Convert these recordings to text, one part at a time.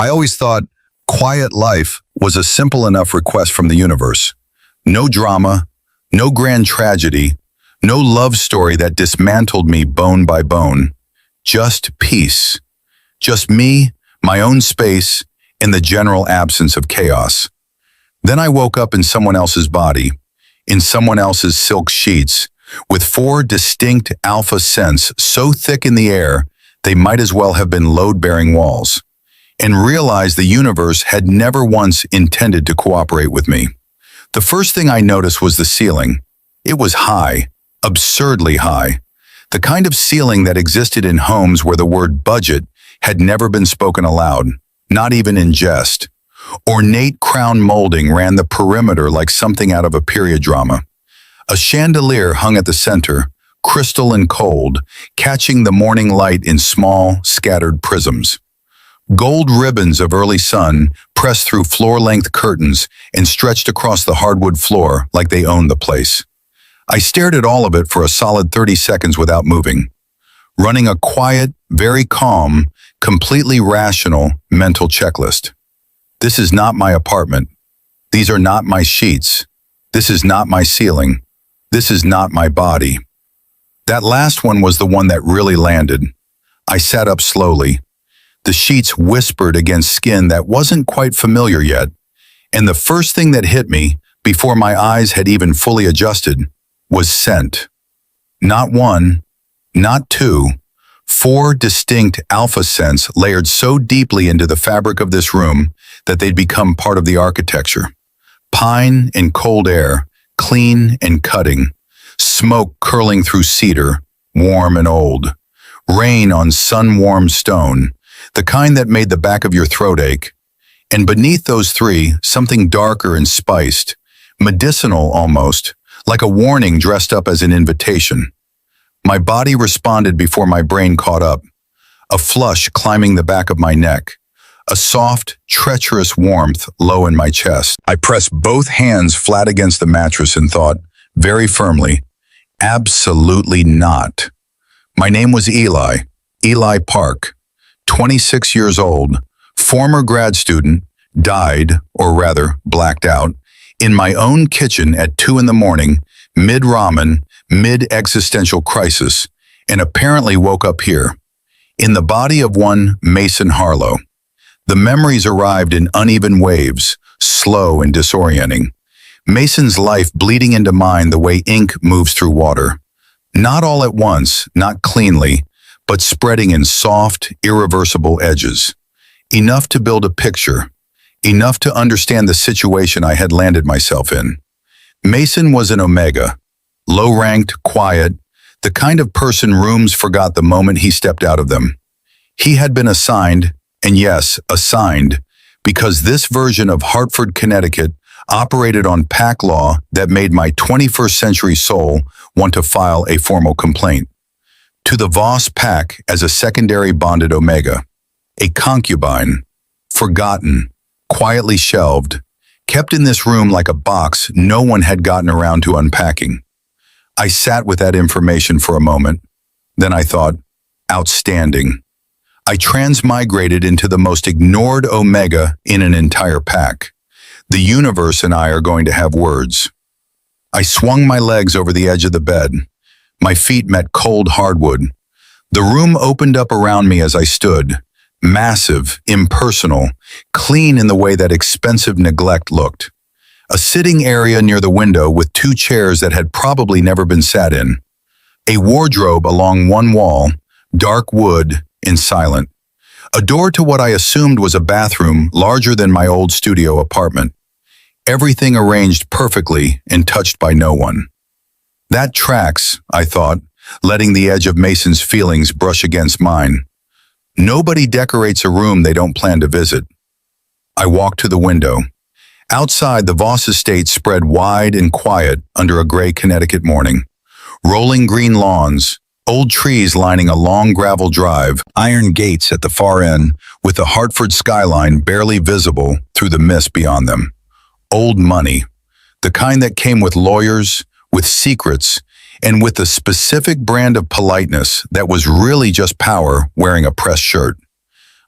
I always thought quiet life was a simple enough request from the universe. No drama, no grand tragedy, no love story that dismantled me bone by bone. Just peace. Just me, my own space, in the general absence of chaos. Then I woke up in someone else's body, in someone else's silk sheets, with 4 distinct alpha scents so thick in the air they might as well have been load-bearing walls, and realized the universe had never once intended to cooperate with me. The first thing I noticed was the ceiling. It was high, absurdly high, the kind of ceiling that existed in homes where the word budget had never been spoken aloud, not even in jest. Ornate crown molding ran the perimeter like something out of a period drama. A chandelier hung at the center, crystal and cold, catching the morning light in small, scattered prisms. Gold ribbons of early sun pressed through floor-length curtains and stretched across the hardwood floor like they owned the place. I stared at all of it for a solid 30 seconds without moving, running a quiet, very calm, completely rational mental checklist. This is not my apartment. These are not my sheets. This is not my ceiling. This is not my body. That last one was the one that really landed. I sat up slowly. The sheets whispered against skin that wasn't quite familiar yet, and the first thing that hit me, before my eyes had even fully adjusted, was scent. Not one, not 2, 4 distinct alpha scents layered so deeply into the fabric of this room that they'd become part of the architecture. Pine and cold air, clean and cutting, smoke curling through cedar, warm and old, rain on sun-warmed stone, the kind that made the back of your throat ache, and beneath those 3, something darker and spiced, medicinal almost, like a warning dressed up as an invitation. My body responded before my brain caught up, a flush climbing the back of my neck, a soft, treacherous warmth low in my chest. I pressed both hands flat against the mattress and thought, very firmly, absolutely not. My name was Eli Park, 26 years old, former grad student, died, or rather blacked out, in my own kitchen at 2 in the morning, mid-ramen, mid-existential crisis, and apparently woke up here, in the body of one Mason Harlow. The memories arrived in uneven waves, slow and disorienting. Mason's life bleeding into mine the way ink moves through water. Not all at once, not cleanly, but spreading in soft, irreversible edges. Enough to build a picture, enough to understand the situation I had landed myself in. Mason was an Omega, low-ranked, quiet, the kind of person rooms forgot the moment he stepped out of them. He had been assigned, and yes, assigned, because this version of Hartford, Connecticut operated on pack law that made my 21st century soul want to file a formal complaint. To the Voss pack as a secondary bonded Omega, a concubine, forgotten, quietly shelved, kept in this room like a box no one had gotten around to unpacking. I sat with that information for a moment. Then I thought, outstanding. I transmigrated into the most ignored Omega in an entire pack. The universe and I are going to have words. I swung my legs over the edge of the bed. My feet met cold hardwood. The room opened up around me as I stood, massive, impersonal, clean in the way that expensive neglect looked. A sitting area near the window with 2 chairs that had probably never been sat in. A wardrobe along one wall, dark wood and silent. A door to what I assumed was a bathroom larger than my old studio apartment. Everything arranged perfectly and touched by no one. That tracks, I thought, letting the edge of Mason's feelings brush against mine. Nobody decorates a room they don't plan to visit. I walked to the window. Outside, the Voss estate spread wide and quiet under a gray Connecticut morning. Rolling green lawns, old trees lining a long gravel drive, iron gates at the far end, with the Hartford skyline barely visible through the mist beyond them. Old money, the kind that came with lawyers, with secrets, and with a specific brand of politeness that was really just power wearing a pressed shirt.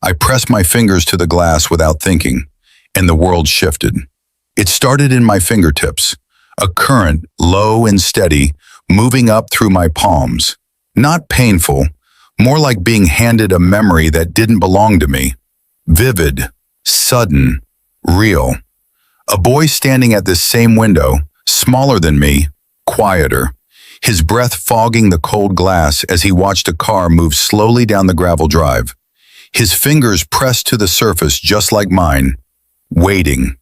I pressed my fingers to the glass without thinking, and the world shifted. It started in my fingertips, a current, low and steady, moving up through my palms. Not painful, more like being handed a memory that didn't belong to me. Vivid, sudden, real. A boy standing at this same window, smaller than me, quieter, his breath fogging the cold glass as he watched a car move slowly down the gravel drive. His fingers pressed to the surface just like mine. Waiting.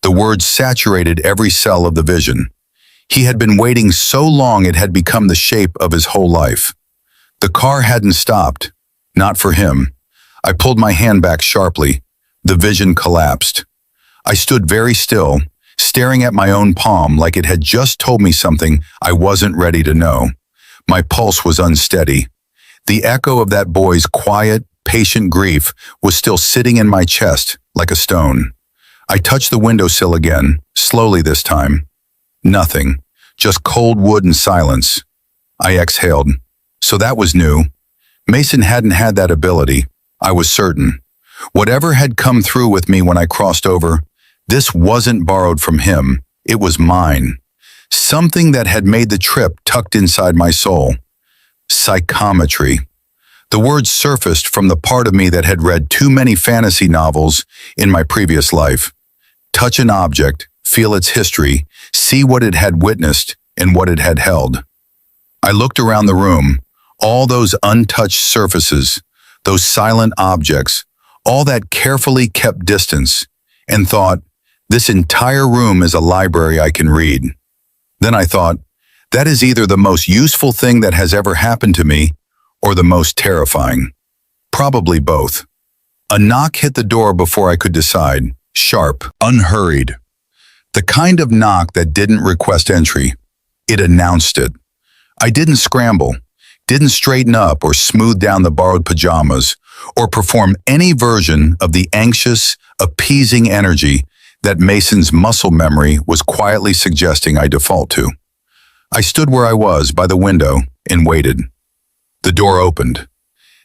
The words saturated every cell of the vision. He had been waiting so long it had become the shape of his whole life. The car hadn't stopped. Not for him. I pulled my hand back sharply. The vision collapsed. I stood very still, staring at my own palm like it had just told me something I wasn't ready to know. My pulse was unsteady. The echo of that boy's quiet, patient grief was still sitting in my chest like a stone. I touched the windowsill again, slowly this time. Nothing, just cold wood and silence. I exhaled. So that was new. Mason hadn't had that ability, I was certain. Whatever had come through with me when I crossed over, this wasn't borrowed from him, it was mine. Something that had made the trip tucked inside my soul. Psychometry. The word surfaced from the part of me that had read too many fantasy novels in my previous life. Touch an object, feel its history, see what it had witnessed and what it had held. I looked around the room, all those untouched surfaces, those silent objects, all that carefully kept distance, and thought, this entire room is a library I can read. Then I thought, that is either the most useful thing that has ever happened to me or the most terrifying. Probably both. A knock hit the door before I could decide, sharp, unhurried. The kind of knock that didn't request entry. It announced it. I didn't scramble, didn't straighten up or smooth down the borrowed pajamas, or perform any version of the anxious, appeasing energy that Mason's muscle memory was quietly suggesting I default to. I stood where I was by the window and waited. The door opened.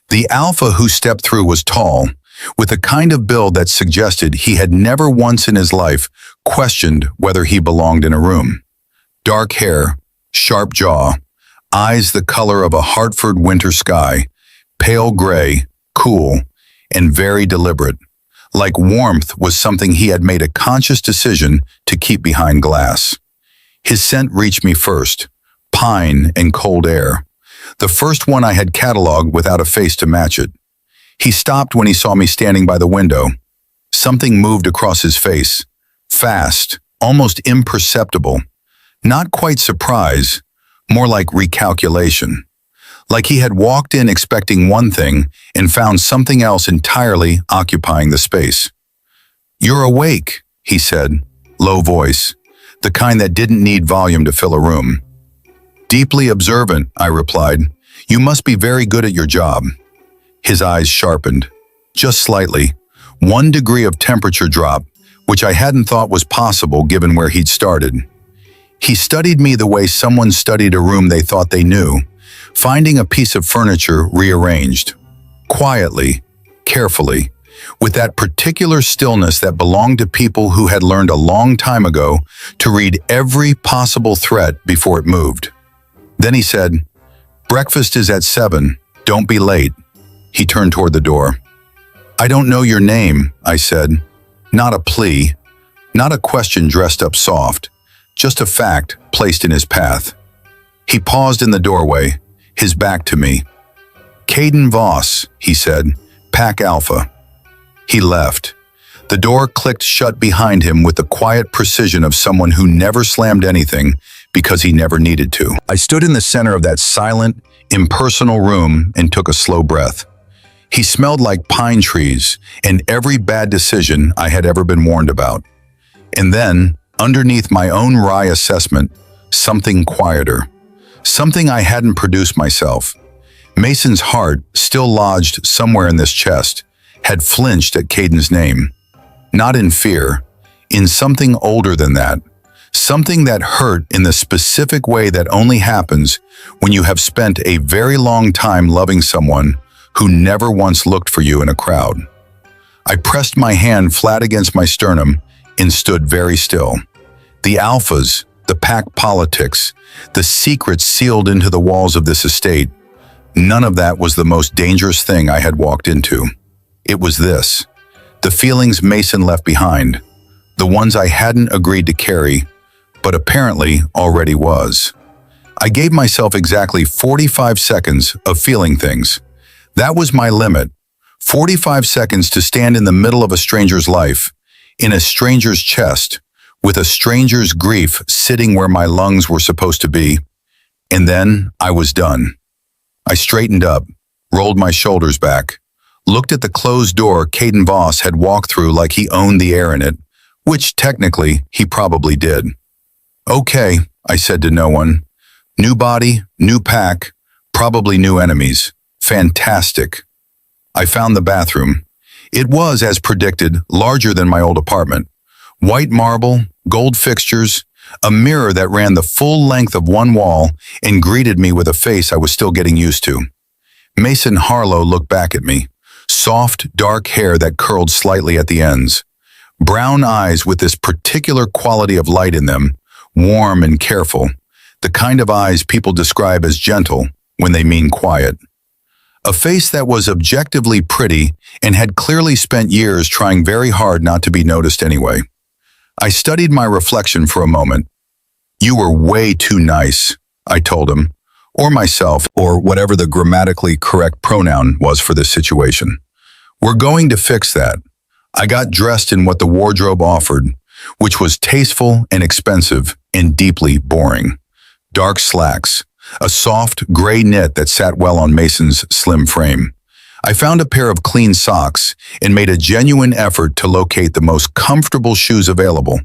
The alpha who stepped through was tall, with a kind of build that suggested he had never once in his life questioned whether he belonged in a room. Dark hair, sharp jaw, eyes the color of a Hartford winter sky, pale gray, cool, and very deliberate. Like warmth was something he had made a conscious decision to keep behind glass. His scent reached me first, pine and cold air. The first one I had cataloged without a face to match it. He stopped when he saw me standing by the window. Something moved across his face. Fast, almost imperceptible. Not quite surprise, more like recalculation. Like he had walked in expecting one thing and found something else entirely occupying the space. "You're awake," he said, low voice, the kind that didn't need volume to fill a room. "Deeply observant," I replied. "You must be very good at your job." His eyes sharpened, just slightly, 1 degree of temperature drop, which I hadn't thought was possible given where he'd started. He studied me the way someone studied a room they thought they knew, finding a piece of furniture rearranged. Quietly, carefully, with that particular stillness that belonged to people who had learned a long time ago to read every possible threat before it moved. Then he said, "Breakfast is at 7, don't be late." He turned toward the door. "I don't know your name," I said. Not a plea, not a question dressed up soft, just a fact placed in his path. He paused in the doorway, his back to me. "Caden Voss," he said, "Pack Alpha." He left. The door clicked shut behind him with the quiet precision of someone who never slammed anything because he never needed to. I stood in the center of that silent, impersonal room and took a slow breath. He smelled like pine trees and every bad decision I had ever been warned about. And then, underneath my own wry assessment, something quieter. Something I hadn't produced myself. Mason's heart, still lodged somewhere in this chest, had flinched at Caden's name. Not in fear, in something older than that. Something that hurt in the specific way that only happens when you have spent a very long time loving someone who never once looked for you in a crowd. I pressed my hand flat against my sternum and stood very still. The alphas, the pack politics, the secrets sealed into the walls of this estate, none of that was the most dangerous thing I had walked into. It was this, the feelings Mason left behind, the ones I hadn't agreed to carry, but apparently already was. I gave myself exactly 45 seconds of feeling things. That was my limit. 45 seconds to stand in the middle of a stranger's life, in a stranger's chest, with a stranger's grief sitting where my lungs were supposed to be. And then I was done. I straightened up, rolled my shoulders back, looked at the closed door Caden Voss had walked through like he owned the air in it, which technically he probably did. Okay, I said to no one. New body, new pack, probably new enemies. Fantastic. I found the bathroom. It was, as predicted, larger than my old apartment. White marble, gold fixtures, a mirror that ran the full length of one wall and greeted me with a face I was still getting used to. Mason Harlow looked back at me. Soft, dark hair that curled slightly at the ends. Brown eyes with this particular quality of light in them, warm and careful. The kind of eyes people describe as gentle when they mean quiet. A face that was objectively pretty and had clearly spent years trying very hard not to be noticed anyway. I studied my reflection for a moment. You were way too nice, I told him, or myself, or whatever the grammatically correct pronoun was for this situation. We're going to fix that. I got dressed in what the wardrobe offered, which was tasteful and expensive and deeply boring. Dark slacks, a soft gray knit that sat well on Mason's slim frame. I found a pair of clean socks and made a genuine effort to locate the most comfortable shoes available,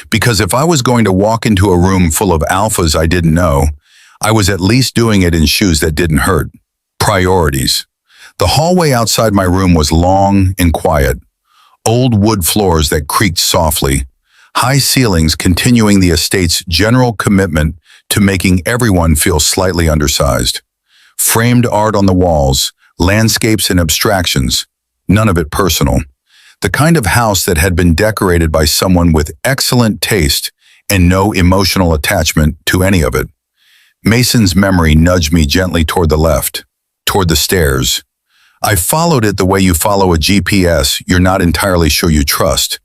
because if I was going to walk into a room full of alphas I didn't know, I was at least doing it in shoes that didn't hurt. Priorities. The hallway outside my room was long and quiet. Old wood floors that creaked softly. High ceilings continuing the estate's general commitment to making everyone feel slightly undersized. Framed art on the walls, landscapes and abstractions, none of it personal. The kind of house that had been decorated by someone with excellent taste and no emotional attachment to any of it. Mason's memory nudged me gently toward the left, toward the stairs. I followed it the way you follow a GPS you're not entirely sure you trust.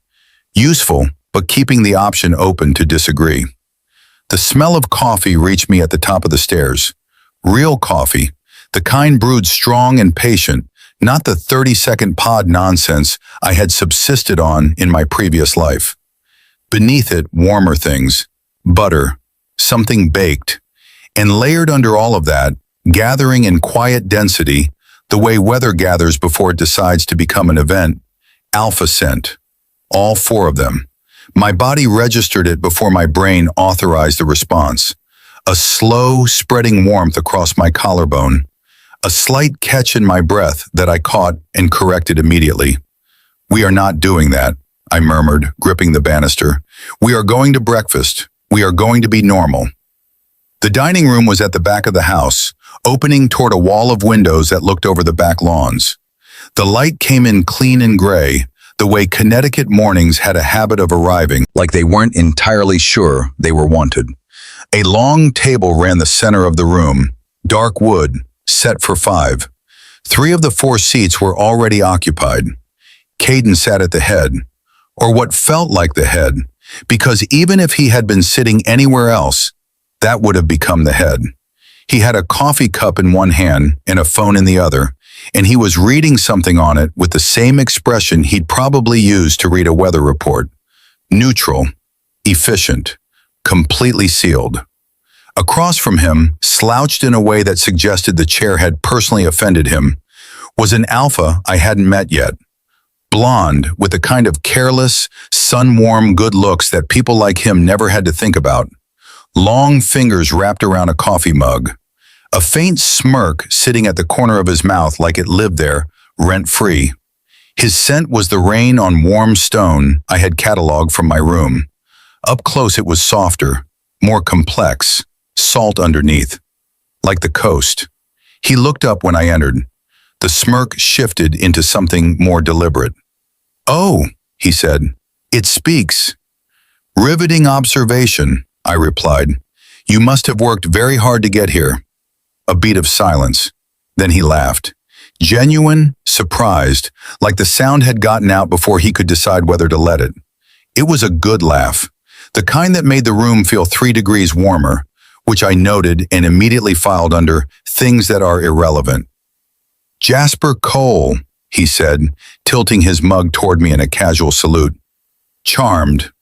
Useful, but keeping the option open to disagree. The smell of coffee reached me at the top of the stairs. Real coffee, the kind brewed strong and patient, not the 30-second pod nonsense I had subsisted on in my previous life. Beneath it, warmer things, butter, something baked, and layered under all of that, gathering in quiet density, the way weather gathers before it decides to become an event, alpha scent. All four of them. My body registered it before my brain authorized the response. A slow, spreading warmth across my collarbone. A slight catch in my breath that I caught and corrected immediately. We are not doing that, I murmured, gripping the banister. We are going to breakfast. We are going to be normal. The dining room was at the back of the house, opening toward a wall of windows that looked over the back lawns. The light came in clean and gray, the way Connecticut mornings had a habit of arriving, like they weren't entirely sure they were wanted. A long table ran the center of the room, dark wood, set for 5. 3 of the 4 seats were already occupied. Caden sat at the head, or what felt like the head, because even if he had been sitting anywhere else, that would have become the head. He had a coffee cup in one hand and a phone in the other, and he was reading something on it with the same expression he'd probably use to read a weather report. Neutral, efficient, completely sealed. Across from him, slouched in a way that suggested the chair had personally offended him, was an alpha I hadn't met yet. Blonde, with the kind of careless, sun-warm good looks that people like him never had to think about. Long fingers wrapped around a coffee mug. A faint smirk sitting at the corner of his mouth like it lived there, rent-free. His scent was the rain on warm stone I had cataloged from my room. Up close it was softer, more complex, salt underneath, like the coast. He looked up when I entered. The smirk shifted into something more deliberate. "Oh," he said, "it speaks." "Riveting observation," I replied. "You must have worked very hard to get here." A beat of silence. Then he laughed. Genuine, surprised, like the sound had gotten out before he could decide whether to let it. It was a good laugh, the kind that made the room feel 3 degrees warmer, which I noted and immediately filed under things that are irrelevant. "Jasper Cole," he said, tilting his mug toward me in a casual salute. "Charmed."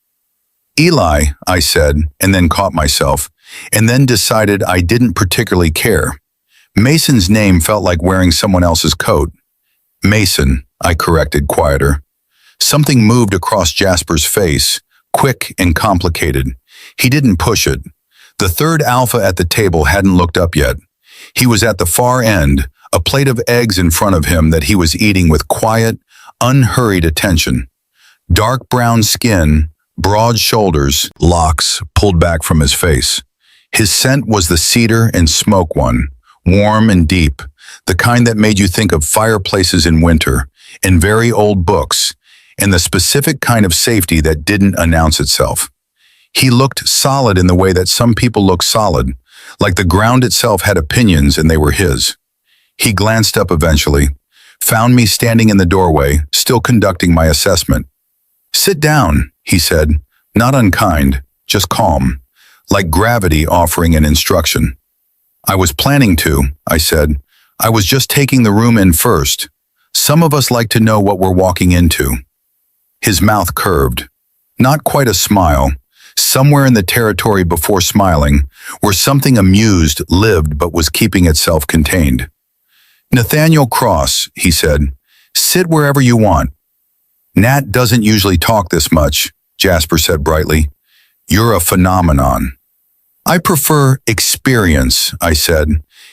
"Eli," I said, and then caught myself, and then decided I didn't particularly care. Mason's name felt like wearing someone else's coat. "Mason," I corrected, quieter. Something moved across Jasper's face, quick and complicated. He didn't push it. The third alpha at the table hadn't looked up yet. He was at the far end, a plate of eggs in front of him that he was eating with quiet, unhurried attention. Dark brown skin, broad shoulders, locks pulled back from his face. His scent was the cedar and smoke one, warm and deep, the kind that made you think of fireplaces in winter, and very old books, and the specific kind of safety that didn't announce itself. He looked solid in the way that some people look solid, like the ground itself had opinions and they were his. He glanced up eventually, found me standing in the doorway, still conducting my assessment. "Sit down," he said, not unkind, just calm, like gravity offering an instruction. "I was planning to," I said. "I was just taking the room in first. Some of us like to know what we're walking into." His mouth curved. Not quite a smile, somewhere in the territory before smiling, where something amused lived but was keeping itself contained. "Nathaniel Cross," he said. "Sit wherever you want." "Nat doesn't usually talk this much," Jasper said brightly. "You're a phenomenon." "I prefer experience," I said,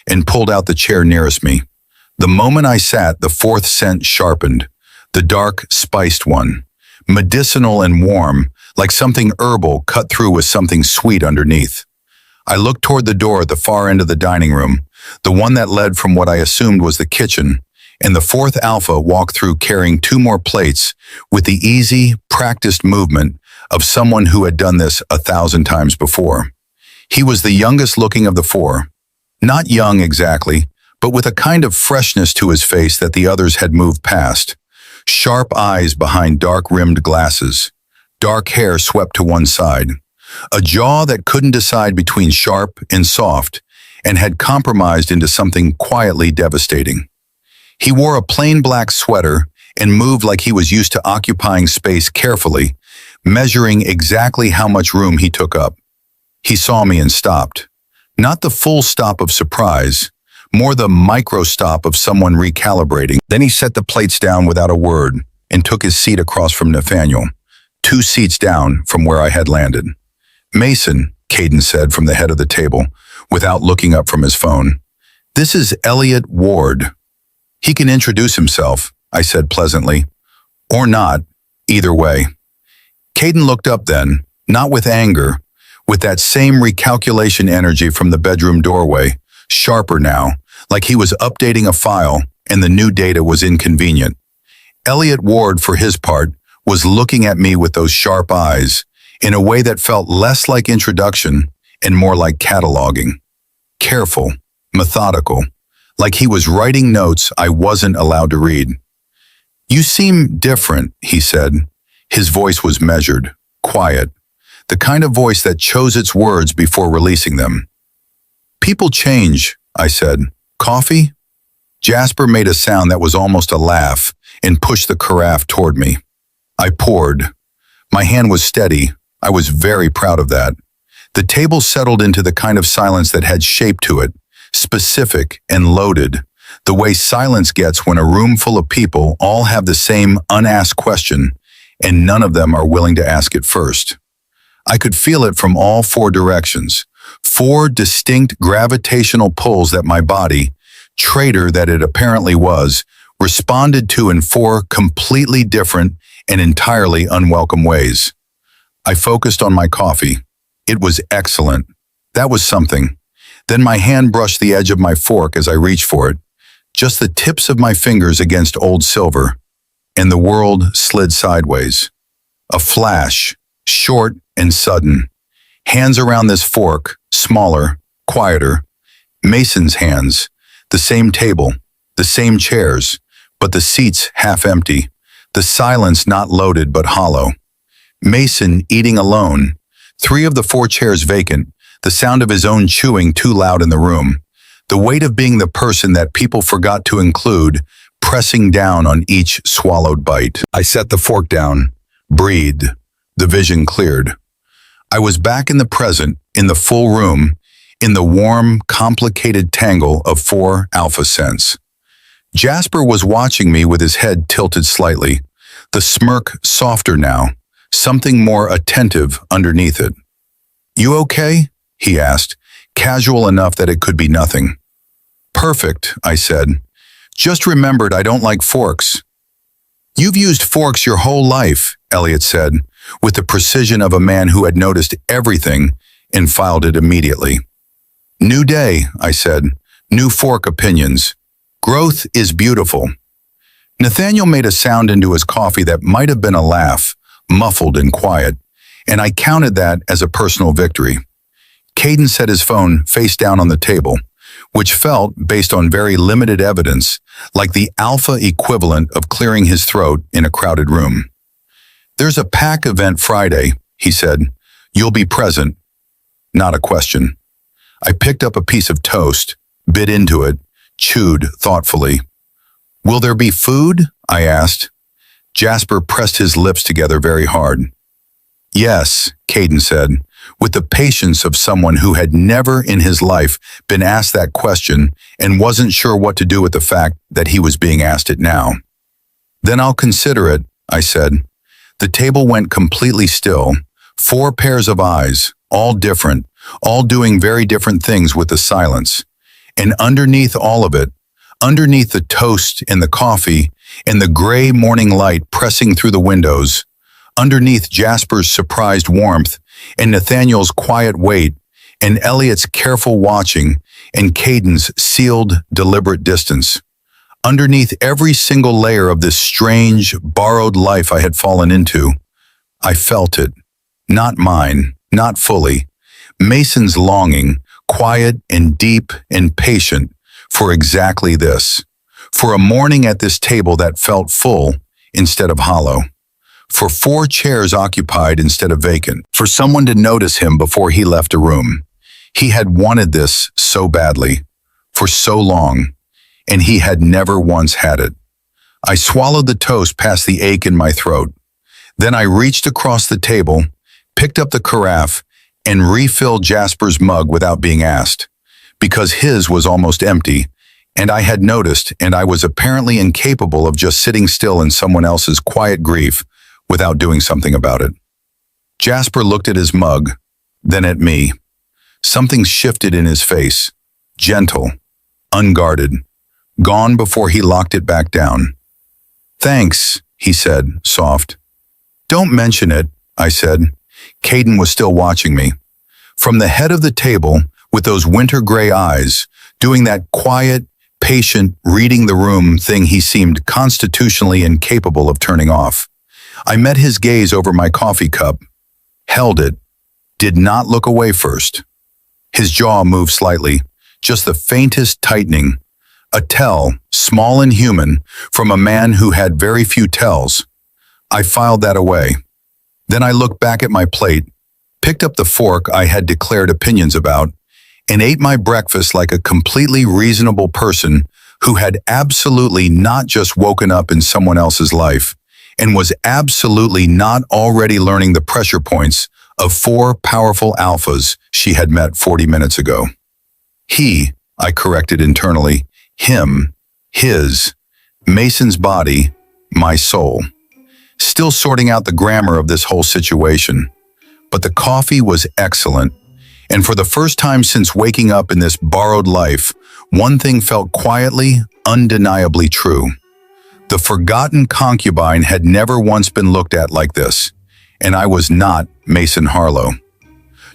and pulled out the chair nearest me. The moment I sat, the fourth scent sharpened, the dark, spiced one, medicinal and warm, like something herbal cut through with something sweet underneath. I looked toward the door at the far end of the dining room, the one that led from what I assumed was the kitchen, and the fourth alpha walked through carrying 2 more plates with the easy, practiced movement of someone who had done this 1,000 times before. He was the youngest looking of the 4. Not young exactly, but with a kind of freshness to his face that the others had moved past. Sharp eyes behind dark-rimmed glasses. Dark hair swept to one side. A jaw that couldn't decide between sharp and soft, and had compromised into something quietly devastating. He wore a plain black sweater and moved like he was used to occupying space carefully, measuring exactly how much room he took up. He saw me and stopped. Not the full stop of surprise, more the micro stop of someone recalibrating. Then he set the plates down without a word and took his seat across from Nathaniel, 2 seats down from where I had landed. "Mason," Caden said from the head of the table, without looking up from his phone. "This is Elliot Ward." "He can introduce himself," I said pleasantly. "Or not, either way." Caden looked up then, not with anger, with that same recalculation energy from the bedroom doorway, sharper now, like he was updating a file and the new data was inconvenient. Elliot Ward, for his part, was looking at me with those sharp eyes in a way that felt less like introduction and more like cataloging. Careful, methodical, like he was writing notes I wasn't allowed to read. "You seem different," he said. His voice was measured, quiet, the kind of voice that chose its words before releasing them. "People change," I said. "Coffee?" Jasper made a sound that was almost a laugh and pushed the carafe toward me. I poured. My hand was steady. I was very proud of that. The table settled into the kind of silence that had shape to it, specific and loaded, the way silence gets when a room full of people all have the same unasked question and none of them are willing to ask it first. I could feel it from all 4 directions, 4 distinct gravitational pulls that my body, traitor that it apparently was, responded to in 4 completely different and entirely unwelcome ways. I focused on my coffee. It was excellent. That was something. Then my hand brushed the edge of my fork as I reached for it, just the tips of my fingers against old silver. and the world slid sideways. A flash, short and sudden. Hands around this fork, smaller, quieter. Mason's hands. The same table, the same chairs, but the seats half empty. The silence not loaded but hollow. Mason eating alone. 3 of the 4 chairs vacant. The sound of his own chewing too loud in the room. The weight of being the person that people forgot to include, pressing down on each swallowed bite. I set the fork down, breathed. The vision cleared. I was back in the present, in the full room, in the warm, complicated tangle of 4 alpha cents. Jasper was watching me with his head tilted slightly, the smirk softer now, something more attentive underneath it. "You okay?" he asked, casual enough that it could be nothing. "Perfect," I said. "Just remembered I don't like forks." "You've used forks your whole life," Elliot said, with the precision of a man who had noticed everything and filed it immediately. "New day," I said. "New fork opinions. Growth is beautiful." Nathaniel made a sound into his coffee that might have been a laugh, muffled and quiet, and I counted that as a personal victory. Caden set his phone face down on the table, which felt, based on very limited evidence, like the alpha equivalent of clearing his throat in a crowded room. "There's a PAC event Friday," he said. "You'll be present." Not a question. I picked up a piece of toast, bit into it, chewed thoughtfully. "Will there be food?" I asked. Jasper pressed his lips together very hard. "Yes," Caden said, with the patience of someone who had never in his life been asked that question and wasn't sure what to do with the fact that he was being asked it now. "Then I'll consider it," I said. The table went completely still, 4 pairs of eyes, all different, all doing very different things with the silence. And underneath all of it, underneath the toast and the coffee and the gray morning light pressing through the windows, underneath Jasper's surprised warmth and Nathaniel's quiet wait and Elliot's careful watching and Caden's sealed, deliberate distance, underneath every single layer of this strange, borrowed life I had fallen into, I felt it. Not mine, not fully. Mason's longing, quiet and deep and patient, for exactly this. For a morning at this table that felt full instead of hollow. For 4 chairs occupied instead of vacant. For someone to notice him before he left a room. He had wanted this so badly, for so long, and he had never once had it. I swallowed the toast past the ache in my throat. Then I reached across the table, picked up the carafe, and refilled Jasper's mug without being asked, because his was almost empty, and I had noticed, and I was apparently incapable of just sitting still in someone else's quiet grief without doing something about it. Jasper looked at his mug, then at me. Something shifted in his face, gentle, unguarded, gone before he locked it back down. "Thanks," he said, soft. "Don't mention it," I said. Caden was still watching me. From the head of the table, with those winter gray eyes, doing that quiet, patient, reading the room thing he seemed constitutionally incapable of turning off. I met his gaze over my coffee cup, held it, did not look away first. His jaw moved slightly, just the faintest tightening, a tell, small and human, from a man who had very few tells. I filed that away. Then I looked back at my plate, picked up the fork I had declared opinions about, and ate my breakfast like a completely reasonable person who had absolutely not just woken up in someone else's life, and was absolutely not already learning the pressure points of 4 powerful alphas she had met 40 minutes ago. He, I corrected internally, him, his, Mason's body, my soul. Still sorting out the grammar of this whole situation. But the coffee was excellent, and for the first time since waking up in this borrowed life, one thing felt quietly, undeniably true. The forgotten concubine had never once been looked at like this, and I was not Mason Harlow.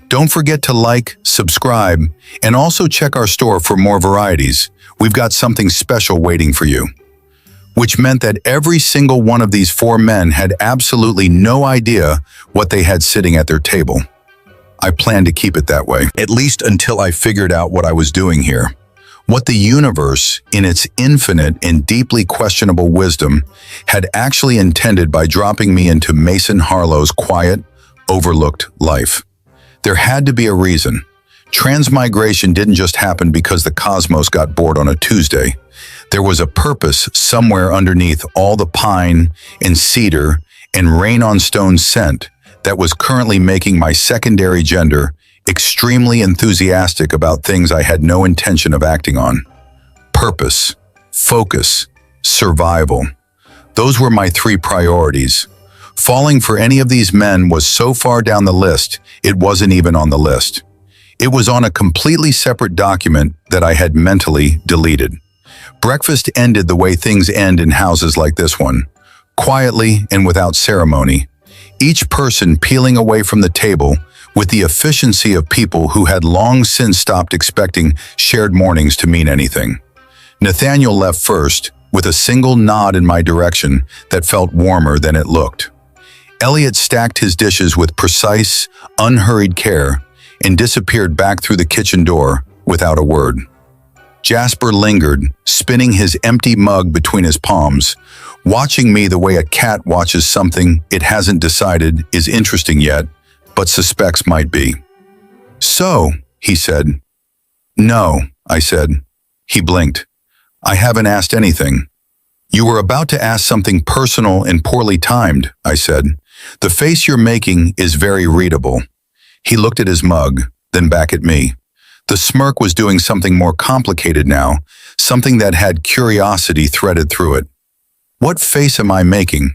Don't forget to like, subscribe, and also check our store for more varieties. We've got something special waiting for you. which meant that every single one of these four men had absolutely no idea what they had sitting at their table. I planned to keep it that way, at least until I figured out what I was doing here. What the universe, in its infinite and deeply questionable wisdom, had actually intended by dropping me into Mason Harlow's quiet, overlooked life. There had to be a reason. Transmigration didn't just happen because the cosmos got bored on a Tuesday. There was a purpose somewhere underneath all the pine and cedar and rain-on-stone scent that was currently making my secondary gender extremely enthusiastic about things I had no intention of acting on. Purpose, focus, survival. Those were my three priorities. Falling for any of these men was so far down the list, it wasn't even on the list. It was on a completely separate document that I had mentally deleted. Breakfast ended the way things end in houses like this one, quietly and without ceremony. Each person peeling away from the table with the efficiency of people who had long since stopped expecting shared mornings to mean anything. Nathaniel left first, with a single nod in my direction that felt warmer than it looked. Elliot stacked his dishes with precise, unhurried care and disappeared back through the kitchen door without a word. Jasper lingered, spinning his empty mug between his palms, watching me the way a cat watches something it hasn't decided is interesting yet, but suspects might be. "So," he said. "No," I said. He blinked. "I haven't asked anything." "You were about to ask something personal and poorly timed," I said. "The face you're making is very readable." He looked at his mug, then back at me. The smirk was doing something more complicated now, something that had curiosity threaded through it. "What face am I making?"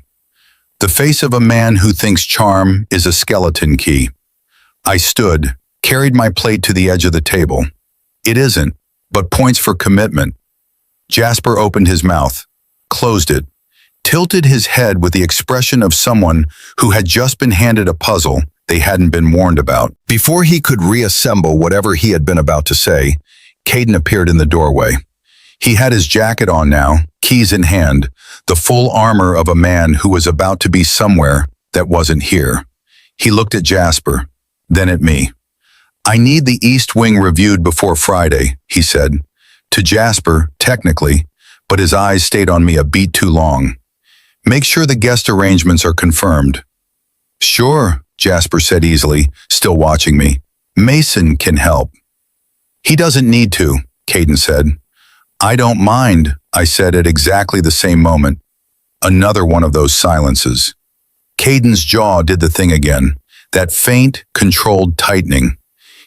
"The face of a man who thinks charm is a skeleton key." I stood, carried my plate to the edge of the table. "It isn't, but points for commitment." Jasper opened his mouth, closed it, tilted his head with the expression of someone who had just been handed a puzzle they hadn't been warned about. Before he could reassemble whatever he had been about to say, Caden appeared in the doorway. He had his jacket on now, keys in hand, the full armor of a man who was about to be somewhere that wasn't here. He looked at Jasper, then at me. "I need the East Wing reviewed before Friday," he said. To Jasper, technically, but his eyes stayed on me a beat too long. "Make sure the guest arrangements are confirmed." "Sure," Jasper said easily, still watching me. "Mason can help." "He doesn't need to," Caden said. "I don't mind," I said at exactly the same moment. Another one of those silences. Caden's jaw did the thing again, that faint, controlled tightening.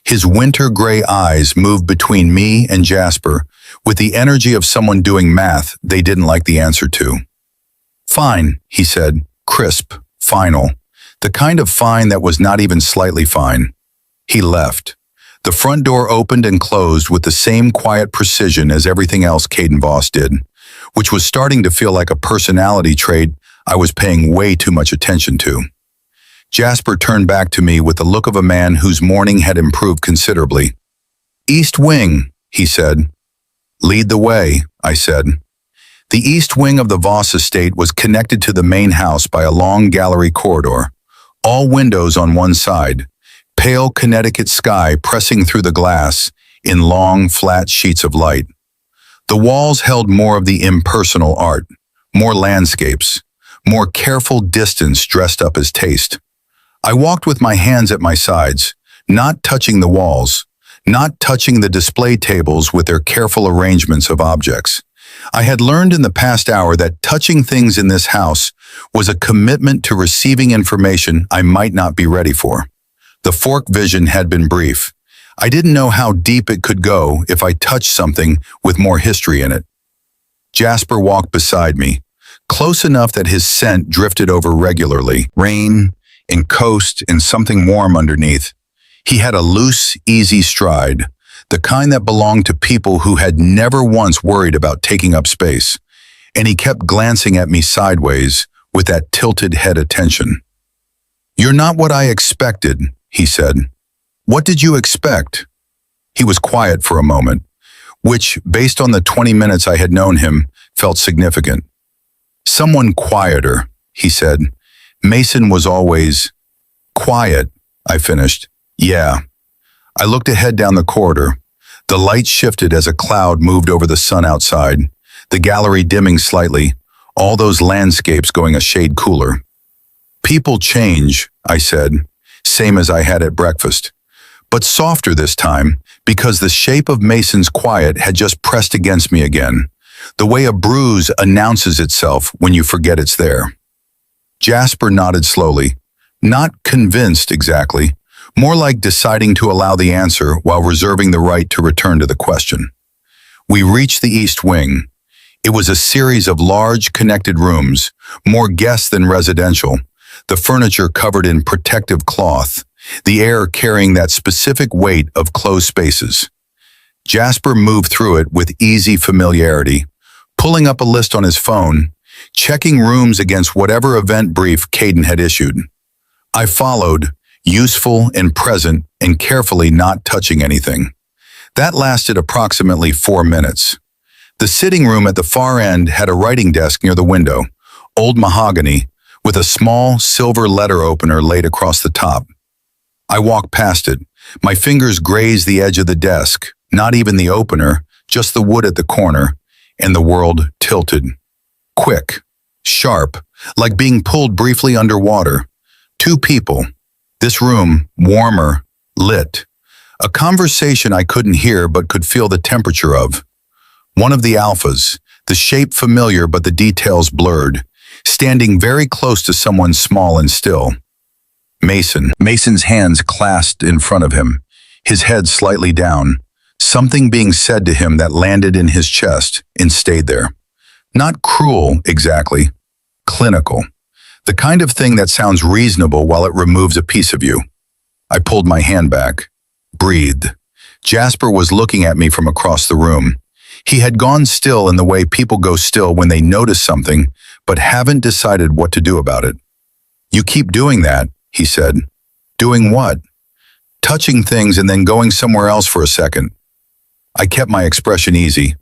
His winter gray eyes moved between me and Jasper with the energy of someone doing math they didn't like the answer to. "Fine," he said, crisp, final. The kind of fine that was not even slightly fine. He left. The front door opened and closed with the same quiet precision as everything else Caden Voss did, which was starting to feel like a personality trait I was paying way too much attention to. Jasper turned back to me with the look of a man whose morning had improved considerably. "East Wing," he said. "Lead the way," I said. The east wing of the Voss estate was connected to the main house by a long gallery corridor, all windows on one side, pale Connecticut sky pressing through the glass in long, flat sheets of light. The walls held more of the impersonal art, more landscapes, more careful distance dressed up as taste. I walked with my hands at my sides, not touching the walls, not touching the display tables with their careful arrangements of objects. I had learned in the past hour that touching things in this house was a commitment to receiving information I might not be ready for. The fork vision had been brief. I didn't know how deep it could go if I touched something with more history in it. Jasper walked beside me, close enough that his scent drifted over regularly, rain and coast and something warm underneath. He had a loose, easy stride, the kind that belonged to people who had never once worried about taking up space, and he kept glancing at me sideways with that tilted head attention. "You're not what I expected," he said. "What did you expect?" He was quiet for a moment, which, based on the 20 minutes I had known him, felt significant. Someone quieter, he said. Mason was always quiet, I finished. Yeah. I looked ahead down the corridor. The light shifted as a cloud moved over the sun outside, the gallery dimming slightly, all those landscapes going a shade cooler. People change, I said, same as I had at breakfast, but softer this time because the shape of Mason's quiet had just pressed against me again, the way a bruise announces itself when you forget it's there. Jasper nodded slowly, not convinced exactly, more like deciding to allow the answer while reserving the right to return to the question. We reached the East Wing. It was a series of large, connected rooms, more guest than residential, the furniture covered in protective cloth, the air carrying that specific weight of closed spaces. Jasper moved through it with easy familiarity, pulling up a list on his phone, checking rooms against whatever event brief Caden had issued. I followed, useful and present and carefully not touching anything. That lasted approximately 4 minutes. The sitting room at the far end had a writing desk near the window, old mahogany, with a small silver letter opener laid across the top. I walked past it. My fingers grazed the edge of the desk, not even the opener, just the wood at the corner, and the world tilted. Quick, sharp, like being pulled briefly underwater. 2 people. This room, warmer, lit. A conversation I couldn't hear but could feel the temperature of. One of the alphas, the shape familiar but the details blurred, standing very close to someone small and still. Mason. Mason's hands clasped in front of him, his head slightly down, something being said to him that landed in his chest and stayed there. Not cruel, exactly. Clinical. The kind of thing that sounds reasonable while it removes a piece of you. I pulled my hand back, breathed. Jasper was looking at me from across the room. He had gone still in the way people go still when they notice something, but haven't decided what to do about it. You keep doing that, he said. Doing what? Touching things and then going somewhere else for a second. I kept my expression easy,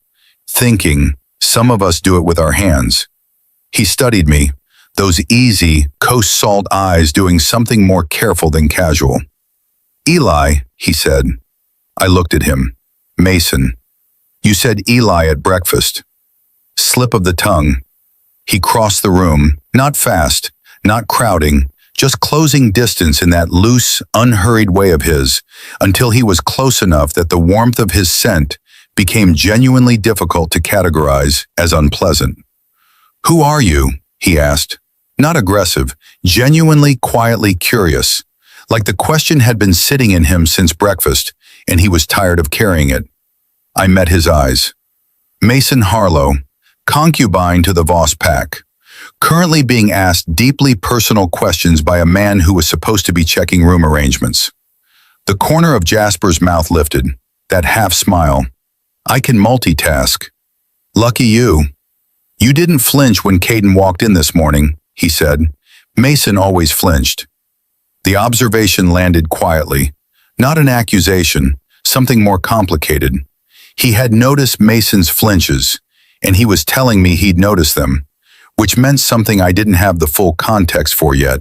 thinking, some of us do it with our hands. He studied me, those easy, coast salt eyes doing something more careful than casual. Eli, he said. I looked at him. Mason. You said Eli at breakfast. Slip of the tongue. He crossed the room, not fast, not crowding, just closing distance in that loose, unhurried way of his, until he was close enough that the warmth of his scent became genuinely difficult to categorize as unpleasant. Who are you? He asked. Not aggressive, genuinely quietly curious, like the question had been sitting in him since breakfast, and he was tired of carrying it. I met his eyes. Mason Harlow, concubine to the Voss pack, currently being asked deeply personal questions by a man who was supposed to be checking room arrangements. The corner of Jasper's mouth lifted, that half smile. I can multitask. Lucky you. You didn't flinch when Caden walked in this morning, he said. Mason always flinched. The observation landed quietly, not an accusation, something more complicated. He had noticed Mason's flinches, and he was telling me he'd noticed them, which meant something I didn't have the full context for yet.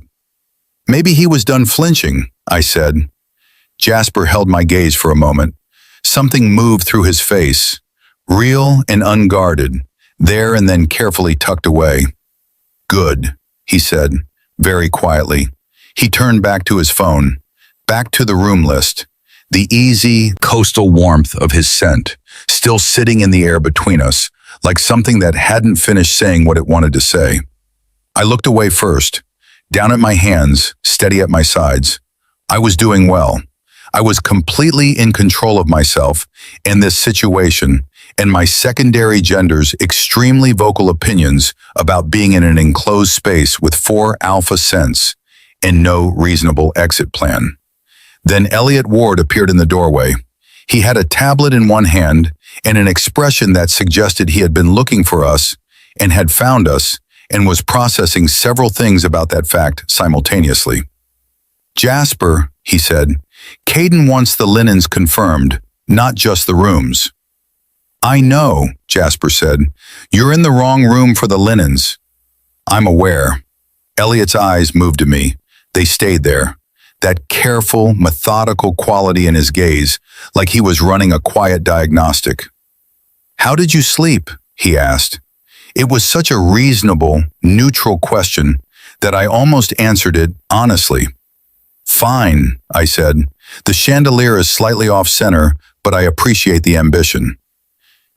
Maybe he was done flinching, I said. Jasper held my gaze for a moment. Something moved through his face, real and unguarded, there and then carefully tucked away. Good, he said, very quietly. He turned back to his phone, back to the room list, the easy, coastal warmth of his scent, still sitting in the air between us, like something that hadn't finished saying what it wanted to say. I looked away first, down at my hands, steady at my sides. I was doing well. I was completely in control of myself and this situation, and my secondary gender's extremely vocal opinions about being in an enclosed space with 4 alpha scents and no reasonable exit plan. Then Elliot Ward appeared in the doorway. He had a tablet in one hand and an expression that suggested he had been looking for us and had found us and was processing several things about that fact simultaneously. Jasper, he said, Caden wants the linens confirmed, not just the rooms. I know, Jasper said. You're in the wrong room for the linens. I'm aware. Elliot's eyes moved to me. They stayed there. That careful, methodical quality in his gaze, like he was running a quiet diagnostic. How did you sleep? He asked. It was such a reasonable, neutral question that I almost answered it honestly. Fine, I said. The chandelier is slightly off-center, but I appreciate the ambition.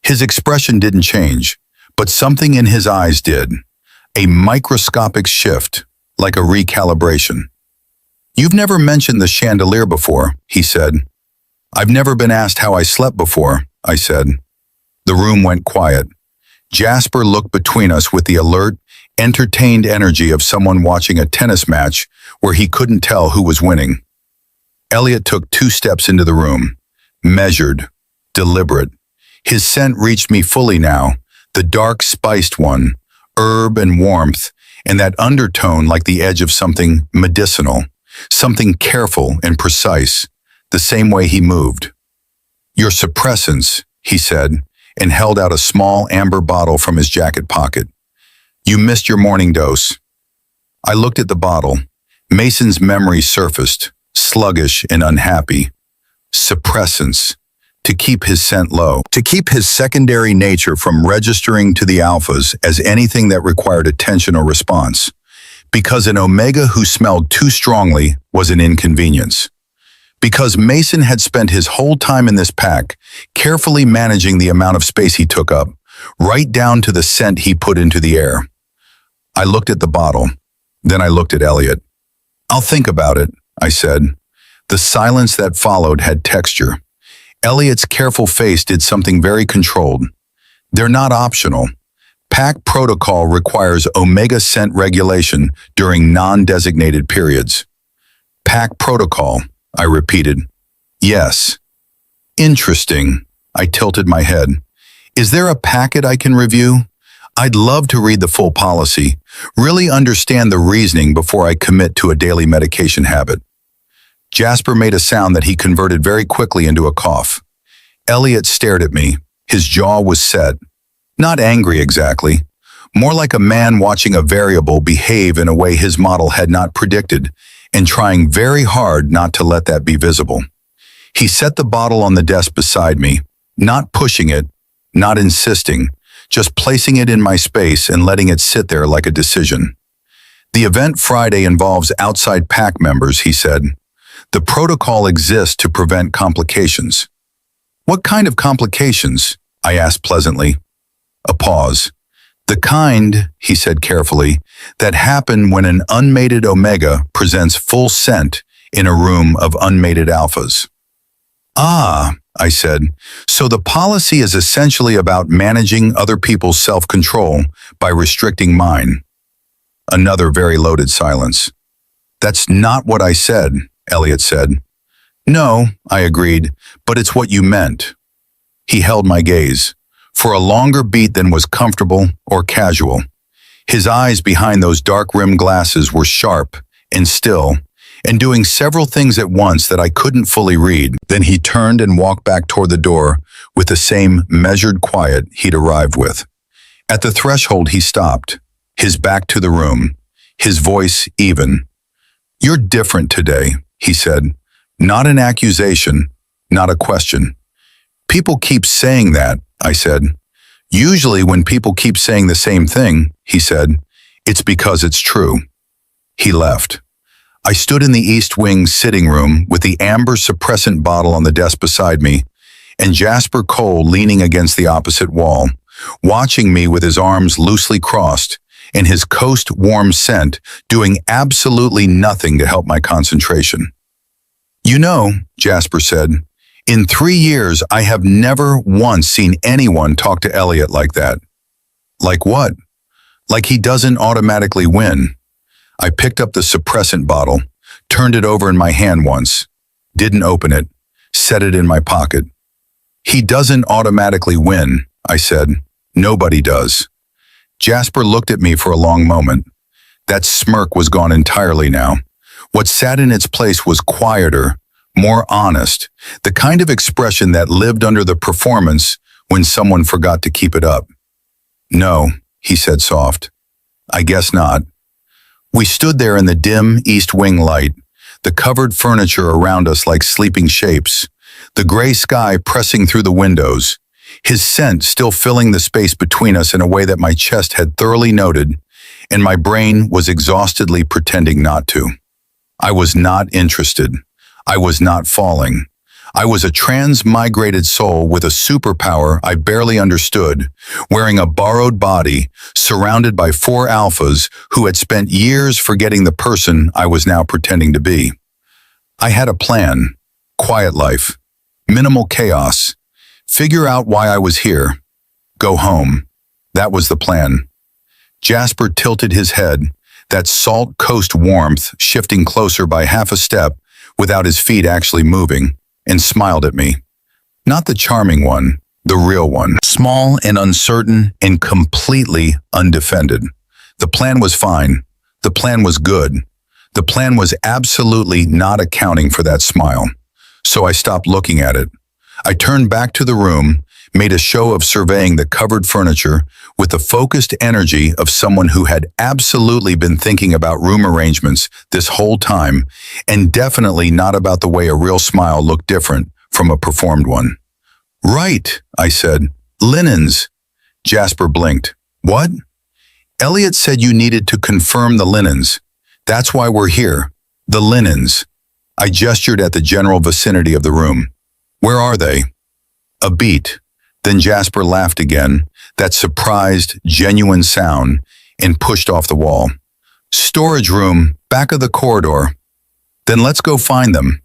His expression didn't change, but something in his eyes did. A microscopic shift, like a recalibration. You've never mentioned the chandelier before, he said. I've never been asked how I slept before, I said. The room went quiet. Jasper looked between us with the alert, entertained energy of someone watching a tennis match where he couldn't tell who was winning. Elliot took 2 steps into the room, measured, deliberate. His scent reached me fully now, the dark spiced one, herb and warmth, and that undertone like the edge of something medicinal, something careful and precise, the same way he moved. Your suppressants, he said, and held out a small amber bottle from his jacket pocket. You missed your morning dose. I looked at the bottle. Mason's memory surfaced, sluggish and unhappy. Suppressants, to keep his scent low, to keep his secondary nature from registering to the alphas as anything that required attention or response, because an Omega who smelled too strongly was an inconvenience. Because Mason had spent his whole time in this pack, carefully managing the amount of space he took up, right down to the scent he put into the air. I looked at the bottle. Then I looked at Elliot. I'll think about it, I said. The silence that followed had texture. Elliot's careful face did something very controlled. They're not optional. Pack protocol requires Omega scent regulation during non-designated periods. Pack protocol, I repeated. Yes. Interesting. I tilted my head. Is there a packet I can review? I'd love to read the full policy, really understand the reasoning before I commit to a daily medication habit. Jasper made a sound that he converted very quickly into a cough. Elliot stared at me. His jaw was set. Not angry exactly. More like a man watching a variable behave in a way his model had not predicted, and trying very hard not to let that be visible. He set the bottle on the desk beside me, not pushing it, not insisting, just placing it in my space and letting it sit there like a decision. The event Friday involves outside pack members, he said. The protocol exists to prevent complications. What kind of complications? I asked pleasantly. A pause. The kind, he said carefully, that happen when an unmated Omega presents full scent in a room of unmated alphas. Ah, I said, so the policy is essentially about managing other people's self-control by restricting mine. Another very loaded silence. That's not what I said, Elliot said. No, I agreed, but it's what you meant. He held my gaze, for a longer beat than was comfortable or casual. His eyes behind those dark-rimmed glasses were sharp and still, and doing several things at once that I couldn't fully read. Then he turned and walked back toward the door with the same measured quiet he'd arrived with. At the threshold he stopped, his back to the room, his voice even. You're different today, he said. Not an accusation, not a question. People keep saying that, I said. Usually when people keep saying the same thing, he said, it's because it's true. He left. I stood in the East Wing sitting room with the amber suppressant bottle on the desk beside me, and Jasper Cole leaning against the opposite wall, watching me with his arms loosely crossed and his coast warm scent doing absolutely nothing to help my concentration. You know, Jasper said, in 3 years I have never once seen anyone talk to Elliot like that. Like what? Like he doesn't automatically win. I picked up the suppressant bottle, turned it over in my hand once, didn't open it, set it in my pocket. He doesn't automatically win, I said. Nobody does. Jasper looked at me for a long moment. That smirk was gone entirely now. What sat in its place was quieter, more honest, the kind of expression that lived under the performance when someone forgot to keep it up. No, he said soft. I guess not. We stood there in the dim east wing light, the covered furniture around us like sleeping shapes, the gray sky pressing through the windows, his scent still filling the space between us in a way that my chest had thoroughly noted, and my brain was exhaustedly pretending not to. I was not interested. I was not falling. I was a transmigrated soul with a superpower I barely understood, wearing a borrowed body, surrounded by 4 alphas who had spent years forgetting the person I was now pretending to be. I had a plan: quiet life, minimal chaos, figure out why I was here, go home. That was the plan. Jasper tilted his head, that salt coast warmth shifting closer by half a step without his feet actually moving, and smiled at me. Not the charming one, the real one. Small and uncertain and completely undefended. The plan was fine. The plan was good. The plan was absolutely not accounting for that smile. So I stopped looking at it. I turned back to the room, made a show of surveying the covered furniture with the focused energy of someone who had absolutely been thinking about room arrangements this whole time, and definitely not about the way a real smile looked different from a performed one. Right, I said. Linens. Jasper blinked. What? Elliot said you needed to confirm the linens. That's why we're here. The linens. I gestured at the general vicinity of the room. Where are they? A beat. Then Jasper laughed again, that surprised, genuine sound, and pushed off the wall. Storage room, back of the corridor. Then let's go find them.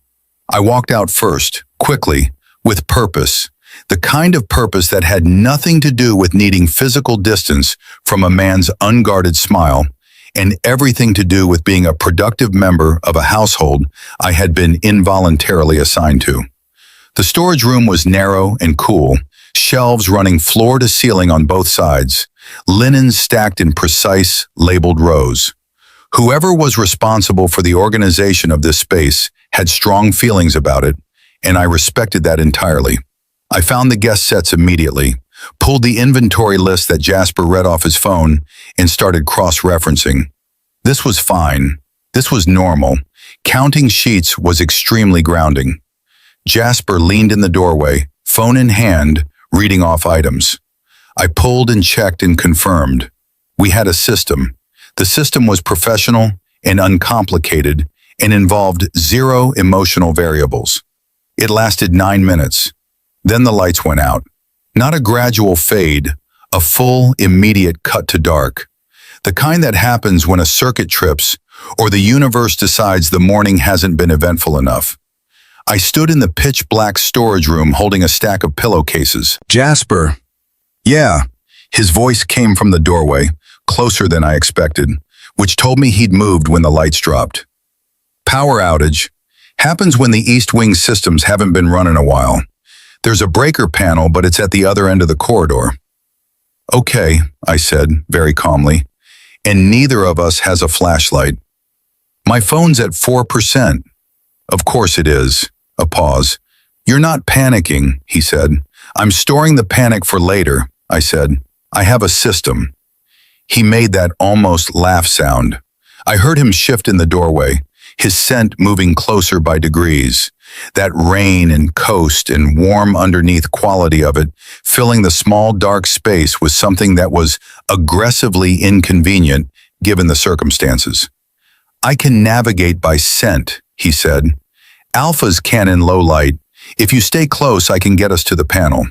I walked out first, quickly, with purpose. The kind of purpose that had nothing to do with needing physical distance from a man's unguarded smile, and everything to do with being a productive member of a household I had been involuntarily assigned to. The storage room was narrow and cool, shelves running floor to ceiling on both sides, linens stacked in precise, labeled rows. Whoever was responsible for the organization of this space had strong feelings about it, and I respected that entirely. I found the guest sets immediately, pulled the inventory list that Jasper read off his phone, and started cross-referencing. This was fine. This was normal. Counting sheets was extremely grounding. Jasper leaned in the doorway, phone in hand, reading off items. I pulled and checked and confirmed. We had a system. The system was professional and uncomplicated and involved 0 emotional variables. It lasted 9 minutes. Then the lights went out. Not a gradual fade, a full, immediate cut to dark. The kind that happens when a circuit trips or the universe decides the morning hasn't been eventful enough. I stood in the pitch-black storage room holding a stack of pillowcases. Jasper. Yeah. His voice came from the doorway, closer than I expected, which told me he'd moved when the lights dropped. Power outage. Happens when the East Wing systems haven't been run in a while. There's a breaker panel, but it's at the other end of the corridor. Okay, I said, very calmly, and neither of us has a flashlight. My phone's at 4%. Of course it is. A pause. You're not panicking, he said. I'm storing the panic for later, I said. I have a system. He made that almost laugh sound. I heard him shift in the doorway, his scent moving closer by degrees. That rain and coast and warm underneath quality of it, filling the small dark space with something that was aggressively inconvenient given the circumstances. I can navigate by scent, he said. Alphas can in low light. If you stay close, I can get us to the panel.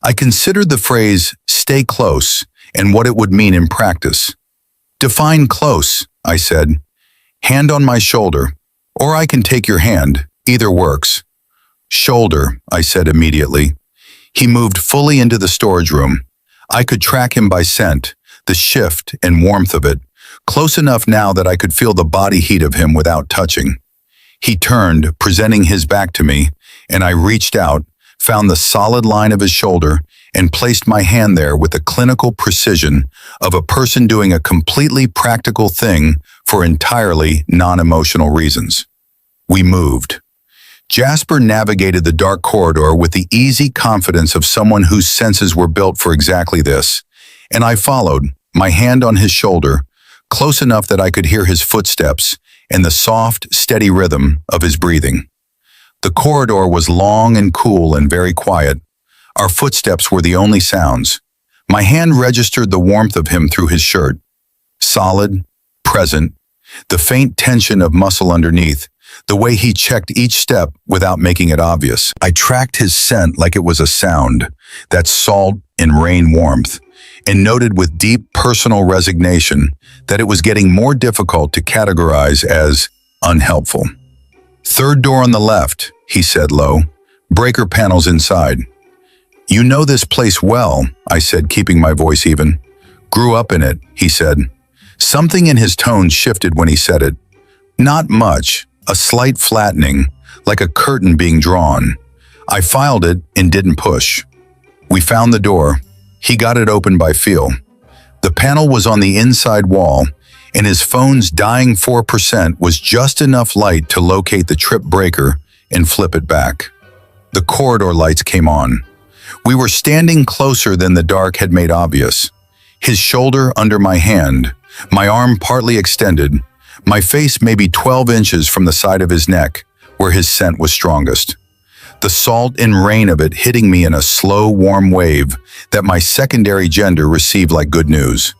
I considered the phrase, stay close, and what it would mean in practice. Define close, I said. Hand on my shoulder, or I can take your hand. Either works. Shoulder, I said immediately. He moved fully into the storage room. I could track him by scent, the shift and warmth of it, close enough now that I could feel the body heat of him without touching. He turned, presenting his back to me, and I reached out, found the solid line of his shoulder, and placed my hand there with the clinical precision of a person doing a completely practical thing for entirely non-emotional reasons. We moved. Jasper navigated the dark corridor with the easy confidence of someone whose senses were built for exactly this, and I followed, my hand on his shoulder, close enough that I could hear his footsteps and the soft, steady rhythm of his breathing. The corridor was long and cool and very quiet. Our footsteps were the only sounds. My hand registered the warmth of him through his shirt. Solid, present, the faint tension of muscle underneath, the way he checked each step without making it obvious. I tracked his scent like it was a sound, that salt and rain warmth, and noted with deep personal resignation that it was getting more difficult to categorize as unhelpful. "Third door on the left," he said low. "Breaker panels inside." "You know this place well," I said, keeping my voice even. "Grew up in it," he said. Something in his tone shifted when he said it. Not much, a slight flattening, like a curtain being drawn. I filed it and didn't push. We found the door. He got it open by feel. The panel was on the inside wall, and his phone's dying 4% was just enough light to locate the trip breaker and flip it back. The corridor lights came on. We were standing closer than the dark had made obvious. His shoulder under my hand, my arm partly extended, my face maybe 12 inches from the side of his neck, where his scent was strongest. The salt and rain of it hitting me in a slow, warm wave that my secondary gender received like good news.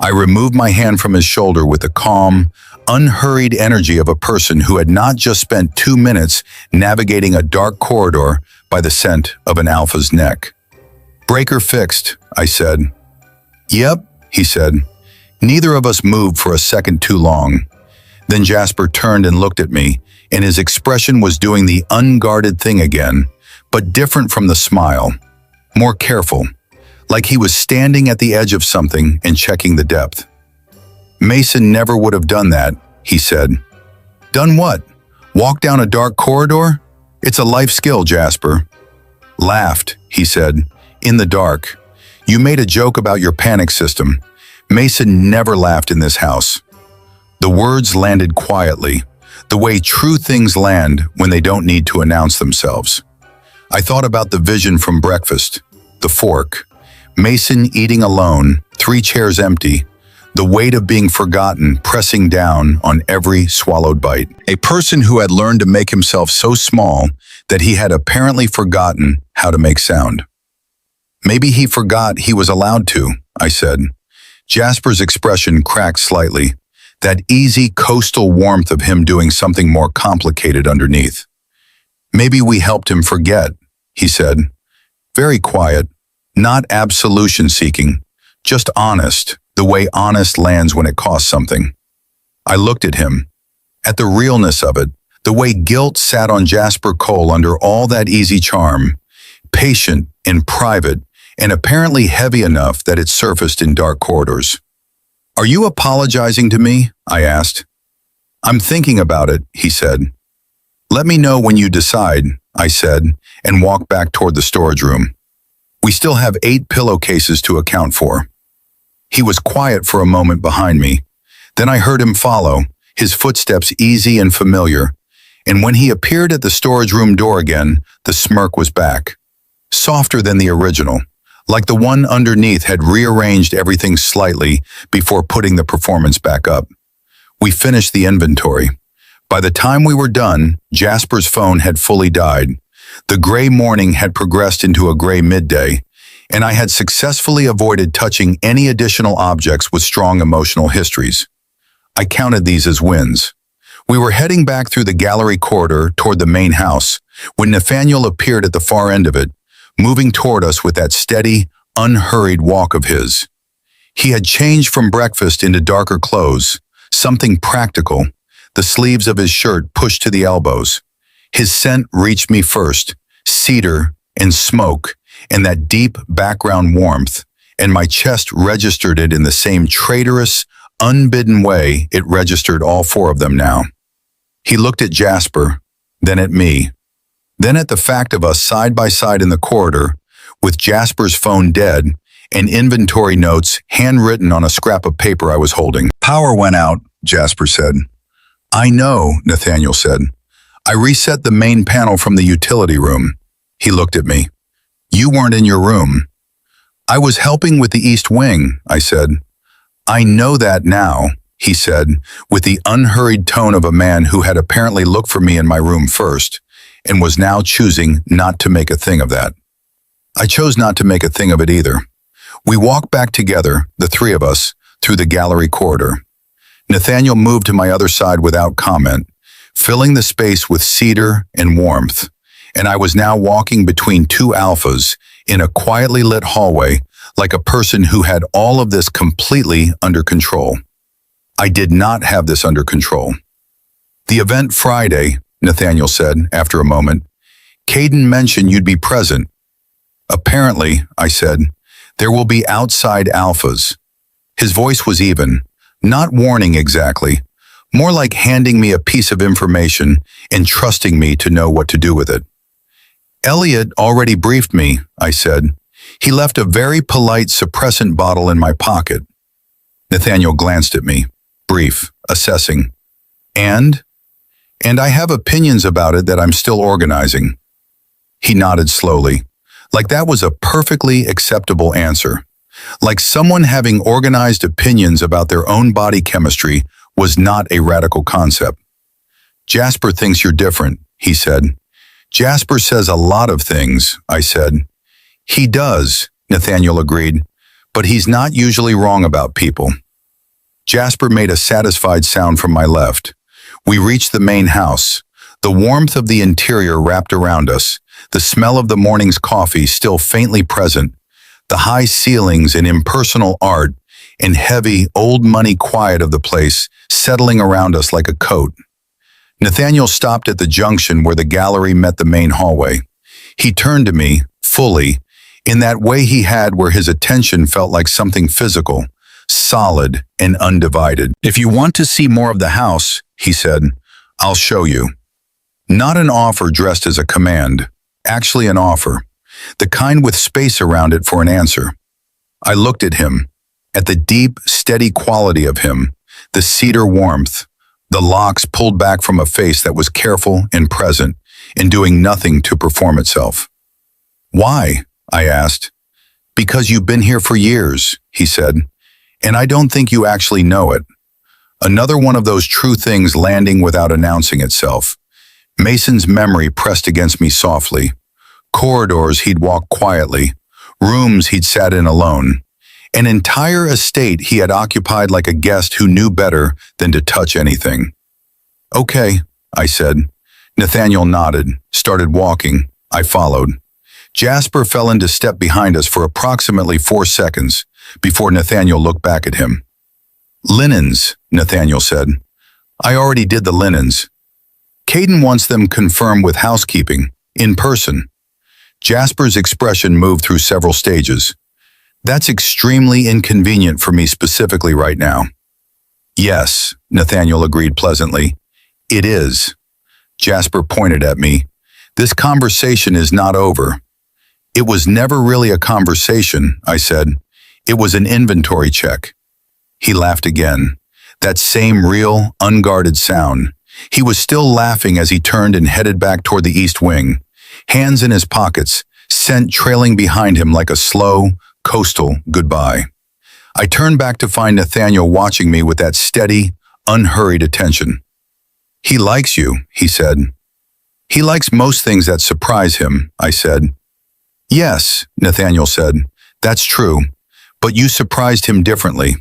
I removed my hand from his shoulder with the calm, unhurried energy of a person who had not just spent 2 minutes navigating a dark corridor by the scent of an alpha's neck. "Breaker fixed," I said. "Yep," he said. Neither of us moved for a second too long. Then Jasper turned and looked at me, and his expression was doing the unguarded thing again, but different from the smile. More careful, like he was standing at the edge of something and checking the depth. "Mason never would have done that," he said. "Done what? Walk down a dark corridor? It's a life skill, Jasper." "Laughed," he said, "in the dark. You made a joke about your panic system. Mason never laughed in this house." The words landed quietly, the way true things land when they don't need to announce themselves. I thought about the vision from breakfast, the fork, Mason eating alone, 3 chairs empty, the weight of being forgotten pressing down on every swallowed bite. A person who had learned to make himself so small that he had apparently forgotten how to make sound. "Maybe he forgot he was allowed to," I said. Jasper's expression cracked slightly, that easy coastal warmth of him doing something more complicated underneath. "Maybe we helped him forget," he said. Very quiet, not absolution-seeking, just honest, the way honest lands when it costs something. I looked at him, at the realness of it, the way guilt sat on Jasper Cole under all that easy charm, patient and private, and apparently heavy enough that it surfaced in dark corridors. "Are you apologizing to me?" I asked. "I'm thinking about it," he said. "Let me know when you decide," I said, and walked back toward the storage room. "We still have 8 pillowcases to account for." He was quiet for a moment behind me. Then I heard him follow, his footsteps easy and familiar, and when he appeared at the storage room door again, the smirk was back. Softer than the original, like the one underneath had rearranged everything slightly before putting the performance back up. We finished the inventory. By the time we were done, Jasper's phone had fully died. The gray morning had progressed into a gray midday, and I had successfully avoided touching any additional objects with strong emotional histories. I counted these as wins. We were heading back through the gallery corridor toward the main house when Nathaniel appeared at the far end of it, moving toward us with that steady, unhurried walk of his. He had changed from breakfast into darker clothes, something practical, the sleeves of his shirt pushed to the elbows. His scent reached me first, cedar and smoke, and that deep background warmth, and my chest registered it in the same traitorous, unbidden way it registered all 4 of them now. He looked at Jasper, then at me, then at the fact of us side by side in the corridor, with Jasper's phone dead and inventory notes handwritten on a scrap of paper I was holding. "Power went out," Jasper said. "I know," Nathaniel said. "I reset the main panel from the utility room." He looked at me. "You weren't in your room." "I was helping with the east wing," I said. I know that now, he said, with the unhurried tone of a man who had apparently looked for me in my room first, and was now choosing not to make a thing of that. I chose not to make a thing of it either. We walked back together, the three of us, through the gallery corridor. Nathaniel moved to my other side without comment, filling the space with cedar and warmth, and I was now walking between two alphas in a quietly lit hallway like a person who had all of this completely under control. I did not have this under control. The event Friday, Nathaniel said after a moment. Caden mentioned you'd be present. Apparently, I said, there will be outside alphas. His voice was even, not warning exactly, more like handing me a piece of information and trusting me to know what to do with it. Elliot already briefed me, I said. He left a very polite suppressant bottle in my pocket. Nathaniel glanced at me, brief, assessing. And I have opinions about it that I'm still organizing. He nodded slowly, like that was a perfectly acceptable answer. Like someone having organized opinions about their own body chemistry was not a radical concept. Jasper thinks you're different, he said. Jasper says a lot of things, I said. He does, Nathaniel agreed, but he's not usually wrong about people. Jasper made a satisfied sound from my left. We reached the main house. The warmth of the interior wrapped around us, the smell of the morning's coffee still faintly present, the high ceilings and impersonal art and heavy, old money quiet of the place settling around us like a coat. Nathaniel stopped at the junction where the gallery met the main hallway. He turned to me, fully, in that way he had where his attention felt like something physical, solid and undivided. If you want to see more of the house, he said, I'll show you. Not an offer dressed as a command, actually an offer, the kind with space around it for an answer. I looked at him, at the deep, steady quality of him, the cedar warmth, the locks pulled back from a face that was careful and present and doing nothing to perform itself. Why? I asked. Because you've been here for years, he said, and I don't think you actually know it. Another one of those true things landing without announcing itself. Mason's memory pressed against me softly. Corridors he'd walked quietly, rooms he'd sat in alone, an entire estate he had occupied like a guest who knew better than to touch anything. Okay, I said. Nathaniel nodded, started walking. I followed. Jasper fell into step behind us for approximately 4 seconds before Nathaniel looked back at him. Linens, Nathaniel said. I already did the linens. Caden wants them confirmed with housekeeping, in person. Jasper's expression moved through several stages. That's extremely inconvenient for me specifically right now. Yes, Nathaniel agreed pleasantly. It is. Jasper pointed at me. This conversation is not over. It was never really a conversation, I said. It was an inventory check. He laughed again. That same real, unguarded sound. He was still laughing as he turned and headed back toward the east wing, hands in his pockets, scent trailing behind him like a slow, coastal goodbye. I turned back to find Nathaniel watching me with that steady, unhurried attention. He likes you, he said. He likes most things that surprise him, I said. Yes, Nathaniel said. That's true, but you surprised him differently.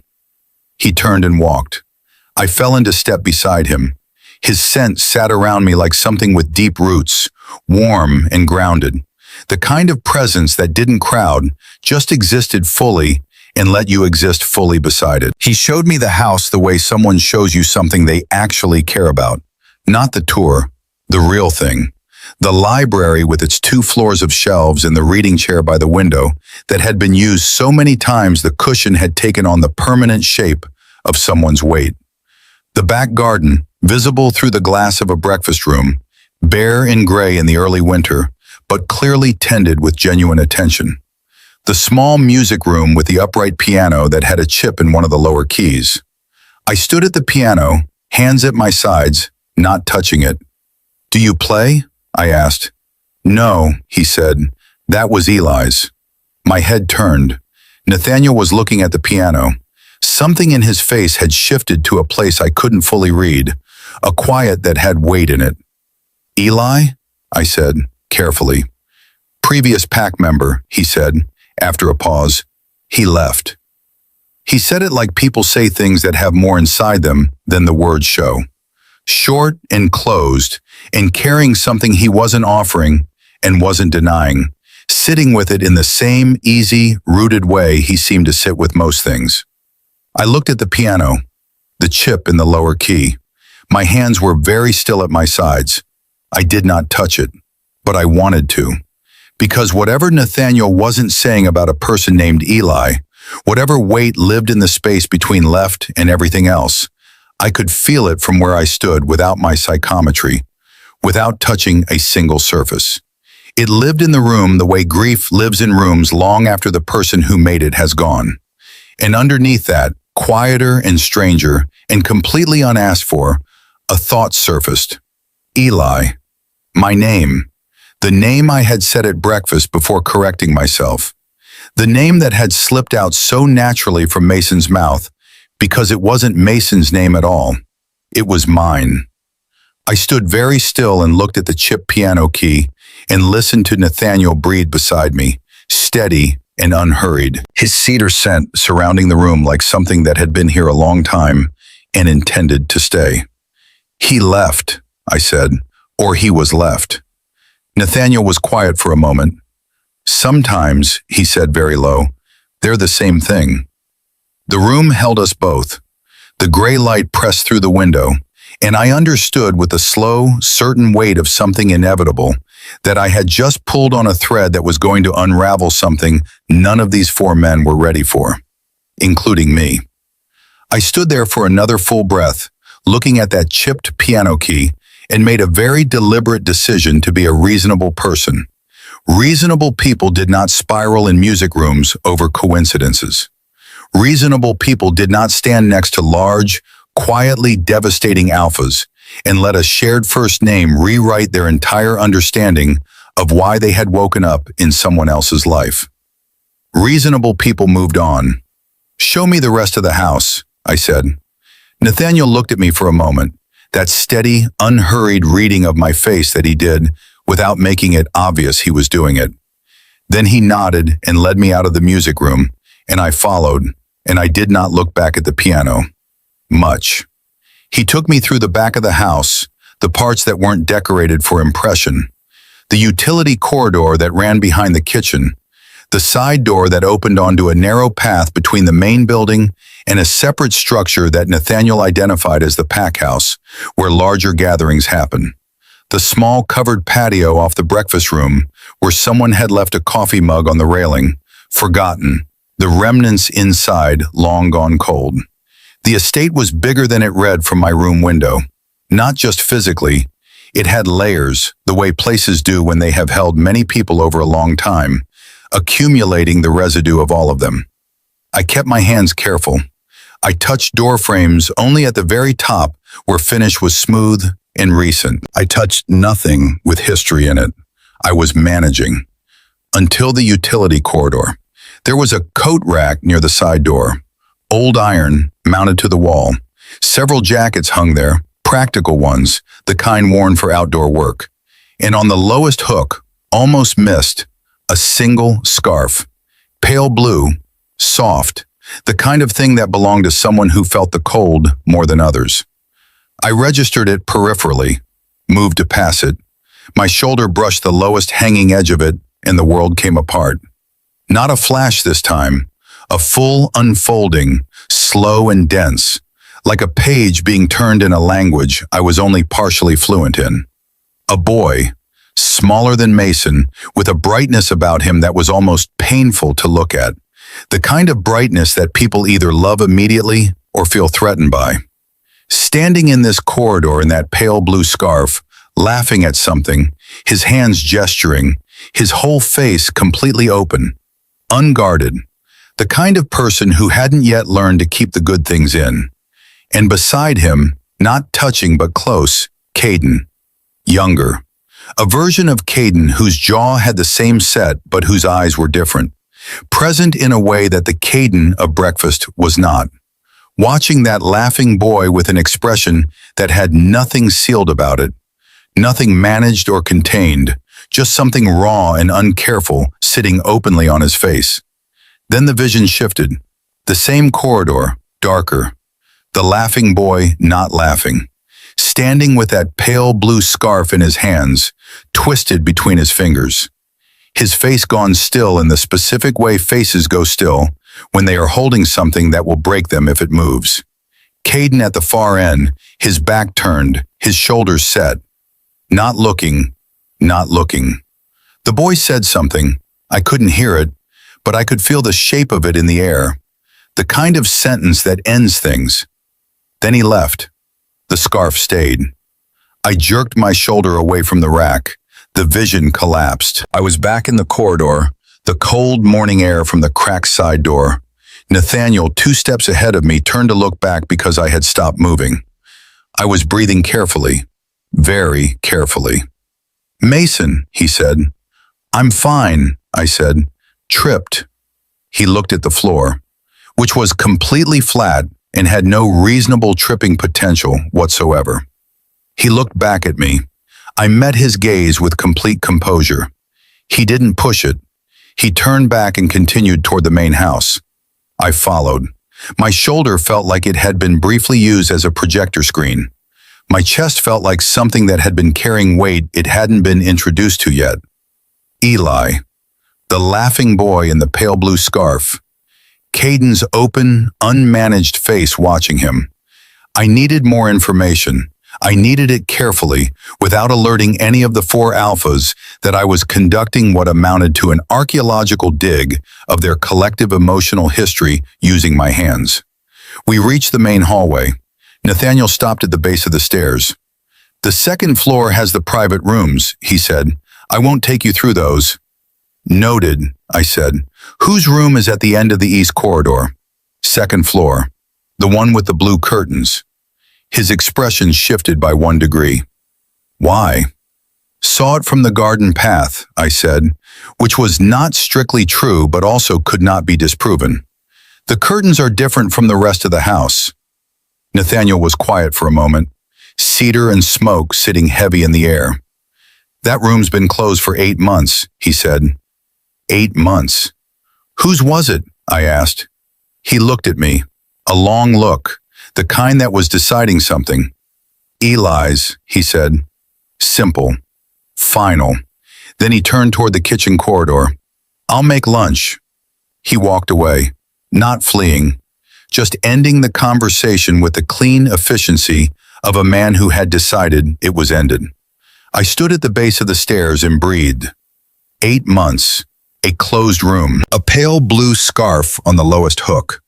He turned and walked. I fell into step beside him. His scent sat around me like something with deep roots, warm and grounded. The kind of presence that didn't crowd, just existed fully and let you exist fully beside it. He showed me the house the way someone shows you something they actually care about. Not the tour, the real thing. The library with its 2 floors of shelves and the reading chair by the window that had been used so many times the cushion had taken on the permanent shape of someone's weight. The back garden, visible through the glass of a breakfast room, bare and gray in the early winter, but clearly tended with genuine attention. The small music room with the upright piano that had a chip in one of the lower keys. I stood at the piano, hands at my sides, not touching it. Do you play? I asked. No, he said. That was Eli's. My head turned. Nathaniel was looking at the piano. Something in his face had shifted to a place I couldn't fully read, a quiet that had weight in it. "Eli?" I said, carefully. "Previous pack member," he said, after a pause. "He left." He said it like people say things that have more inside them than the words show. Short and closed, and carrying something he wasn't offering and wasn't denying, sitting with it in the same easy, rooted way he seemed to sit with most things. I looked at the piano, the chip in the lower key. My hands were very still at my sides. I did not touch it, but I wanted to. Because whatever Nathaniel wasn't saying about a person named Eli, whatever weight lived in the space between left and everything else, I could feel it from where I stood without my psychometry, without touching a single surface. It lived in the room the way grief lives in rooms long after the person who made it has gone. And underneath that, quieter and stranger, and completely unasked for, a thought surfaced. Eli. My name. The name I had said at breakfast before correcting myself. The name that had slipped out so naturally from Mason's mouth, because it wasn't Mason's name at all. It was mine. I stood very still and looked at the chipped piano key and listened to Nathaniel breathe beside me, steady and unhurried, his cedar scent surrounding the room like something that had been here a long time and intended to stay. "He left," I said, "or he was left." Nathaniel was quiet for a moment. "Sometimes," he said very low, "they're the same thing." The room held us both. The gray light pressed through the window, and I understood with the slow, certain weight of something inevitable that I had just pulled on a thread that was going to unravel something none of these four men were ready for, including me. I stood there for another full breath, looking at that chipped piano key, and made a very deliberate decision to be a reasonable person. Reasonable people did not spiral in music rooms over coincidences. Reasonable people did not stand next to large, quietly devastating alphas and let a shared first name rewrite their entire understanding of why they had woken up in someone else's life. Reasonable people moved on. "Show me the rest of the house," I said. Nathaniel looked at me for a moment, that steady, unhurried reading of my face that he did without making it obvious he was doing it. Then he nodded and led me out of the music room, and I followed, and I did not look back at the piano. Much. He took me through the back of the house, the parts that weren't decorated for impression, the utility corridor that ran behind the kitchen, the side door that opened onto a narrow path between the main building and a separate structure that Nathaniel identified as the pack house, where larger gatherings happen. The small covered patio off the breakfast room, where someone had left a coffee mug on the railing, forgotten, the remnants inside long gone cold. The estate was bigger than it read from my room window. Not just physically, it had layers, the way places do when they have held many people over a long time, accumulating the residue of all of them. I kept my hands careful. I touched door frames only at the very top where finish was smooth and recent. I touched nothing with history in it. I was managing. Until the utility corridor. There was a coat rack near the side door. Old iron mounted to the wall. Several jackets hung there, practical ones, the kind worn for outdoor work. And on the lowest hook, almost missed, a single scarf. Pale blue, soft, the kind of thing that belonged to someone who felt the cold more than others. I registered it peripherally, moved to pass it. My shoulder brushed the lowest hanging edge of it, and the world came apart. Not a flash this time, a full unfolding, slow and dense, like a page being turned in a language I was only partially fluent in. A boy, smaller than Mason, with a brightness about him that was almost painful to look at, the kind of brightness that people either love immediately or feel threatened by. Standing in this corridor in that pale blue scarf, laughing at something, his hands gesturing, his whole face completely open, unguarded, the kind of person who hadn't yet learned to keep the good things in. And beside him, not touching but close, Caden. Younger. A version of Caden whose jaw had the same set but whose eyes were different. Present in a way that the Caden of breakfast was not. watching that laughing boy with an expression that had nothing sealed about it, nothing managed or contained, just something raw and uncareful sitting openly on his face. Then the vision shifted. The same corridor, darker. The laughing boy not laughing, standing with that pale blue scarf in his hands, twisted between his fingers. His face gone still in the specific way faces go still when they are holding something that will break them if it moves. Caden at the far end, his back turned, his shoulders set. Not looking, not looking. The boy said something. I couldn't hear it, but I could feel the shape of it in the air. The kind of sentence that ends things. Then he left. The scarf stayed. I jerked my shoulder away from the rack. The vision collapsed. I was back in the corridor, the cold morning air from the cracked side door. Nathaniel, 2 steps ahead of me, turned to look back because I had stopped moving. I was breathing carefully, very carefully. Mason, he said. I'm fine, I said. Tripped. He looked at the floor, which was completely flat and had no reasonable tripping potential whatsoever. He looked back at me. I met his gaze with complete composure. He didn't push it. He turned back and continued toward the main house. I followed. My shoulder felt like it had been briefly used as a projector screen. My chest felt like something that had been carrying weight it hadn't been introduced to yet. Eli, the laughing boy in the pale blue scarf. Caden's open, unmanaged face watching him. I needed more information. I needed it carefully, without alerting any of the 4 alphas that I was conducting what amounted to an archaeological dig of their collective emotional history using my hands. We reached the main hallway. Nathaniel stopped at the base of the stairs. The 2nd floor has the private rooms, he said. I won't take you through those. Noted, I said. Whose room is at the end of the east corridor? 2nd floor. The one with the blue curtains. His expression shifted by 1 degree. Why? Saw it from the garden path, I said, which was not strictly true but also could not be disproven. The curtains are different from the rest of the house. Nathaniel was quiet for a moment, cedar and smoke sitting heavy in the air. That room's been closed for 8 months, he said. 8 months. Whose was it? I asked. He looked at me, a long look. The kind that was deciding something. Eli's, he said. Simple. Final. Then he turned toward the kitchen corridor. I'll make lunch. He walked away, not fleeing, just ending the conversation with the clean efficiency of a man who had decided it was ended. I stood at the base of the stairs and breathed. 8 months. A closed room. A pale blue scarf on the lowest hook.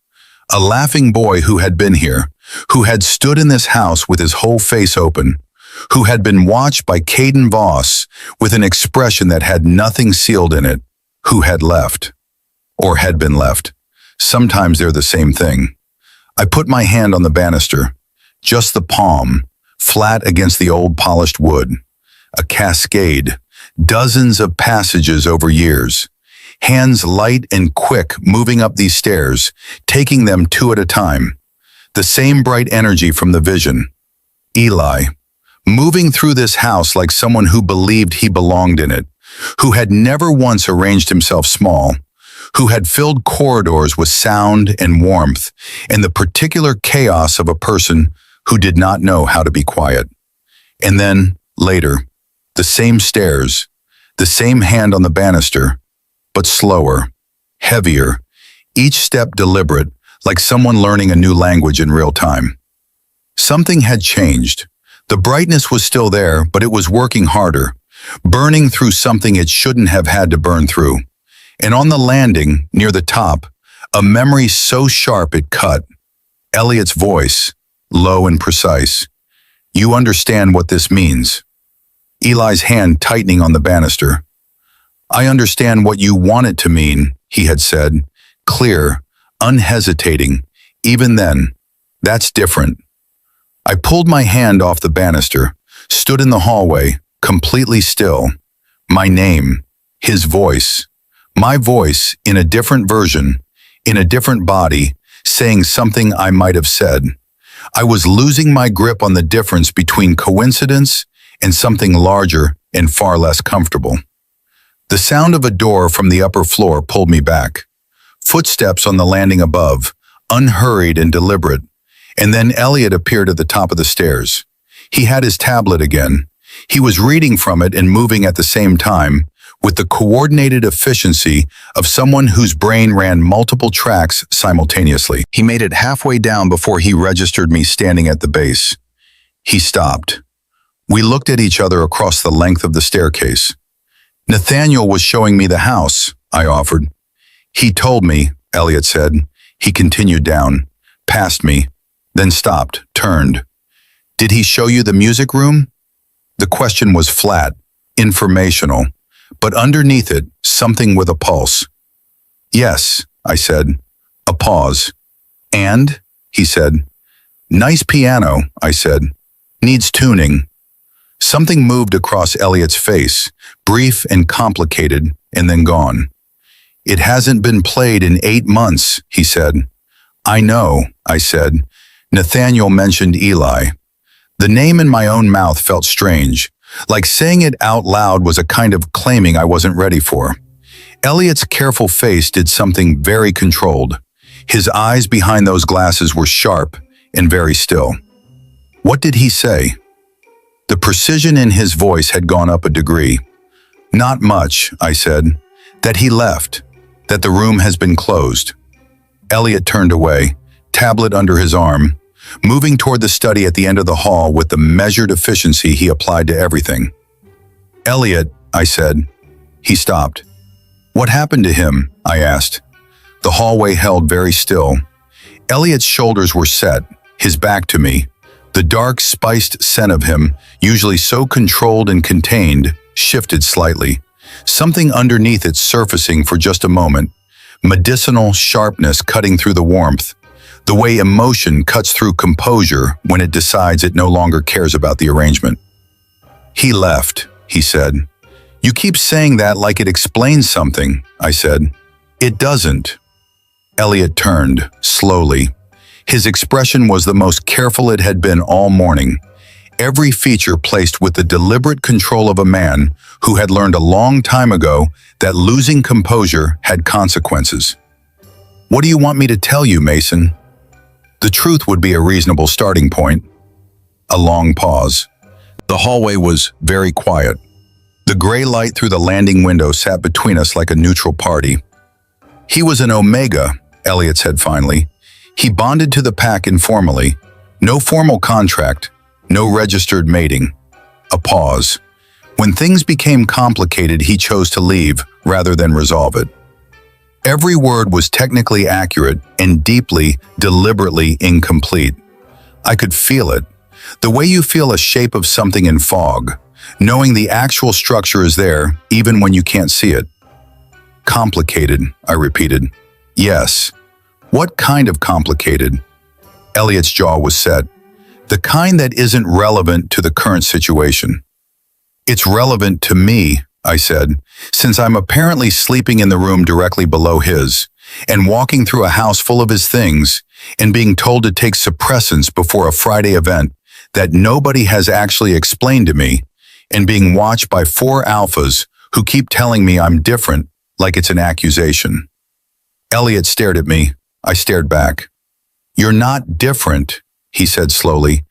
A laughing boy who had been here, who had stood in this house with his whole face open, who had been watched by Caden Voss with an expression that had nothing sealed in it, who had left. Or had been left. Sometimes they're the same thing. I put my hand on the banister, just the palm, flat against the old polished wood. A cascade, dozens of passages over years. Hands light and quick moving up these stairs, taking them 2 at a time. The same bright energy from the vision. Eli, moving through this house like someone who believed he belonged in it, who had never once arranged himself small, who had filled corridors with sound and warmth and the particular chaos of a person who did not know how to be quiet. And then, later, the same stairs, the same hand on the banister, but slower, heavier, each step deliberate, like someone learning a new language in real time. Something had changed. The brightness was still there, but it was working harder, burning through something it shouldn't have had to burn through. And on the landing, near the top, a memory so sharp it cut. Elliot's voice, low and precise. You understand what this means. Eli's hand tightening on the banister. I understand what you want it to mean, he had said, clear, unhesitating. Even then, that's different. I pulled my hand off the banister, stood in the hallway, completely still. My name, his voice, my voice in a different version, in a different body, saying something I might have said. I was losing my grip on the difference between coincidence and something larger and far less comfortable. The sound of a door from the upper floor pulled me back. Footsteps on the landing above, unhurried and deliberate, and then Elliot appeared at the top of the stairs. He had his tablet again. He was reading from it and moving at the same time, with the coordinated efficiency of someone whose brain ran multiple tracks simultaneously. He made it halfway down before he registered me standing at the base. He stopped. We looked at each other across the length of the staircase. Nathaniel was showing me the house, I offered. He told me, Elliot said. He continued down, past me, then stopped, turned. Did he show you the music room? The question was flat, informational, but underneath it, something with a pulse. Yes, I said. A pause. And? He said. Nice piano, I said. Needs tuning. Something moved across Elliot's face, brief and complicated, and then gone. It hasn't been played in 8 months, he said. I know, I said. Nathaniel mentioned Eli. The name in my own mouth felt strange, like saying it out loud was a kind of claiming I wasn't ready for. Elliot's careful face did something very controlled. His eyes behind those glasses were sharp and very still. What did he say? The precision in his voice had gone up a degree. Not much, I said. That he left. That the room has been closed. Elliot turned away, tablet under his arm, moving toward the study at the end of the hall with the measured efficiency he applied to everything. Elliot, I said. He stopped. What happened to him? I asked. The hallway held very still. Elliot's shoulders were set, his back to me. The dark, spiced scent of him, usually so controlled and contained, shifted slightly. Something underneath it surfacing for just a moment. Medicinal sharpness cutting through the warmth. The way emotion cuts through composure when it decides it no longer cares about the arrangement. He left, he said. You keep saying that like it explains something, I said. It doesn't. Elliot turned, slowly. His expression was the most careful it had been all morning. Every feature placed with the deliberate control of a man who had learned a long time ago that losing composure had consequences. What do you want me to tell you, Mason? The truth would be a reasonable starting point. A long pause. The hallway was very quiet. The gray light through the landing window sat between us like a neutral party. He was an Omega, Elliot said finally. He bonded to the pack informally. No formal contract, no registered mating. A pause. When things became complicated, he chose to leave rather than resolve it. Every word was technically accurate and deeply, deliberately incomplete. I could feel it. The way you feel a shape of something in fog, knowing the actual structure is there even when you can't see it. Complicated, I repeated. Yes. What kind of complicated? Elliot's jaw was set. The kind that isn't relevant to the current situation. It's relevant to me, I said, since I'm apparently sleeping in the room directly below his, and walking through a house full of his things, and being told to take suppressants before a Friday event that nobody has actually explained to me, and being watched by 4 alphas who keep telling me I'm different, like it's an accusation. Elliot stared at me. I stared back. You're not different, he said slowly.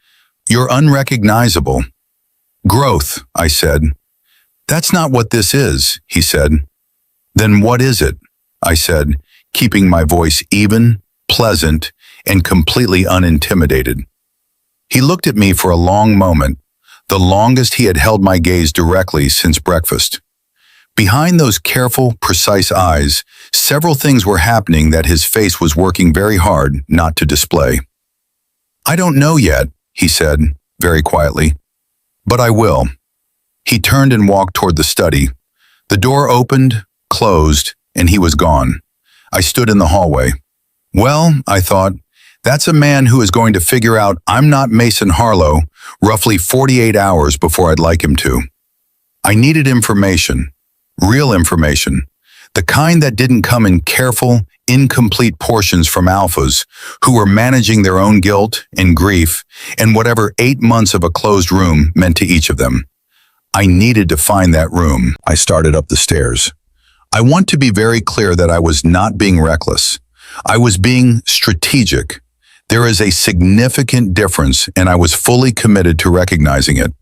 You're unrecognizable. Growth, I said. That's not what this is, he said. Then what is it? I said, keeping my voice even, pleasant, and completely unintimidated. He looked at me for a long moment, the longest he had held my gaze directly since breakfast. Behind those careful, precise eyes, several things were happening that his face was working very hard not to display. I don't know yet, he said, very quietly. But I will. He turned and walked toward the study. The door opened, closed, and he was gone. I stood in the hallway. Well, I thought, that's a man who is going to figure out I'm not Mason Harlow roughly 48 hours before I'd like him to. I needed information. Real information. The kind that didn't come in careful, incomplete portions from alphas who were managing their own guilt and grief and whatever 8 months of a closed room meant to each of them. I needed to find that room. I started up the stairs. I want to be very clear that I was not being reckless. I was being strategic. There is a significant difference, and I was fully committed to recognizing it.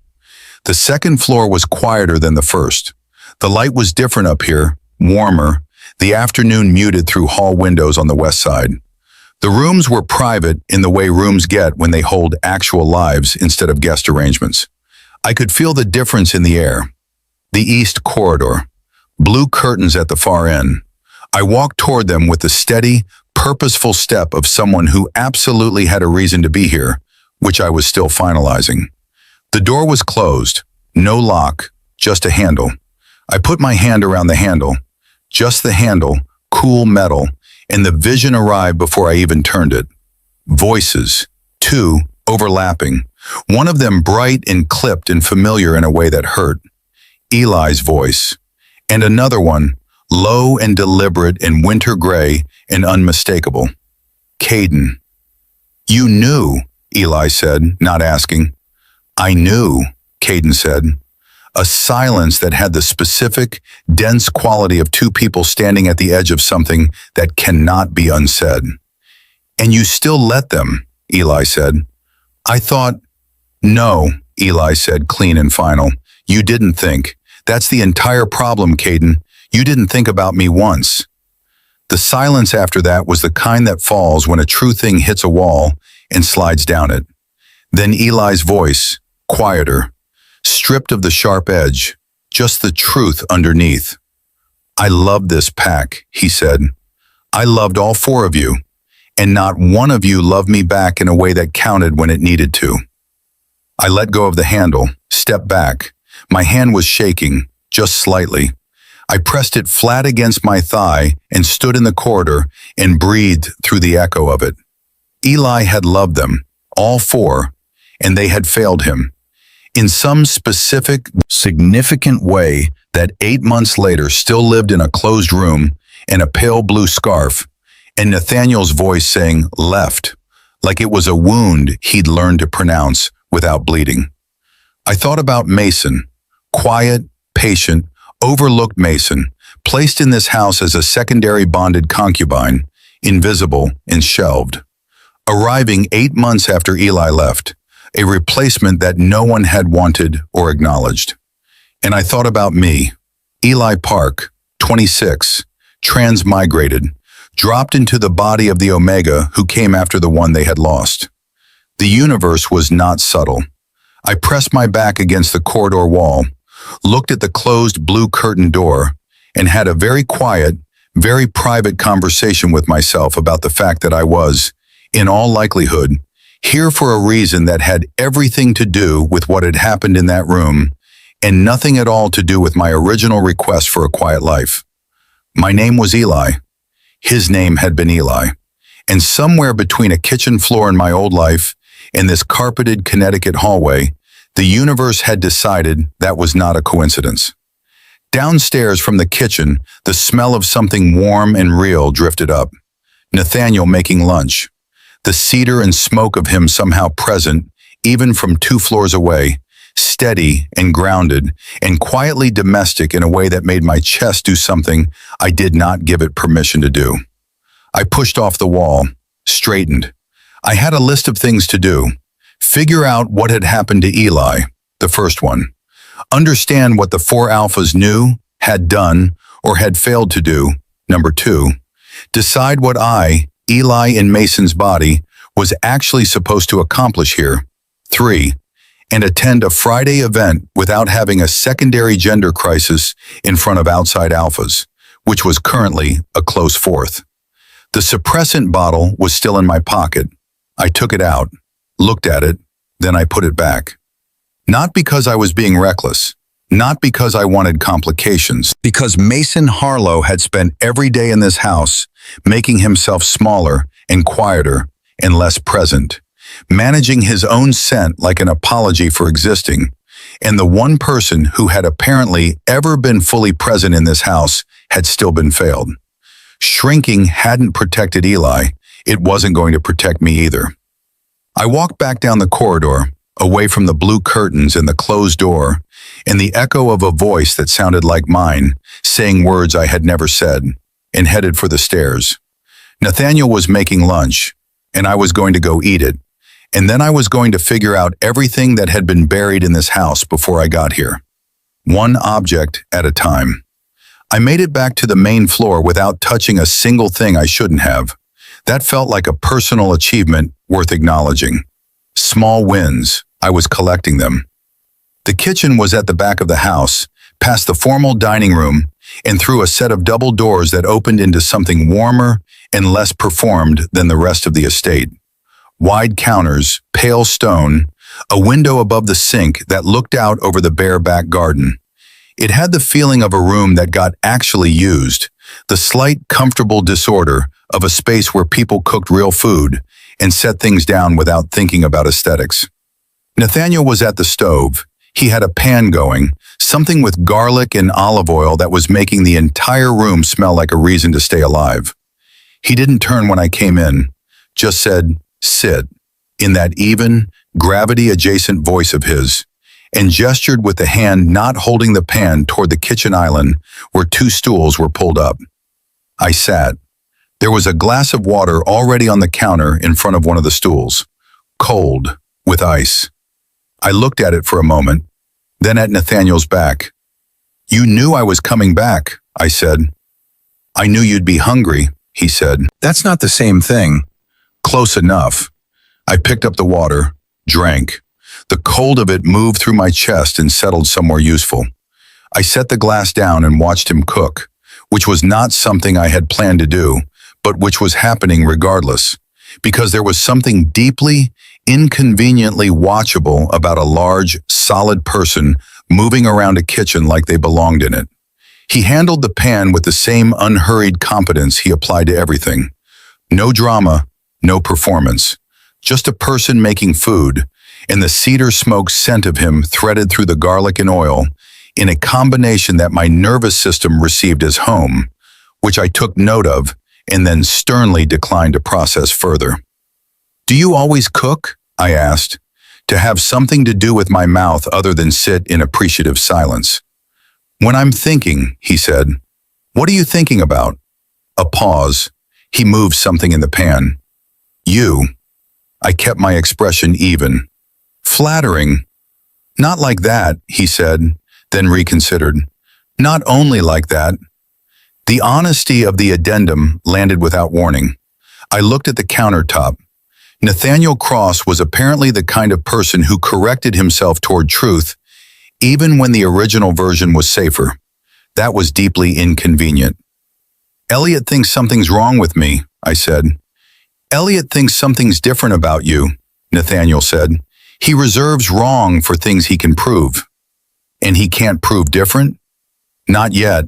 The second floor was quieter than the first. The light was different up here, warmer, the afternoon muted through hall windows on the west side. The rooms were private in the way rooms get when they hold actual lives instead of guest arrangements. I could feel the difference in the air. The east corridor, blue curtains at the far end. I walked toward them with the steady, purposeful step of someone who absolutely had a reason to be here, which I was still finalizing. The door was closed, no lock, just a handle. I put my hand around the handle, just the handle, cool metal, and the vision arrived before I even turned it. Voices, two, overlapping, one of them bright and clipped and familiar in a way that hurt. Eli's voice, and another one, low and deliberate and winter gray and unmistakable. Caden. "You knew," Eli said, not asking. "I knew," Caden said. A silence that had the specific, dense quality of two people standing at the edge of something that cannot be unsaid. "And you still let them," Eli said. "I thought—" "No," Eli said, clean and final. "You didn't think. That's the entire problem, Caden. You didn't think about me once." The silence after that was the kind that falls when a true thing hits a wall and slides down it. Then Eli's voice, quieter, stripped of the sharp edge, just the truth underneath. "I love this pack," he said. "I loved all four of you, and not one of you loved me back in a way that counted when it needed to." I let go of the handle, stepped back. My hand was shaking, just slightly. I pressed it flat against my thigh and stood in the corridor and breathed through the echo of it. Eli had loved them, all four, and they had failed him. In some specific, significant way that 8 months later still lived in a closed room in a pale blue scarf, and Nathaniel's voice saying "left," like it was a wound he'd learned to pronounce without bleeding. I thought about Mason, quiet, patient, overlooked Mason, placed in this house as a secondary bonded concubine, invisible and shelved. Arriving 8 months after Eli left, a replacement that no one had wanted or acknowledged. And I thought about me, Eli Park, 26, transmigrated, dropped into the body of the Omega who came after the one they had lost. The universe was not subtle. I pressed my back against the corridor wall, looked at the closed blue curtain door, and had a very quiet, very private conversation with myself about the fact that I was, in all likelihood, here for a reason that had everything to do with what had happened in that room, and nothing at all to do with my original request for a quiet life. My name was Eli. His name had been Eli. And somewhere between a kitchen floor in my old life and this carpeted Connecticut hallway, the universe had decided that was not a coincidence. Downstairs from the kitchen, the smell of something warm and real drifted up. Nathaniel making lunch. The cedar and smoke of him somehow present, even from 2 floors away, steady and grounded, and quietly domestic in a way that made my chest do something I did not give it permission to do. I pushed off the wall, straightened. I had a list of things to do. Figure out what had happened to Eli, the first one. Understand what the 4 alphas knew, had done, or had failed to do, number 2. Decide what I, Eli in Mason's body, was actually supposed to accomplish here, 3. And attend a Friday event without having a secondary gender crisis in front of outside alphas, which was currently a close 4th. The suppressant bottle was still in my pocket. I took it out, looked at it, then I put it back. Not because I was being reckless, not because I wanted complications, because Mason Harlow had spent every day in this house making himself smaller and quieter and less present, managing his own scent like an apology for existing, and the one person who had apparently ever been fully present in this house had still been failed. Shrinking hadn't protected Eli. It wasn't going to protect me either. I walked back down the corridor, away from the blue curtains and the closed door, and the echo of a voice that sounded like mine, saying words I had never said, and headed for the stairs. Nathaniel was making lunch, and I was going to go eat it, and then I was going to figure out everything that had been buried in this house before I got here. One object at a time. I made it back to the main floor without touching a single thing I shouldn't have. That felt like a personal achievement worth acknowledging. Small wins, I was collecting them. The kitchen was at the back of the house, past the formal dining room, and through a set of double doors that opened into something warmer and less performed than the rest of the estate. Wide counters, pale stone, a window above the sink that looked out over the bare back garden. It had the feeling of a room that got actually used, the slight comfortable disorder of a space where people cooked real food and set things down without thinking about aesthetics. Nathaniel was at the stove. He had a pan going, something with garlic and olive oil that was making the entire room smell like a reason to stay alive. He didn't turn when I came in, just said, "Sit," in that even, gravity-adjacent voice of his, and gestured with the hand not holding the pan toward the kitchen island where two stools were pulled up. I sat. There was a glass of water already on the counter in front of one of the stools, cold, with ice. I looked at it for a moment, then at Nathaniel's back. "You knew I was coming back," I said. "I knew you'd be hungry," he said. "That's not the same thing." "Close enough." I picked up the water, drank. The cold of it moved through my chest and settled somewhere useful. I set the glass down and watched him cook, which was not something I had planned to do, but which was happening regardless, because there was something deeply, inconveniently watchable about a large, solid person moving around a kitchen like they belonged in it. He handled the pan with the same unhurried competence he applied to everything. No drama, no performance, just a person making food, and the cedar smoke scent of him threaded through the garlic and oil in a combination that my nervous system received as home, which I took note of and then sternly declined to process further. "Do you always cook?" I asked, to have something to do with my mouth other than sit in appreciative silence. "When I'm thinking," he said. "What are you thinking about?" A pause. He moved something in the pan. "You." I kept my expression even. "Flattering." "Not like that," he said, then reconsidered. "Not only like that." The honesty of the addendum landed without warning. I looked at the countertop. Nathaniel Cross was apparently the kind of person who corrected himself toward truth, even when the original version was safer. That was deeply inconvenient. "Elliot thinks something's wrong with me," I said. "Elliot thinks something's different about you," Nathaniel said. "He reserves wrong for things he can prove." "And he can't prove different?" "Not yet."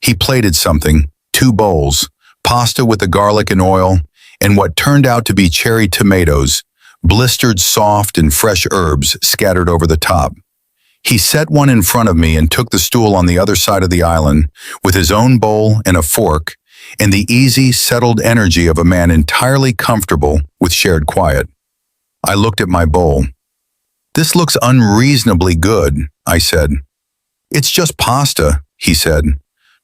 He plated something, 2 bowls, pasta with the garlic and oil, and what turned out to be cherry tomatoes, blistered soft and fresh herbs scattered over the top. He set one in front of me and took the stool on the other side of the island with his own bowl and a fork, and the easy, settled energy of a man entirely comfortable with shared quiet. I looked at my bowl. "This looks unreasonably good," I said. "It's just pasta," he said.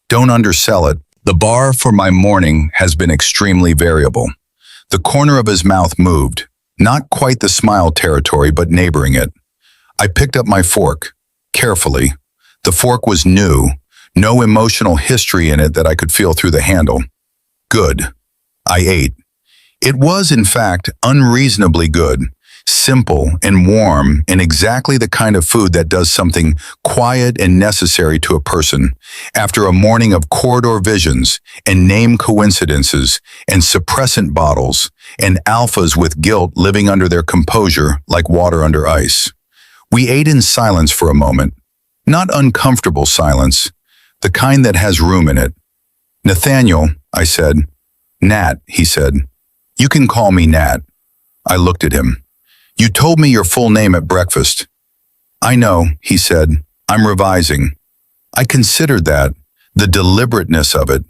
"Don't undersell it. The bar for my morning has been extremely variable." The corner of his mouth moved, not quite the smile territory, but neighboring it. I picked up my fork, carefully. The fork was new, no emotional history in it that I could feel through the handle. Good. I ate. It was, in fact, unreasonably good, simple and warm, and exactly the kind of food that does something quiet and necessary to a person after a morning of corridor visions and name coincidences and suppressant bottles and alphas with guilt living under their composure like water under ice. We ate in silence for a moment, not uncomfortable silence, the kind that has room in it. "Nathaniel," I said. "Nat," he said. "You can call me Nat." I looked at him. "You told me your full name at breakfast." "I know," he said. "I'm revising." I considered that, The deliberateness of it,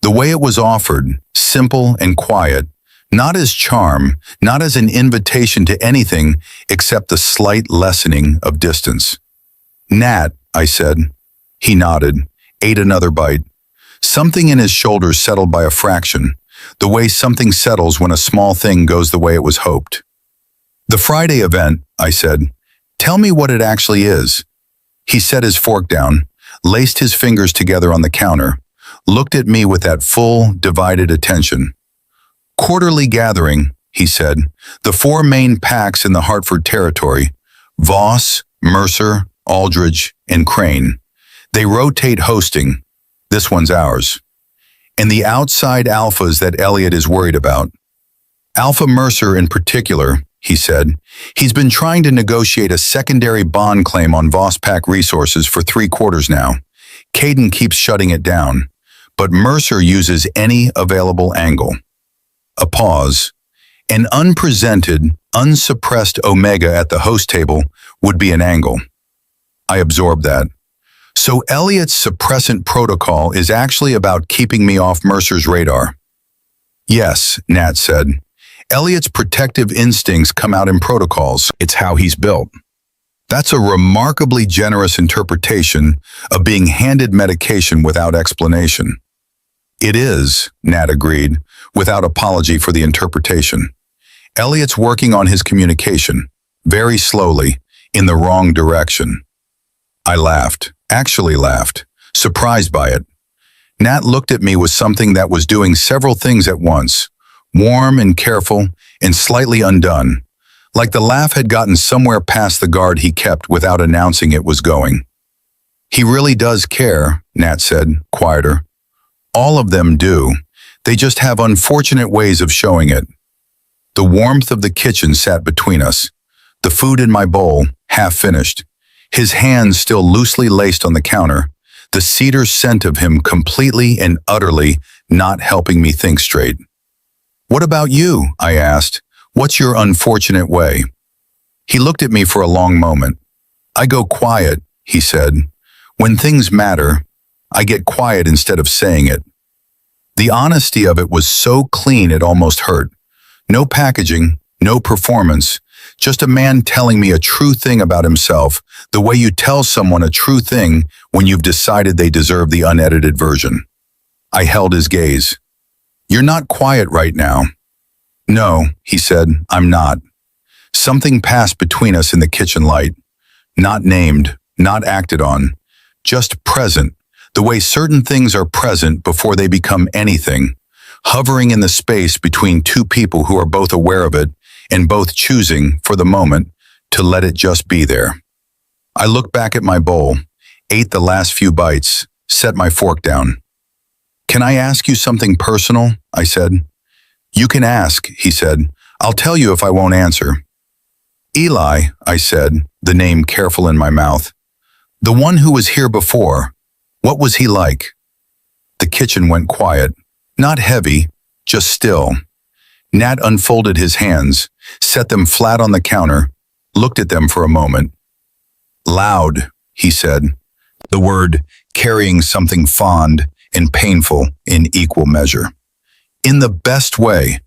the way it was offered, simple and quiet, not as charm, not as an invitation to anything except the slight lessening of distance. "Nat," I said. He nodded, ate another bite. Something in his shoulders settled by a fraction, the way something settles when a small thing goes the way it was hoped. "The Friday event," I said. "Tell me what it actually is." He set his fork down, laced his fingers together on the counter, looked at me with that full, divided attention. "Quarterly gathering," he said. "The four main packs in the Hartford territory, Voss, Mercer, Aldridge, and Crane. They rotate hosting. This one's ours. And the outside alphas that Elliot is worried about. Alpha Mercer in particular," he said. "He's been trying to negotiate a secondary bond claim on Vosspack resources for 3/4 now. Caden keeps shutting it down, but Mercer uses any available angle." A pause. An unpresented, unsuppressed Omega at the host table would be an angle. I absorbed that. So Elliot's suppressant protocol is actually about keeping me off Mercer's radar. "Yes," Nat said. "Elliot's protective instincts come out in protocols. It's how he's built." That's a remarkably generous interpretation of being handed medication without explanation. "It is," Nat agreed, without apology for the interpretation. "Elliot's working on his communication, very slowly, in the wrong direction." I laughed, actually laughed, surprised by it. Nat looked at me with something that was doing several things at once, warm and careful and slightly undone, like the laugh had gotten somewhere past the guard he kept without announcing it was going. "He really does care," Nat said, quieter. "All of them do. They just have unfortunate ways of showing it." The warmth of the kitchen sat between us, the food in my bowl, half finished, his hands still loosely laced on the counter, the cedar scent of him completely and utterly not helping me think straight. "What about you?" I asked. "What's your unfortunate way?" He looked at me for a long moment. "I go quiet," he said. "When things matter, I get quiet instead of saying it." The honesty of it was so clean it almost hurt. No packaging, no performance, just a man telling me a true thing about himself, the way you tell someone a true thing when you've decided they deserve the unedited version. I held his gaze. "You're not quiet right now." "No," he said, "I'm not." Something passed between us in the kitchen light. Not named, not acted on, just present, the way certain things are present before they become anything, hovering in the space between two people who are both aware of it and both choosing, for the moment, to let it just be there. I looked back at my bowl, ate the last few bites, set my fork down. "Can I ask you something personal?" I said. "You can ask," he said. "I'll tell you if I won't answer." "Eli," I said, the name careful in my mouth. "The one who was here before, what was he like?" The kitchen went quiet, not heavy, just still. Nat unfolded his hands, set them flat on the counter, looked at them for a moment. "Loud," he said, the word carrying something fond and painful in equal measure. In the best way.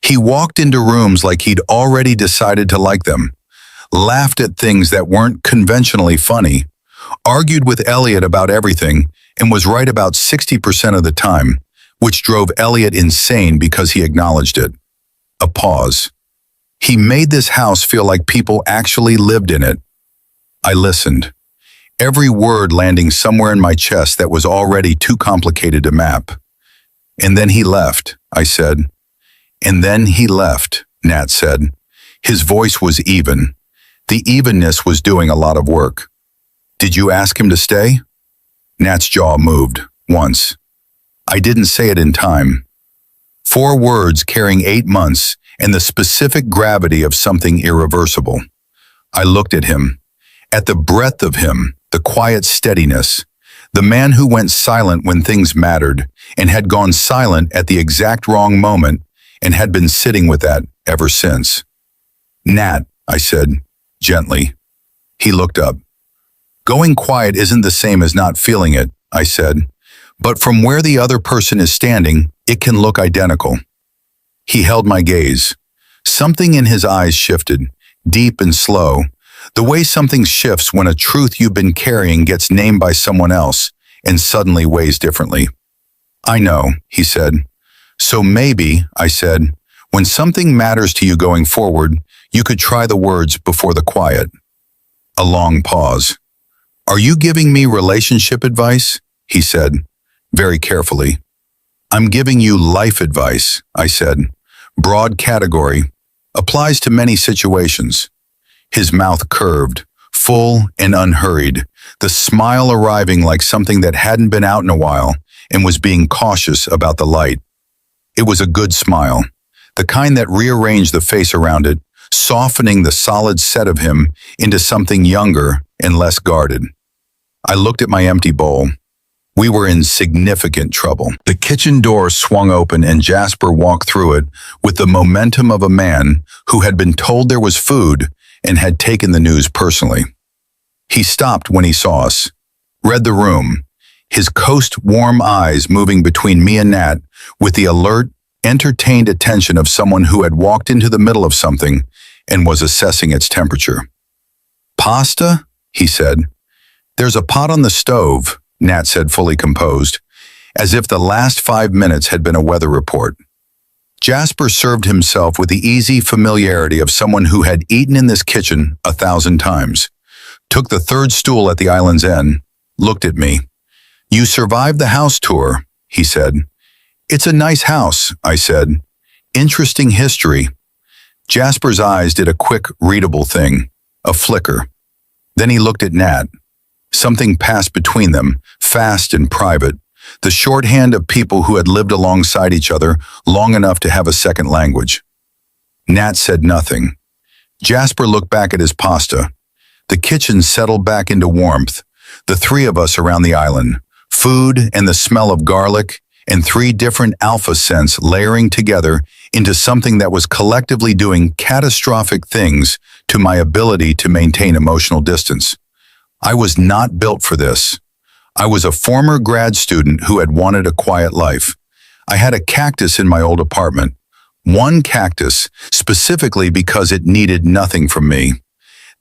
He walked into rooms like he'd already decided to like them, laughed at things that weren't conventionally funny, argued with Elliot about everything, and was right about 60% of the time, which drove Elliot insane because he acknowledged it. A pause. He made this house feel like people actually lived in it. I listened, every word landing somewhere in my chest that was already too complicated to map. "And then he left," I said. "And then he left," Nat said. His voice was even. The evenness was doing a lot of work. "Did you ask him to stay?" Nat's jaw moved, once. I didn't say it in time. 4 words carrying 8 months and the specific gravity of something irreversible. I looked at him, at the breadth of him, the quiet steadiness, the man who went silent when things mattered and had gone silent at the exact wrong moment and had been sitting with that ever since. "Nat," I said, gently. He looked up. "Going quiet isn't the same as not feeling it," I said, but from where the other person is standing, it can look identical. He held my gaze. Something in his eyes shifted, deep and slow, the way something shifts when a truth you've been carrying gets named by someone else and suddenly weighs differently. I know, he said. So maybe, I said, when something matters to you going forward, you could try the words before the quiet. A long pause. Are you giving me relationship advice? He said, very carefully. I'm giving you life advice, I said. Broad category. Applies to many situations. His mouth curved, full and unhurried, the smile arriving like something that hadn't been out in a while and was being cautious about the light. It was a good smile, the kind that rearranged the face around it, softening the solid set of him into something younger and less guarded. I looked at my empty bowl. We were in significant trouble. The kitchen door swung open and Jasper walked through it with the momentum of a man who had been told there was food and had taken the news personally. He stopped when he saw us, read the room, his coast-warm eyes moving between me and Nat with the alert, entertained attention of someone who had walked into the middle of something and was assessing its temperature. Pasta? He said. There's a pot on the stove, Nat said, fully composed, as if the last 5 minutes had been a weather report. Jasper served himself with the easy familiarity of someone who had eaten in this kitchen 1,000 times, took the third stool at the island's end, looked at me. You survived the house tour, he said. It's a nice house, I said. Interesting history. Jasper's eyes did a quick, readable thing, a flicker. Then he looked at Nat. Something passed between them, fast and private, the shorthand of people who had lived alongside each other long enough to have a second language. Nat said nothing. Jasper looked back at his pasta. The kitchen settled back into warmth, the three of us around the island, food and the smell of garlic, and 3 different alpha scents layering together into something that was collectively doing catastrophic things to my ability to maintain emotional distance. I was not built for this. I was a former grad student who had wanted a quiet life. I had a cactus in my old apartment. One cactus, specifically because it needed nothing from me.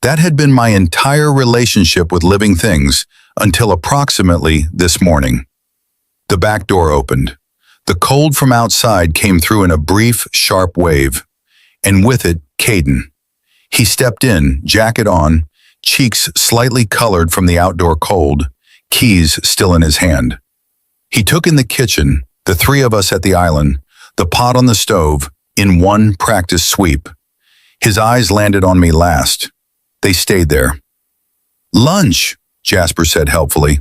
That had been my entire relationship with living things until approximately this morning. The back door opened. The cold from outside came through in a brief, sharp wave, and with it, Caden. He stepped in, jacket on, cheeks slightly colored from the outdoor cold, keys still in his hand. He took in the kitchen, the 3 of us at the island, the pot on the stove, in one practice sweep. His eyes landed on me last. They stayed there. Lunch, Jasper said helpfully.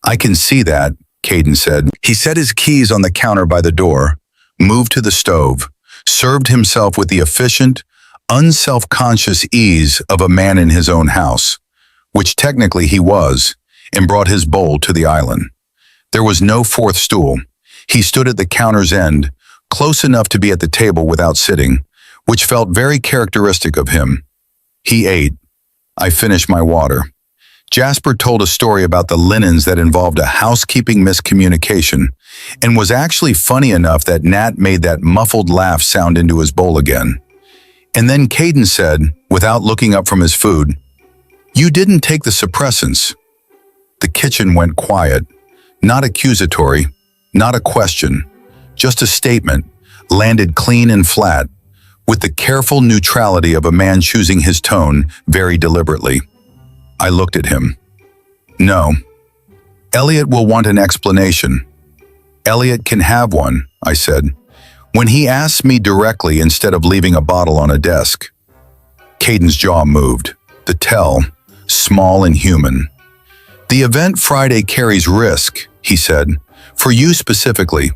I can see that, Caden said. He set his keys on the counter by the door, moved to the stove, served himself with the efficient, unself-conscious ease of a man in his own house, which technically he was, and brought his bowl to the island. There was no 4th stool. He stood at the counter's end, close enough to be at the table without sitting, which felt very characteristic of him. He ate. I finished my water. Jasper told a story about the linens that involved a housekeeping miscommunication, and was actually funny enough that Nat made that muffled laugh sound into his bowl again. And then Caden said, without looking up from his food, "You didn't take the suppressants." The kitchen went quiet, not accusatory, not a question, just a statement, landed clean and flat, with the careful neutrality of a man choosing his tone very deliberately. I looked at him. No. Elliot will want an explanation. Elliot can have one, I said, when he asked me directly instead of leaving a bottle on a desk. Caden's jaw moved, the tell, small and human. The event Friday carries risk, he said, for you specifically.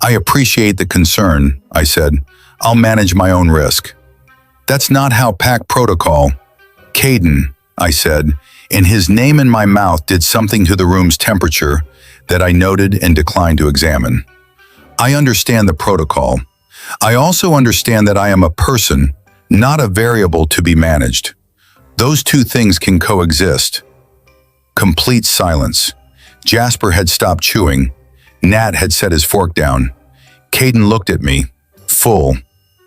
I appreciate the concern, I said. I'll manage my own risk. That's not how pack protocol. Caden, I said, and his name in my mouth did something to the room's temperature that I noted and declined to examine. I understand the protocol. I also understand that I am a person, not a variable to be managed. Those two things can coexist. Complete silence. Jasper had stopped chewing. Nat had set his fork down. Caden looked at me, full,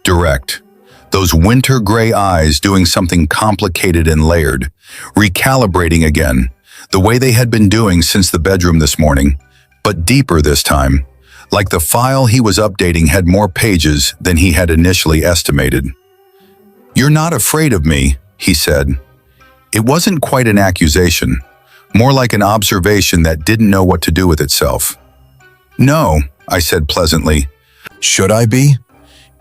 direct. Those winter gray eyes doing something complicated and layered, recalibrating again, the way they had been doing since the bedroom this morning, but deeper this time, like the file he was updating had more pages than he had initially estimated. "You're not afraid of me," he said. It wasn't quite an accusation, more like an observation that didn't know what to do with itself. "No," I said pleasantly. "Should I be?"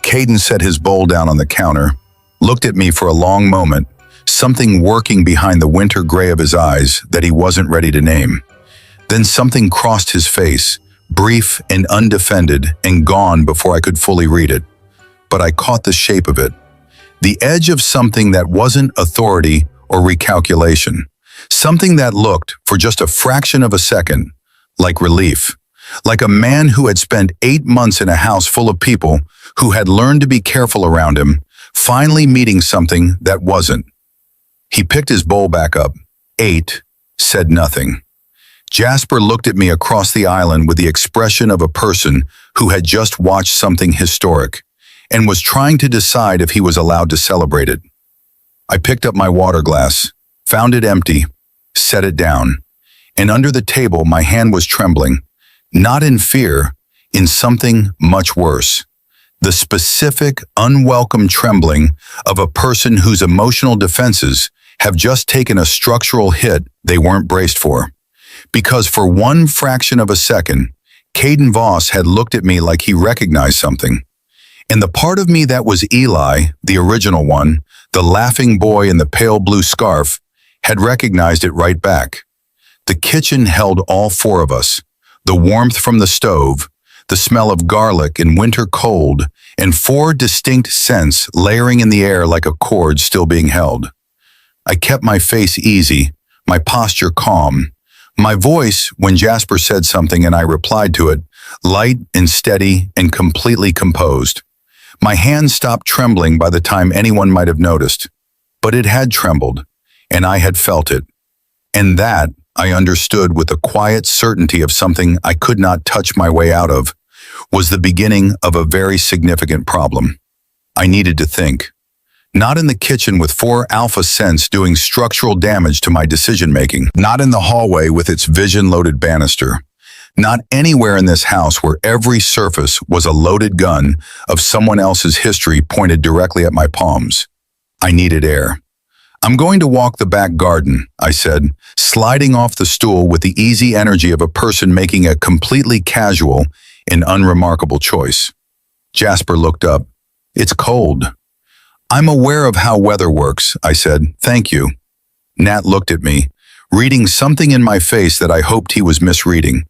Caden set his bowl down on the counter, looked at me for a long moment, something working behind the winter gray of his eyes that he wasn't ready to name. Then something crossed his face, brief and undefended, and gone before I could fully read it. But I caught the shape of it. The edge of something that wasn't authority or recalculation. Something that looked, for just a fraction of a second, like relief. Like a man who had spent 8 months in a house full of people who had learned to be careful around him, finally meeting something that wasn't. He picked his bowl back up, ate, said nothing. Jasper looked at me across the island with the expression of a person who had just watched something historic and was trying to decide if he was allowed to celebrate it. I picked up my water glass, found it empty, set it down, and under the table my hand was trembling, not in fear, in something much worse. The specific, unwelcome trembling of a person whose emotional defenses have just taken a structural hit they weren't braced for. Because for one fraction of a second, Caden Voss had looked at me like he recognized something. And the part of me that was Eli, the original one, the laughing boy in the pale blue scarf, had recognized it right back. The kitchen held all four of us. The warmth from the stove, the smell of garlic in winter cold, and 4 distinct scents layering in the air like a cord still being held. I kept my face easy, my posture calm. My voice, when Jasper said something and I replied to it, light and steady and completely composed. My hand stopped trembling by the time anyone might have noticed, but it had trembled, and I had felt it. And that, I understood with the quiet certainty of something I could not touch my way out of, was the beginning of a very significant problem. I needed to think. Not in the kitchen with 4 alpha scents doing structural damage to my decision-making. Not in the hallway with its vision-loaded banister. Not anywhere in this house where every surface was a loaded gun of someone else's history pointed directly at my palms. I needed air. "I'm going to walk the back garden," I said, sliding off the stool with the easy energy of a person making a completely casual and unremarkable choice. Jasper looked up. "It's cold." "I'm aware of how weather works," I said. "Thank you." Nat looked at me, reading something in my face that I hoped he was misreading.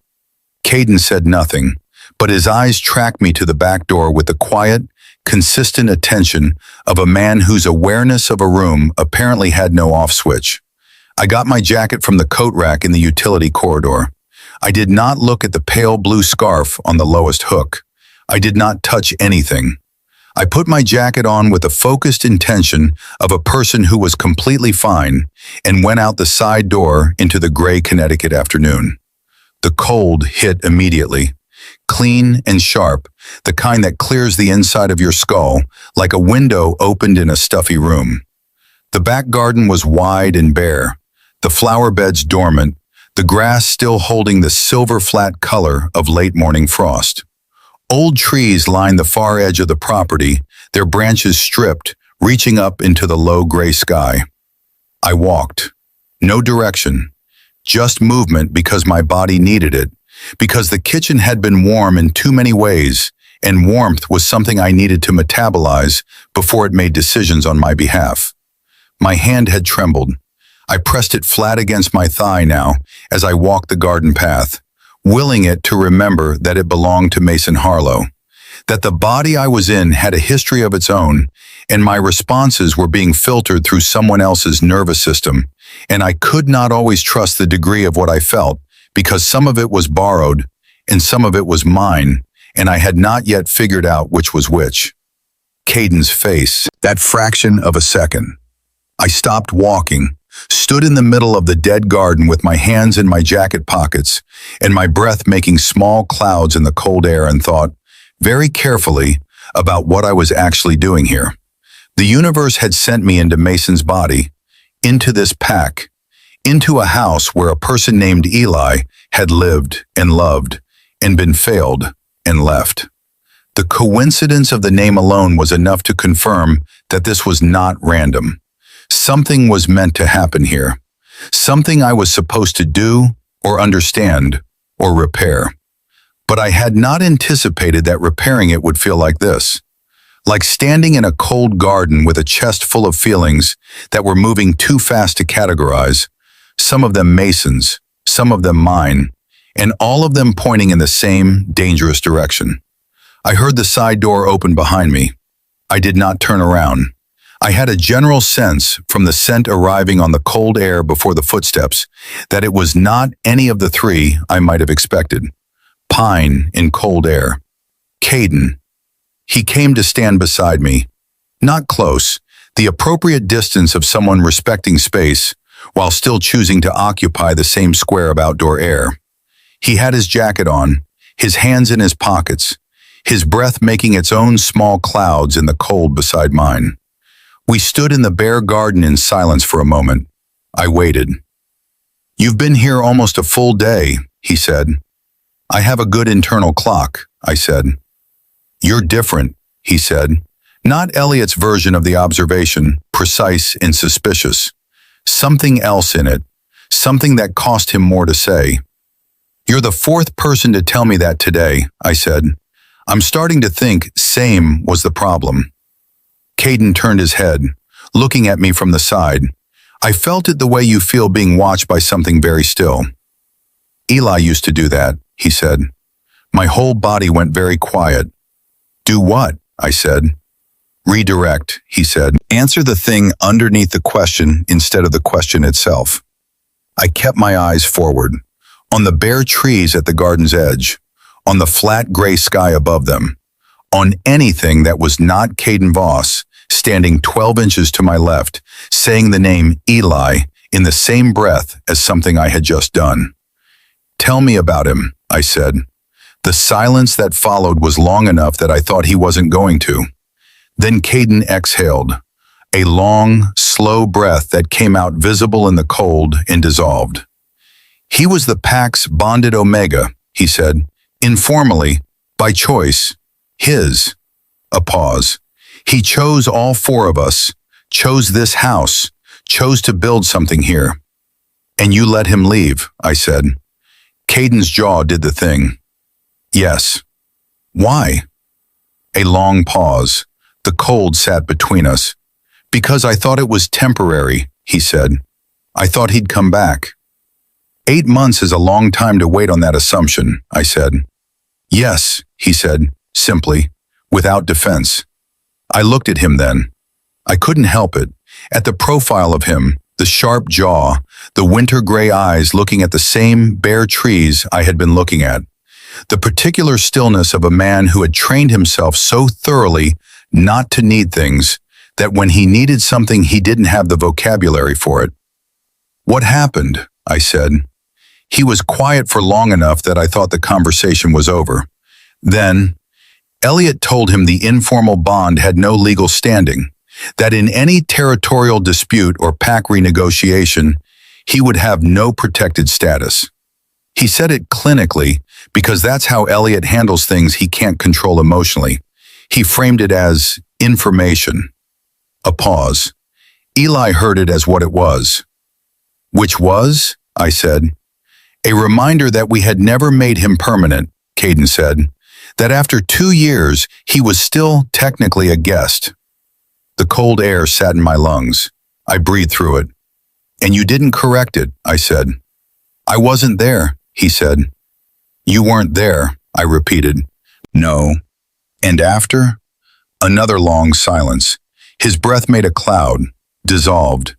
Caden said nothing, but his eyes tracked me to the back door with the quiet, consistent attention of a man whose awareness of a room apparently had no off switch. I got my jacket from the coat rack in the utility corridor. I did not look at the pale blue scarf on the lowest hook. I did not touch anything. I put my jacket on with the focused intention of a person who was completely fine and went out the side door into the gray Connecticut afternoon. The cold hit immediately, clean and sharp, the kind that clears the inside of your skull like a window opened in a stuffy room. The back garden was wide and bare, the flower beds dormant, the grass still holding the silver flat color of late morning frost. Old trees lined the far edge of the property, their branches stripped, reaching up into the low gray sky. I walked. No direction. Just movement because my body needed it, because the kitchen had been warm in too many ways, and warmth was something I needed to metabolize before it made decisions on my behalf. My hand had trembled. I pressed it flat against my thigh now as I walked the garden path, willing it to remember that it belonged to Mason Harlow, that the body I was in had a history of its own, and my responses were being filtered through someone else's nervous system, and I could not always trust the degree of what I felt, because some of it was borrowed, and some of it was mine, and I had not yet figured out which was which. Caden's face, that fraction of a second. I stopped walking, stood in the middle of the dead garden with my hands in my jacket pockets and my breath making small clouds in the cold air, and thought very carefully about what I was actually doing here. The universe had sent me into Mason's body, into this pack, into a house where a person named Eli had lived and loved and been failed and left. The coincidence of the name alone was enough to confirm that this was not random. Something was meant to happen here. Something I was supposed to do or understand or repair. But I had not anticipated that repairing it would feel like this. Like standing in a cold garden with a chest full of feelings that were moving too fast to categorize, some of them Mason's, some of them mine, and all of them pointing in the same dangerous direction. I heard the side door open behind me. I did not turn around. I had a general sense from the scent arriving on the cold air before the footsteps that it was not any of the three I might have expected. Pine in cold air. Caden. He came to stand beside me. Not close, the appropriate distance of someone respecting space while still choosing to occupy the same square of outdoor air. He had his jacket on, his hands in his pockets, his breath making its own small clouds in the cold beside mine. We stood in the bare garden in silence for a moment. I waited. "You've been here almost a full day," he said. "I have a good internal clock," I said. "You're different," he said. Not Elliot's version of the observation, precise and suspicious. Something else in it, something that cost him more to say. "You're the fourth person to tell me that today," I said. "I'm starting to think same was the problem." Caden turned his head, looking at me from the side. I felt it the way you feel being watched by something very still. "Eli used to do that," he said. My whole body went very quiet. "Do what?" I said. "Redirect," he said. "Answer the thing underneath the question instead of the question itself." I kept my eyes forward, on the bare trees at the garden's edge, on the flat gray sky above them, on anything that was not Caden Voss, standing 12 inches to my left, saying the name Eli in the same breath as something I had just done. "Tell me about him," I said. The silence that followed was long enough that I thought he wasn't going to. Then Caden exhaled, a long, slow breath that came out visible in the cold and dissolved. "He was the pack's bonded Omega," he said, informally, by choice, his. A pause. "He chose all four of us, chose this house, chose to build something here." "And you let him leave," I said. Caden's jaw did the thing. "Yes." "Why?" A long pause. The cold sat between us. "Because I thought it was temporary," he said. "I thought he'd come back." 8 months is a long time to wait on that assumption, I said. "Yes," he said, simply, without defense. I looked at him then. I couldn't help it. At the profile of him, the sharp jaw, the winter gray eyes looking at the same bare trees I had been looking at. The particular stillness of a man who had trained himself so thoroughly not to need things that when he needed something he didn't have the vocabulary for it. "What happened?" I said. He was quiet for long enough that I thought the conversation was over. Then, Elliot told him the informal bond had no legal standing, that in any territorial dispute or pack renegotiation, he would have no protected status. He said it clinically because that's how Elliot handles things he can't control emotionally. He framed it as information. A pause. Eli heard it as what it was. "Which was?" I said. "A reminder that we had never made him permanent," Caden said. "That after 2 years, he was still technically a guest." The cold air sat in my lungs. I breathed through it. "And you didn't correct it," I said. "I wasn't there," he said. "You weren't there," I repeated. "No." "And after?" Another long silence. His breath made a cloud, dissolved.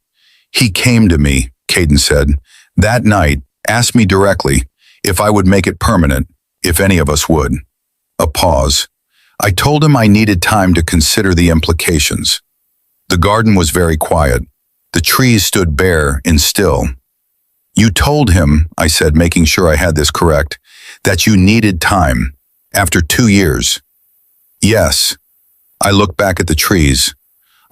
"He came to me," Caden said, "that night, asked me directly if I would make it permanent, if any of us would." A pause. I told him I needed time to consider the implications. The garden was very quiet. The trees stood bare and still. You told him, I said, making sure I had this correct, that you needed time. After 2 years. Yes. I looked back at the trees.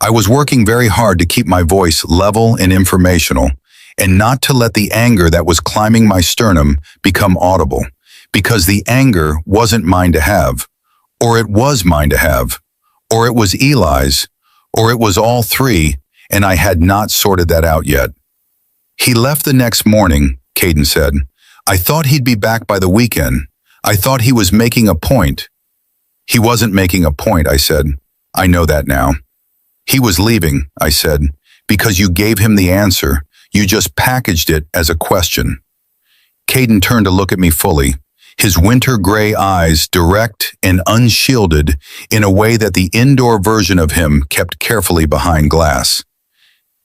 I was working very hard to keep my voice level and informational, and not to let the anger that was climbing my sternum become audible, because the anger wasn't mine to have, or it was mine to have, or it was Eli's, or it was all three, and I had not sorted that out yet. He left the next morning, Caden said. I thought he'd be back by the weekend. I thought he was making a point. He wasn't making a point, I said. I know that now. He was leaving, I said, because you gave him the answer. You just packaged it as a question. Caden turned to look at me fully, his winter gray eyes direct and unshielded in a way that the indoor version of him kept carefully behind glass.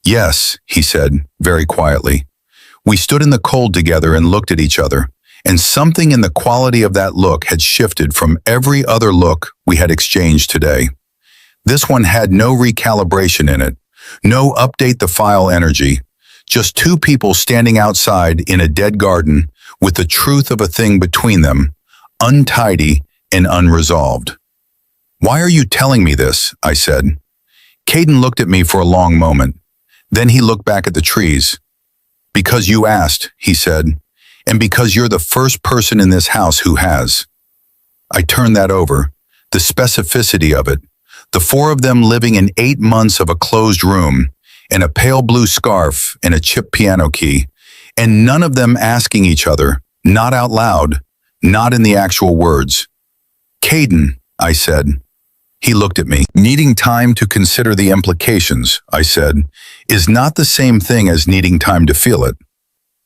Yes, he said, very quietly. We stood in the cold together and looked at each other, and something in the quality of that look had shifted from every other look we had exchanged today. This one had no recalibration in it, no update the file energy, just two people standing outside in a dead garden with the truth of a thing between them, untidy and unresolved. Why are you telling me this? I said. Caden looked at me for a long moment. Then he looked back at the trees. Because you asked, he said, and because you're the first person in this house who has. I turned that over, the specificity of it, the four of them living in 8 months of a closed room, and a pale blue scarf and a chipped piano key, and none of them asking each other, not out loud, not in the actual words. Caden, I said. He looked at me. Needing time to consider the implications, I said, is not the same thing as needing time to feel it.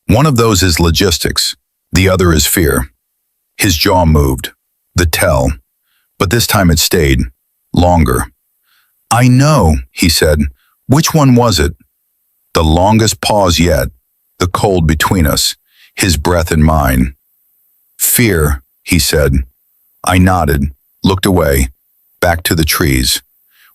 One of those is logistics. The other is fear. His jaw moved. The tell. But this time it stayed. Longer. I know, he said. Which one was it? The longest pause yet. The cold between us. His breath and mine. Fear, he said. I nodded, looked away. Back to the trees.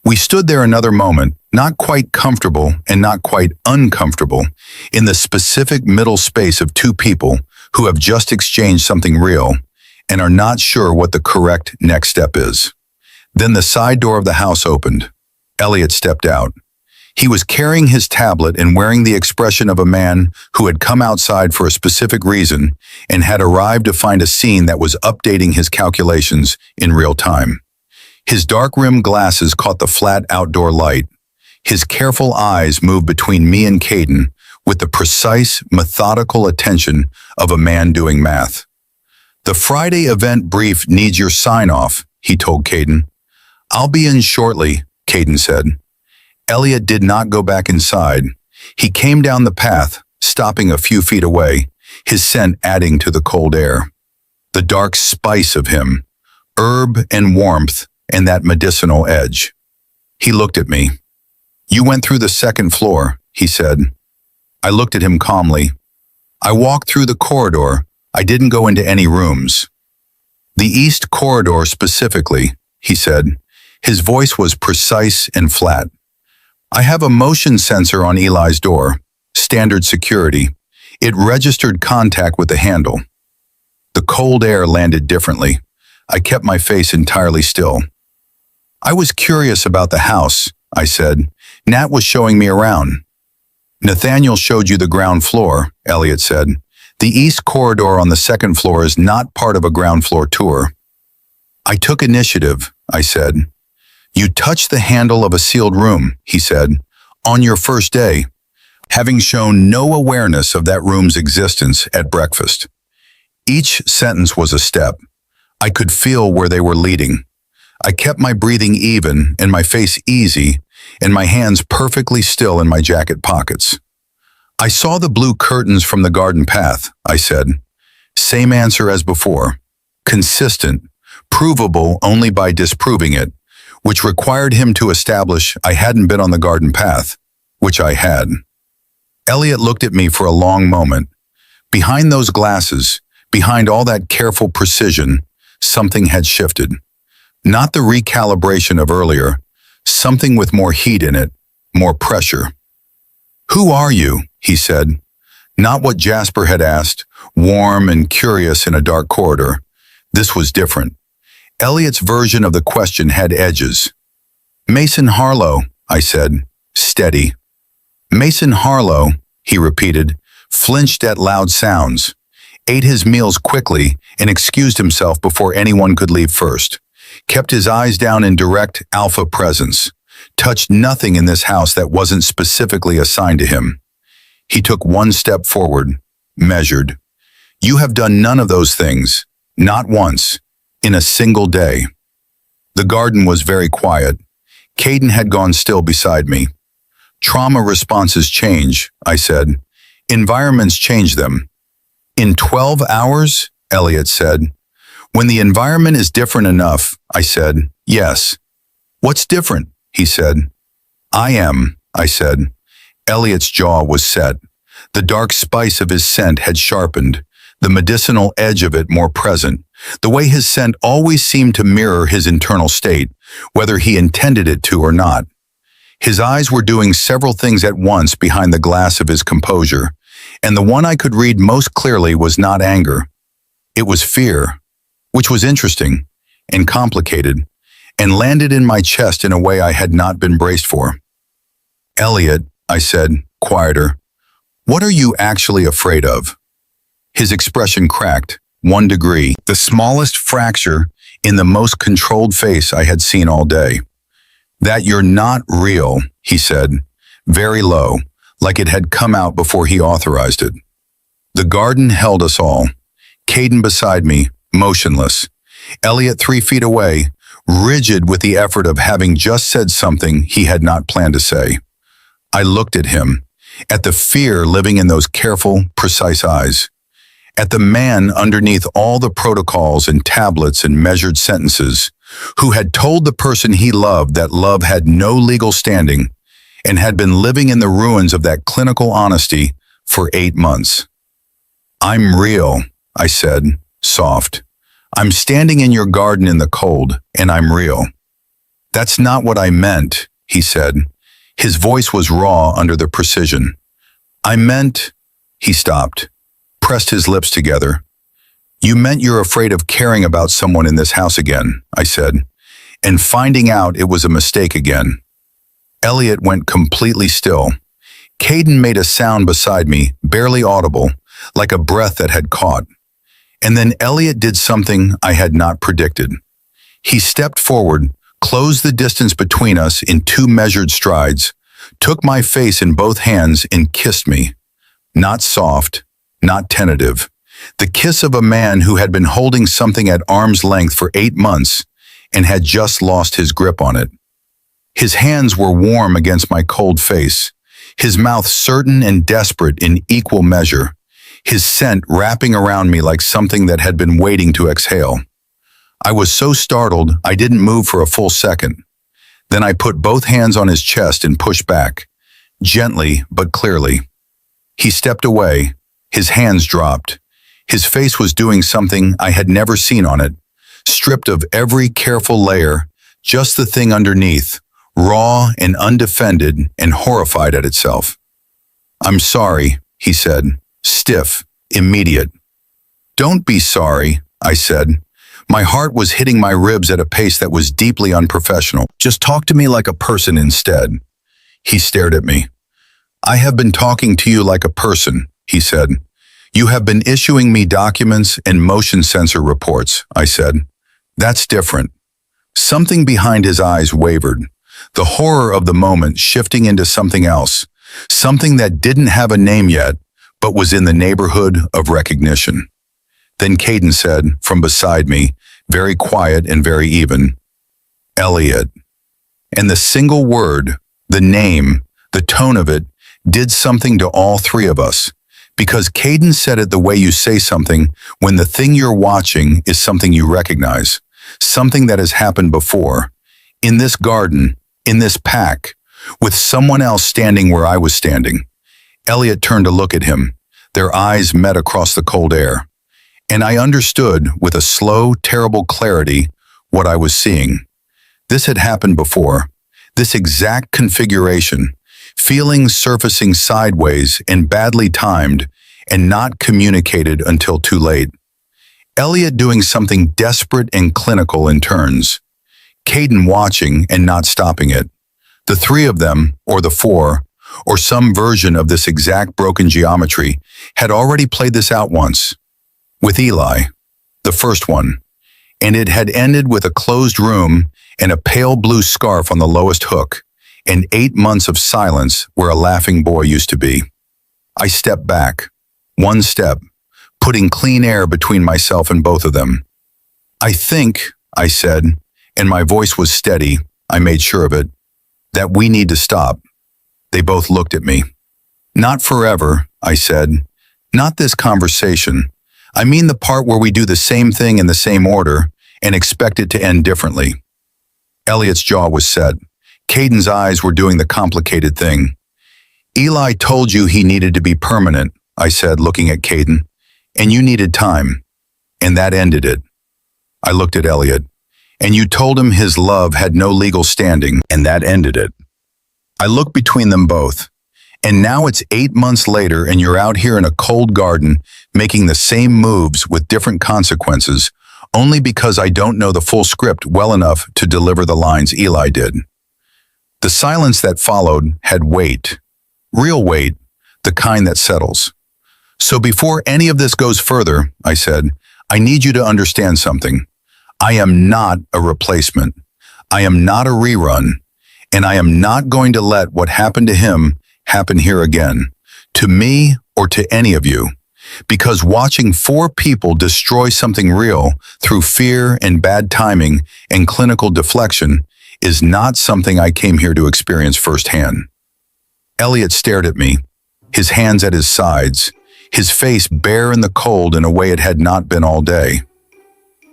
We stood there another moment, not quite comfortable and not quite uncomfortable, in the specific middle space of two people who have just exchanged something real and are not sure what the correct next step is. Then the side door of the house opened. Elliot stepped out. He was carrying his tablet and wearing the expression of a man who had come outside for a specific reason and had arrived to find a scene that was updating his calculations in real time. His dark-rimmed glasses caught the flat outdoor light. His careful eyes moved between me and Caden with the precise, methodical attention of a man doing math. The Friday event brief needs your sign-off, he told Caden. I'll be in shortly, Caden said. Elliot did not go back inside. He came down the path, stopping a few feet away, his scent adding to the cold air. The dark spice of him, herb and warmth, and that medicinal edge. He looked at me. You went through the second floor, he said. I looked at him calmly. I walked through the corridor. I didn't go into any rooms. The east corridor specifically, he said. His voice was precise and flat. I have a motion sensor on Eli's door, standard security. It registered contact with the handle. The cold air landed differently. I kept my face entirely still. I was curious about the house, I said. Nat was showing me around. Nathaniel showed you the ground floor, Elliot said. The east corridor on the second floor is not part of a ground floor tour. I took initiative, I said. You touched the handle of a sealed room, he said, on your first day, having shown no awareness of that room's existence at breakfast. Each sentence was a step. I could feel where they were leading. I kept my breathing even and my face easy and my hands perfectly still in my jacket pockets. I saw the blue curtains from the garden path, I said. Same answer as before. Consistent, provable only by disproving it, which required him to establish I hadn't been on the garden path, which I had. Elliot looked at me for a long moment. Behind those glasses, behind all that careful precision, something had shifted. Not the recalibration of earlier, something with more heat in it, more pressure. "Who are you?" he said. Not what Jasper had asked, warm and curious in a dark corridor. This was different. Elliot's version of the question had edges. "Mason Harlow," I said, steady. "Mason Harlow," he repeated, flinched at loud sounds, ate his meals quickly and excused himself before anyone could leave first, kept his eyes down in direct alpha presence, touched nothing in this house that wasn't specifically assigned to him. He took one step forward, measured. "You have done none of those things, not once, in a single day." The garden was very quiet. Caden had gone still beside me. "Trauma responses change," I said. "Environments change them." "In 12 hours?" Elliot said. "When the environment is different enough," I said. "Yes." "What's different?" he said. "I am," I said. Elliot's jaw was set. The dark spice of his scent had sharpened, the medicinal edge of it more present, the way his scent always seemed to mirror his internal state, whether he intended it to or not. His eyes were doing several things at once behind the glass of his composure, and the one I could read most clearly was not anger. It was fear, which was interesting and complicated, and landed in my chest in a way I had not been braced for. "Elliot," I said, quieter, "what are you actually afraid of?" His expression cracked, 1 degree, the smallest fracture in the most controlled face I had seen all day. "That you're not real," he said, very low, like it had come out before he authorized it. The garden held us all. Caden beside me, motionless. Elliot 3 feet away, rigid with the effort of having just said something he had not planned to say. I looked at him, at the fear living in those careful, precise eyes, at the man underneath all the protocols and tablets and measured sentences, who had told the person he loved that love had no legal standing and had been living in the ruins of that clinical honesty for 8 months. "I'm real," I said, soft. "I'm standing in your garden in the cold, and I'm real." "That's not what I meant," he said. His voice was raw under the precision. "I meant—" He stopped, pressed his lips together. "You meant you're afraid of caring about someone in this house again," I said, "and finding out it was a mistake again." Elliot went completely still. Caden made a sound beside me, barely audible, like a breath that had caught. And then Elliot did something I had not predicted. He stepped forward, closed the distance between us in 2 measured strides, took my face in both hands and kissed me. Not soft, not tentative. The kiss of a man who had been holding something at arm's length for 8 months and had just lost his grip on it. His hands were warm against my cold face, his mouth certain and desperate in equal measure, his scent wrapping around me like something that had been waiting to exhale. I was so startled I didn't move for a full second. Then I put both hands on his chest and pushed back, gently but clearly. He stepped away, his hands dropped. His face was doing something I had never seen on it, stripped of every careful layer, just the thing underneath, raw and undefended and horrified at itself. "I'm sorry," he said, stiff, immediate. "Don't be sorry," I said. My heart was hitting my ribs at a pace that was deeply unprofessional. "Just talk to me like a person instead." He stared at me. "I have been talking to you like a person," he said. "You have been issuing me documents and motion sensor reports," I said. "That's different." Something behind his eyes wavered, the horror of the moment shifting into something else, something that didn't have a name yet, but was in the neighborhood of recognition. Then Caden said, from beside me, very quiet and very even, "Elliot." And the single word, the name, the tone of it, did something to all 3 of us. Because Caden said it the way you say something when the thing you're watching is something you recognize, something that has happened before, in this garden, in this pack, with someone else standing where I was standing. Elliot turned to look at him. Their eyes met across the cold air. And I understood, with a slow, terrible clarity, what I was seeing. This had happened before. This exact configuration, feelings surfacing sideways and badly timed and not communicated until too late. Elliot doing something desperate and clinical in turns. Caden watching and not stopping it. The three of them, or the four, or some version of this exact broken geometry, had already played this out once. With Eli, the first one, and it had ended with a closed room and a pale blue scarf on the lowest hook, and 8 months of silence where a laughing boy used to be. I stepped back, one step, putting clean air between myself and both of them. I think, I said, and my voice was steady, I made sure of it, that we need to stop. They both looked at me. Not forever, I said. Not this conversation. I mean the part where we do the same thing in the same order and expect it to end differently. Elliot's jaw was set. Caden's eyes were doing the complicated thing. Eli told you he needed to be permanent, I said, looking at Caden, and you needed time. And that ended it. I looked at Elliot. And you told him his love had no legal standing, and that ended it. I looked between them both. And now it's 8 months later and you're out here in a cold garden making the same moves with different consequences, only because I don't know the full script well enough to deliver the lines Eli did. The silence that followed had weight. Real weight, the kind that settles. So before any of this goes further, I said, I need you to understand something. I am not a replacement. I am not a rerun. And I am not going to let what happened to him happen here again, to me or to any of you. Because watching 4 people destroy something real through fear and bad timing and clinical deflection is not something I came here to experience firsthand. Elliot stared at me, his hands at his sides, his face bare in the cold in a way it had not been all day.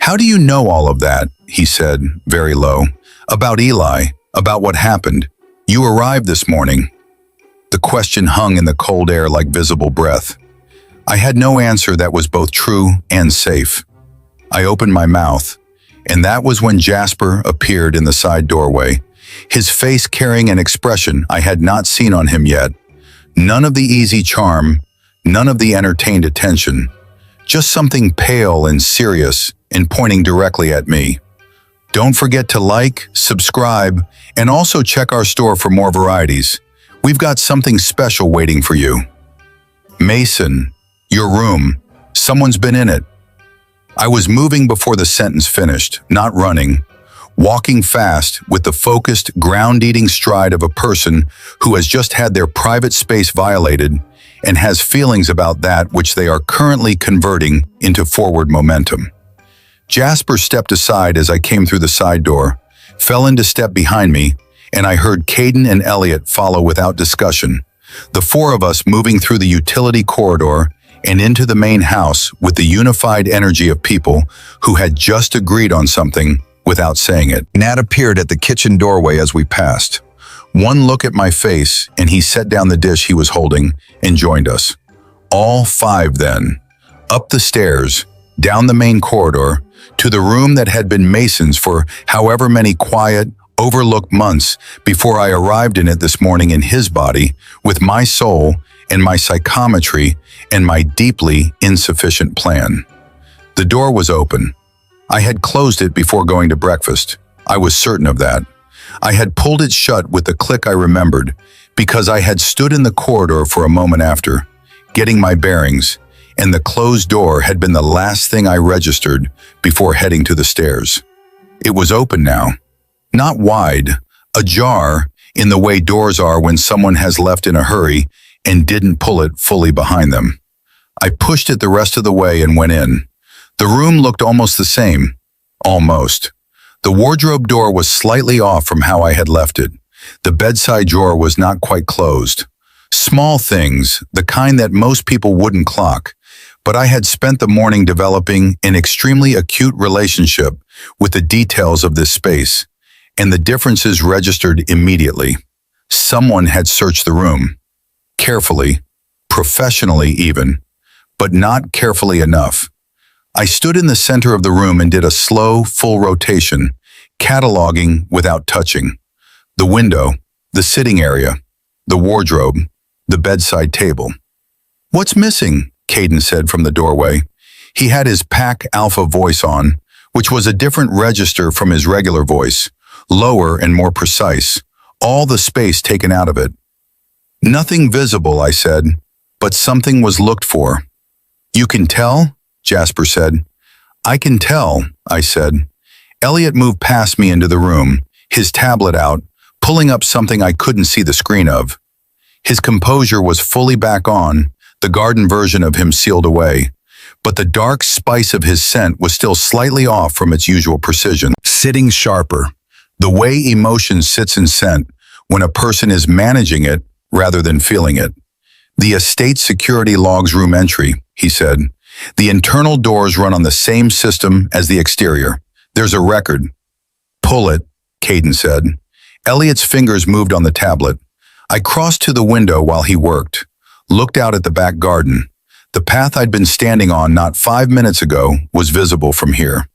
How do you know all of that? He said, very low. About Eli, about what happened. You arrived this morning. The question hung in the cold air like visible breath. I had no answer that was both true and safe. I opened my mouth, and that was when Jasper appeared in the side doorway, his face carrying an expression I had not seen on him yet. None of the easy charm, none of the entertained attention, just something pale and serious and pointing directly at me. Don't forget to like, subscribe, and also check our store for more varieties. We've got something special waiting for you. Mason, your room. Someone's been in it. I was moving before the sentence finished, not running, walking fast with the focused, ground-eating stride of a person who has just had their private space violated and has feelings about that which they are currently converting into forward momentum. Jasper stepped aside as I came through the side door, fell into step behind me, and I heard Caden and Elliot follow without discussion, the 4 of us moving through the utility corridor and into the main house with the unified energy of people who had just agreed on something without saying it. Nat appeared at the kitchen doorway as we passed. One look at my face, and he set down the dish he was holding and joined us. All 5 then, up the stairs, down the main corridor, to the room that had been Mason's for however many quiet, overlooked months before I arrived in it this morning in his body, with my soul and my psychometry and my deeply insufficient plan. The door was open. I had closed it before going to breakfast. I was certain of that. I had pulled it shut with the click I remembered, because I had stood in the corridor for a moment after, getting my bearings, and the closed door had been the last thing I registered before heading to the stairs. It was open now. Not wide, ajar in the way doors are when someone has left in a hurry and didn't pull it fully behind them. I pushed it the rest of the way and went in. The room looked almost the same. Almost. The wardrobe door was slightly off from how I had left it. The bedside drawer was not quite closed. Small things, the kind that most people wouldn't clock, but I had spent the morning developing an extremely acute relationship with the details of this space, and the differences registered immediately. Someone had searched the room. Carefully, professionally even, but not carefully enough. I stood in the center of the room and did a slow, full rotation, cataloging without touching. The window, the sitting area, the wardrobe, the bedside table. "What's missing?" Caden said from the doorway. He had his Pack Alpha voice on, which was a different register from his regular voice, lower and more precise, all the space taken out of it. "Nothing visible," I said, "but something was looked for." "You can tell?" Jasper said. "I can tell," I said. Elliot moved past me into the room, his tablet out, pulling up something I couldn't see the screen of. His composure was fully back on, the garden version of him sealed away, but the dark spice of his scent was still slightly off from its usual precision, sitting sharper, the way emotion sits in scent when a person is managing it rather than feeling it. "The estate security logs room entry," he said. "The internal doors run on the same system as the exterior. There's a record." "Pull it," Caden said. Elliot's fingers moved on the tablet. I crossed to the window while he worked, looked out at the back garden. The path I'd been standing on not 5 minutes ago was visible from here.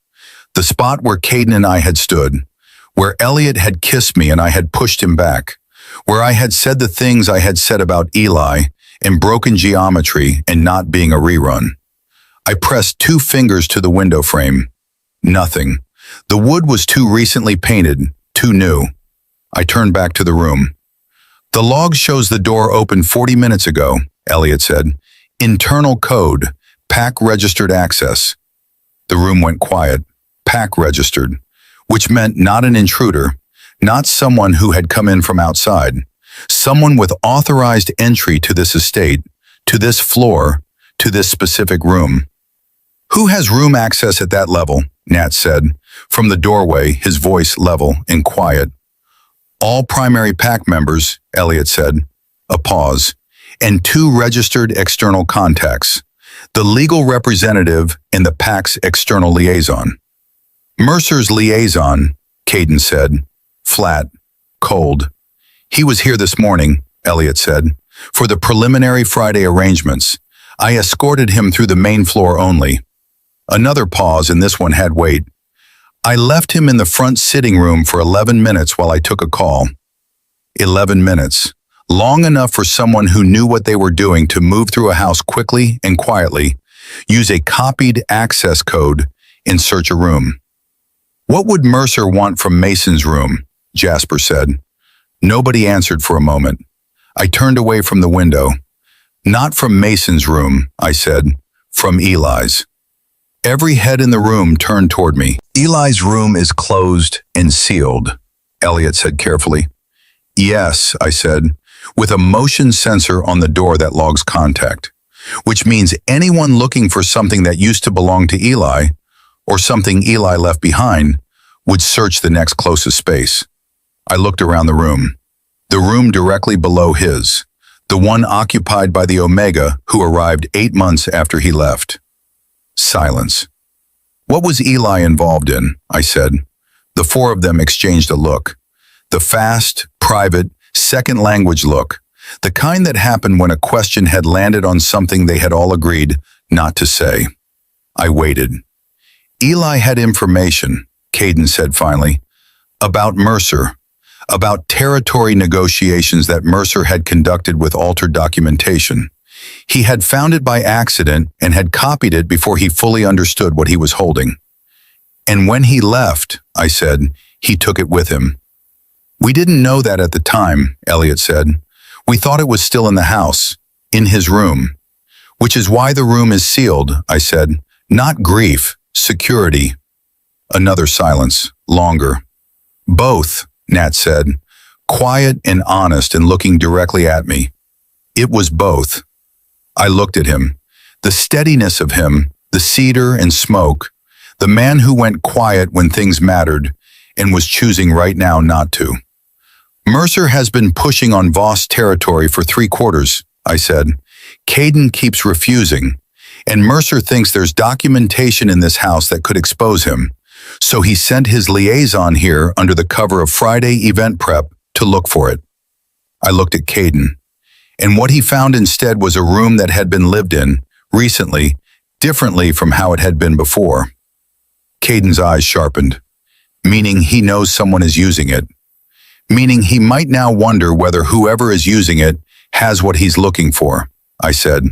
The spot where Caden and I had stood, where Elliot had kissed me and I had pushed him back, where I had said the things I had said about Eli and broken geometry and not being a rerun. I pressed 2 fingers to the window frame. Nothing. The wood was too recently painted, too new. I turned back to the room. "The log shows the door opened 40 minutes ago," Elliot said. "Internal code, Pack registered access." The room went quiet. Pack registered, which meant not an intruder, not someone who had come in from outside, someone with authorized entry to this estate, to this floor, to this specific room. "Who has room access at that level?" Nat said, from the doorway, his voice level and quiet. "All primary Pack members," Elliot said. A pause. "And 2 registered external contacts. The legal representative and the Pack's external liaison." "Mercer's liaison," Caden said. Flat. Cold. "He was here this morning," Elliot said, "for the preliminary Friday arrangements. I escorted him through the main floor only." Another pause, and this one had weight. "I left him in the front sitting room for 11 minutes while I took a call." 11 minutes. Long enough for someone who knew what they were doing to move through a house quickly and quietly, use a copied access code, and search a room. "What would Mercer want from Mason's room?" Jasper said. Nobody answered for a moment. I turned away from the window. "Not from Mason's room," I said. "From Eli's." Every head in the room turned toward me. "Eli's room is closed and sealed," Elliot said carefully. "Yes," I said, with a motion sensor on the door that logs contact, which means anyone looking for something that used to belong to Eli, or something Eli left behind, would search the next closest space. I looked around the room directly below his, the one occupied by the Omega who arrived 8 months after he left. Silence. "What was Eli involved in?" I said. The 4 of them exchanged a look. The fast, private, second language look. The kind that happened when a question had landed on something they had all agreed not to say. I waited. "Eli had information," Caden said finally, "about Mercer, about territory negotiations that Mercer had conducted with altered documentation. He had found it by accident and had copied it before he fully understood what he was holding. And when he left," I said, "he took it with him." "We didn't know that at the time," Elliot said. "We thought it was still in the house, in his room." "Which is why the room is sealed," I said. "Not grief, security." Another silence, longer. "Both," Nat said, quiet and honest and looking directly at me. "It was both." I looked at him. The steadiness of him, the cedar and smoke, the man who went quiet when things mattered and was choosing right now not to. "Mercer has been pushing on Voss territory for 3 quarters, I said. "Caden keeps refusing, and Mercer thinks there's documentation in this house that could expose him. So he sent his liaison here under the cover of Friday event prep to look for it." I looked at Caden, and what he found instead was a room that had been lived in, recently, differently from how it had been before. Caden's eyes sharpened. "Meaning he knows someone is using it." meaning he might now wonder whether whoever is using it has what he's looking for, I said.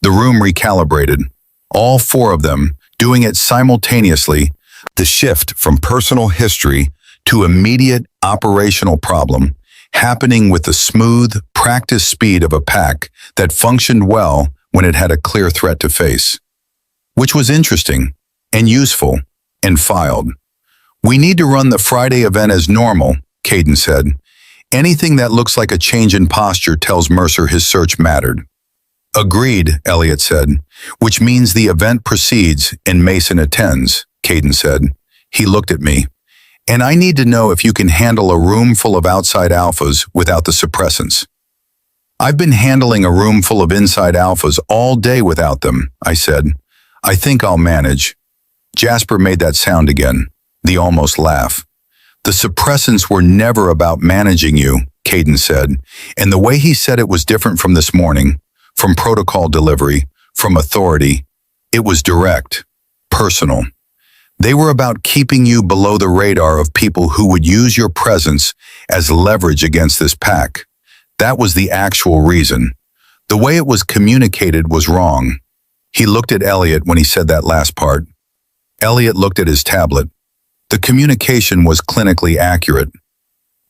The room recalibrated. All four of them, doing it simultaneously, the shift from personal history to immediate operational problem, happening with the smooth, practiced speed of a pack that functioned well when it had a clear threat to face. Which was interesting and useful and filed. We need to run the Friday event as normal, Caden said. Anything that looks like a change in posture tells Mercer his search mattered. Agreed, Elliot said, which means the event proceeds and Mason attends, Caden said. He looked at me. And I need to know if you can handle a room full of outside alphas without the suppressants. I've been handling a room full of inside alphas all day without them, I said. I think I'll manage. Jasper made that sound again, the almost laugh. The suppressants were never about managing you, Caden said, and the way he said it was different from this morning. From protocol delivery, from authority. It was direct, personal. They were about keeping you below the radar of people who would use your presence as leverage against this pack. That was the actual reason. The way it was communicated was wrong. He looked at Elliot when he said that last part. Elliot looked at his tablet. The communication was clinically accurate.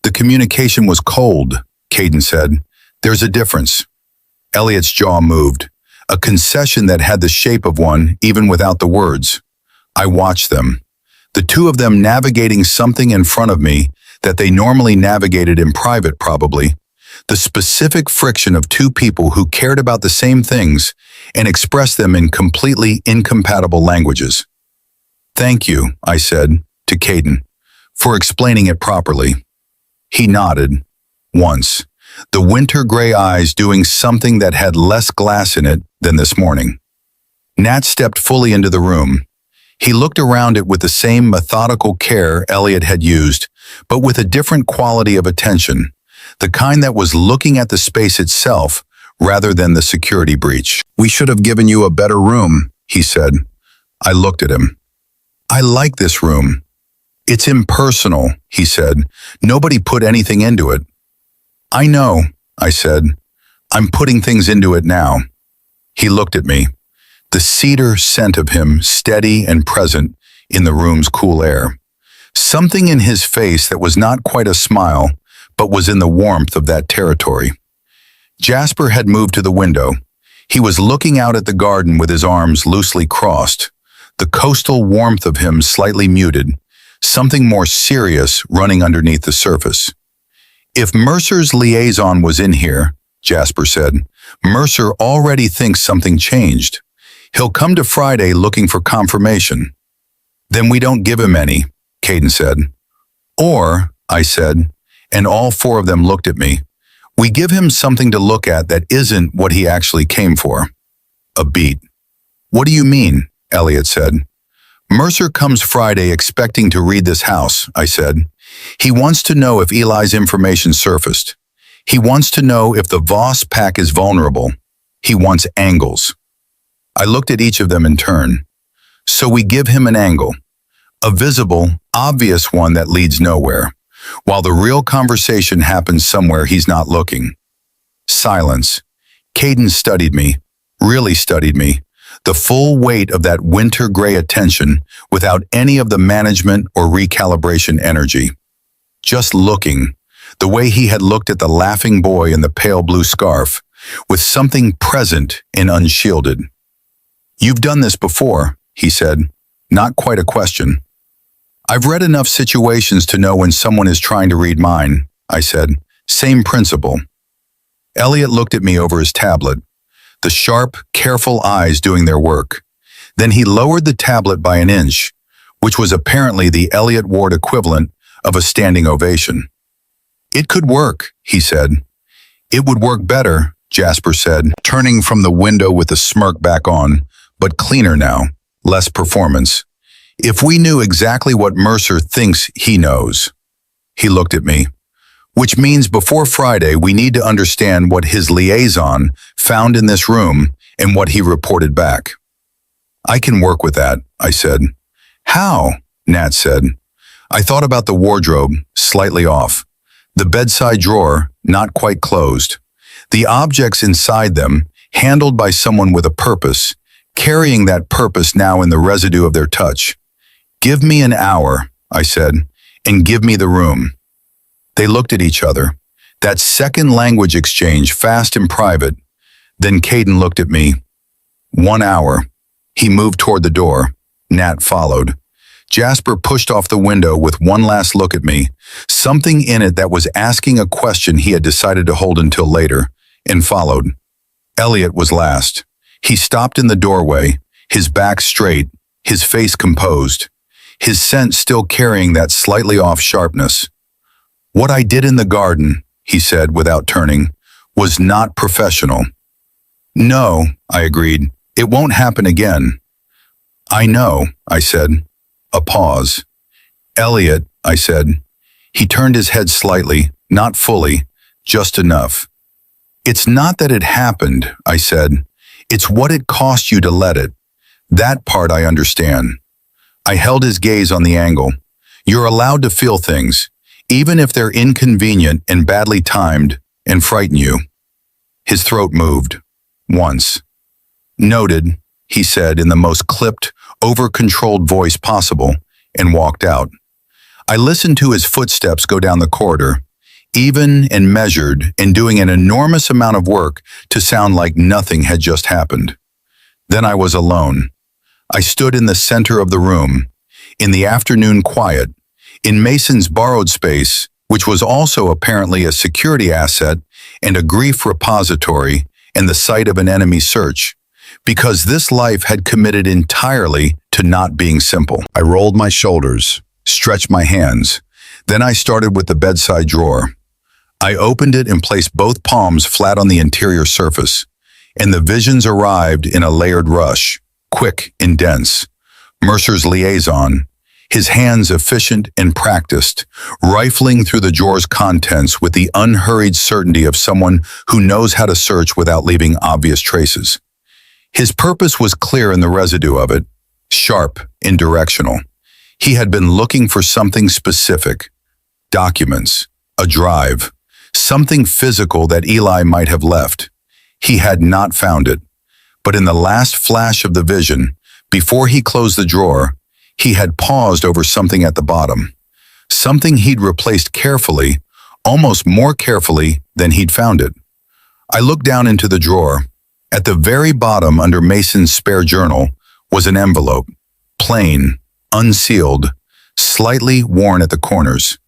The communication was cold, Caden said. There's a difference. Elliot's jaw moved, a concession that had the shape of one even without the words. I watched them, the two of them navigating something in front of me that they normally navigated in private probably, the specific friction of two people who cared about the same things and expressed them in completely incompatible languages. Thank you, I said, to Caden, for explaining it properly. He nodded, once. The winter gray eyes doing something that had less glass in it than this morning. Nat stepped fully into the room. He looked around it with the same methodical care Elliot had used, but with a different quality of attention, the kind that was looking at the space itself rather than the security breach. We should have given you a better room, he said. I looked at him. I like this room. It's impersonal, he said. Nobody put anything into it. I know, I said. I'm putting things into it now. He looked at me. The cedar scent of him steady and present in the room's cool air. Something in his face that was not quite a smile, but was in the warmth of that territory. Jasper had moved to the window. He was looking out at the garden with his arms loosely crossed, the coastal warmth of him slightly muted, something more serious running underneath the surface. If Mercer's liaison was in here, Jasper said, Mercer already thinks something changed. He'll come to Friday looking for confirmation. Then we don't give him any, Caden said. Or, I said, and all four of them looked at me, we give him something to look at that isn't what he actually came for. A beat. What do you mean? Elliot said. Mercer comes Friday expecting to read this house, I said. He wants to know if Eli's information surfaced. He wants to know if the Voss pack is vulnerable. He wants angles. I looked at each of them in turn. So we give him an angle. A visible, obvious one that leads nowhere, while the real conversation happens somewhere he's not looking. Silence. Caden studied me, really studied me, the full weight of that winter gray attention without any of the management or recalibration energy. Just looking, the way he had looked at the laughing boy in the pale blue scarf, with something present and unshielded. You've done this before, he said, not quite a question. I've read enough situations to know when someone is trying to read mine, I said. Same principle. Elliot looked at me over his tablet, the sharp, careful eyes doing their work. Then he lowered the tablet by an inch, which was apparently the Elliot Ward equivalent of a standing ovation. It could work, he said. It would work better, Jasper said, turning from the window with the smirk back on, but cleaner now, less performance. If we knew exactly what Mercer thinks he knows. He looked at me. Which means before Friday we need to understand what his liaison found in this room and what he reported back. I can work with that, I said. How? Nat said. I thought about the wardrobe, slightly off. The bedside drawer, not quite closed. The objects inside them, handled by someone with a purpose, carrying that purpose now in the residue of their touch. "Give me an hour," I said, "and give me the room." They looked at each other. That second language exchange, fast and private. Then Caden looked at me. 1 hour. He moved toward the door. Nat followed. Jasper pushed off the window with one last look at me, something in it that was asking a question he had decided to hold until later, and followed. Elliot was last. He stopped in the doorway, his back straight, his face composed, his scent still carrying that slightly off sharpness. "What I did in the garden," he said without turning, "was not professional." "No," I agreed. "It won't happen again." "I know," I said. A pause. "Elliot," I said. He turned his head slightly, not fully, just enough. "It's not that it happened," I said. "It's what it cost you to let it. That part I understand." I held his gaze on the angle. "You're allowed to feel things, even if they're inconvenient and badly timed, and frighten you." His throat moved. Once. "Noted," he said in the most clipped, over-controlled voice possible, and walked out. I listened to his footsteps go down the corridor, even and measured and doing an enormous amount of work to sound like nothing had just happened. Then I was alone. I stood in the center of the room, in the afternoon quiet, in Mason's borrowed space, which was also apparently a security asset and a grief repository and the site of an enemy search, because this life had committed entirely to not being simple. I rolled my shoulders, stretched my hands. Then I started with the bedside drawer. I opened it and placed both palms flat on the interior surface, and the visions arrived in a layered rush, quick and dense. Mercer's liaison, his hands efficient and practiced, rifling through the drawer's contents with the unhurried certainty of someone who knows how to search without leaving obvious traces. His purpose was clear in the residue of it, sharp and directional. He had been looking for something specific, documents, a drive, something physical that Eli might have left. He had not found it, but in the last flash of the vision, before he closed the drawer, he had paused over something at the bottom, something he'd replaced carefully, almost more carefully than he'd found it. I looked down into the drawer. At the very bottom, under Mason's spare journal, was an envelope, plain, unsealed, slightly worn at the corners.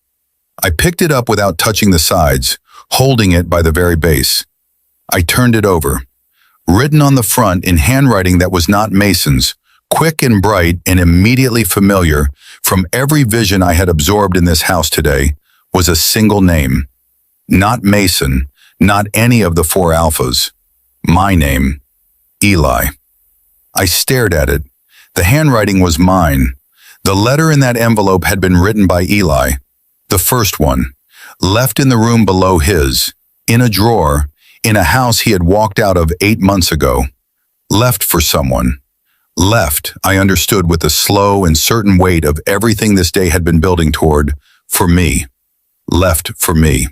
I picked it up without touching the sides, holding it by the very base. I turned it over. Written on the front in handwriting that was not Mason's, quick and bright and immediately familiar from every vision I had absorbed in this house today, was a single name. Not Mason, not any of the 4 alphas. My name, Eli. I stared at it. The handwriting was mine. The letter in that envelope had been written by Eli, the first one, left in the room below his, in a drawer, in a house he had walked out of 8 months ago. Left for someone. Left, I understood with the slow and certain weight of everything this day had been building toward, for me. Left for me.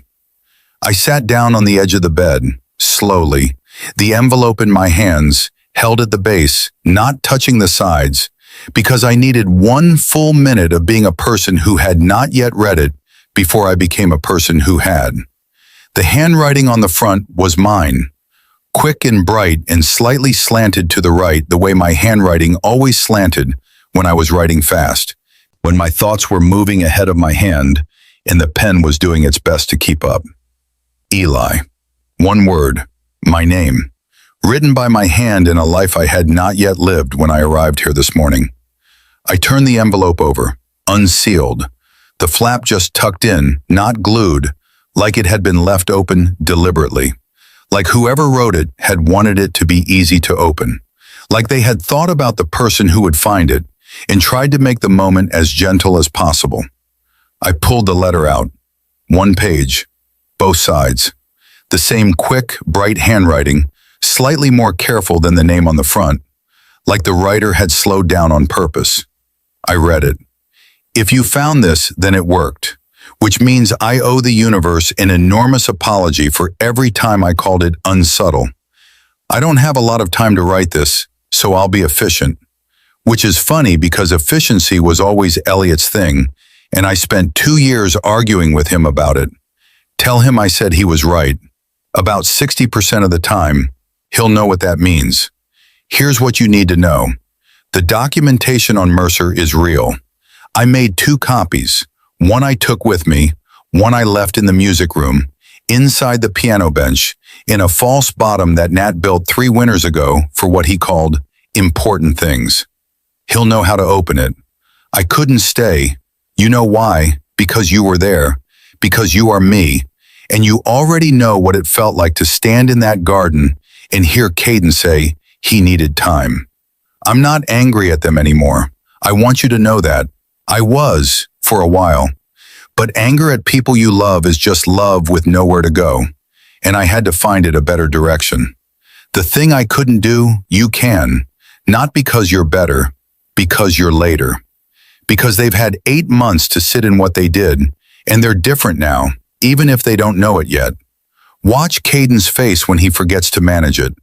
I sat down on the edge of the bed, slowly, the envelope in my hands, held at the base, not touching the sides, because I needed 1 full minute of being a person who had not yet read it before I became a person who had. The handwriting on the front was mine, quick and bright and slightly slanted to the right the way my handwriting always slanted when I was writing fast, when my thoughts were moving ahead of my hand and the pen was doing its best to keep up. Eli. 1 word, my name, written by my hand in a life I had not yet lived when I arrived here this morning. I turned the envelope over, unsealed, the flap just tucked in, not glued, like it had been left open deliberately, like whoever wrote it had wanted it to be easy to open, like they had thought about the person who would find it and tried to make the moment as gentle as possible. I pulled the letter out. 1 page, both sides. The same quick, bright handwriting, slightly more careful than the name on the front, like the writer had slowed down on purpose. I read it. If you found this, then it worked. which means I owe the universe an enormous apology for every time I called it unsubtle. I don't have a lot of time to write this, so I'll be efficient. Which is funny because efficiency was always Elliot's thing, and I spent 2 years arguing with him about it. Tell him I said he was right. About 60% of the time, he'll know what that means. Here's what you need to know. The documentation on Mercer is real. I made 2 copies. One I took with me, one I left in the music room, inside the piano bench, in a false bottom that Nat built 3 winters ago for what he called important things. He'll know how to open it. I couldn't stay. You know why? Because you were there. Because you are me. And you already know what it felt like to stand in that garden and hear Caden say he needed time. I'm not angry at them anymore. I want you to know that. I was, for a while. But anger at people you love is just love with nowhere to go. And I had to find it a better direction. The thing I couldn't do, you can. Not because you're better, because you're later. Because they've had 8 months to sit in what they did, and they're different now, even if they don't know it yet. Watch Caden's face when he forgets to manage it.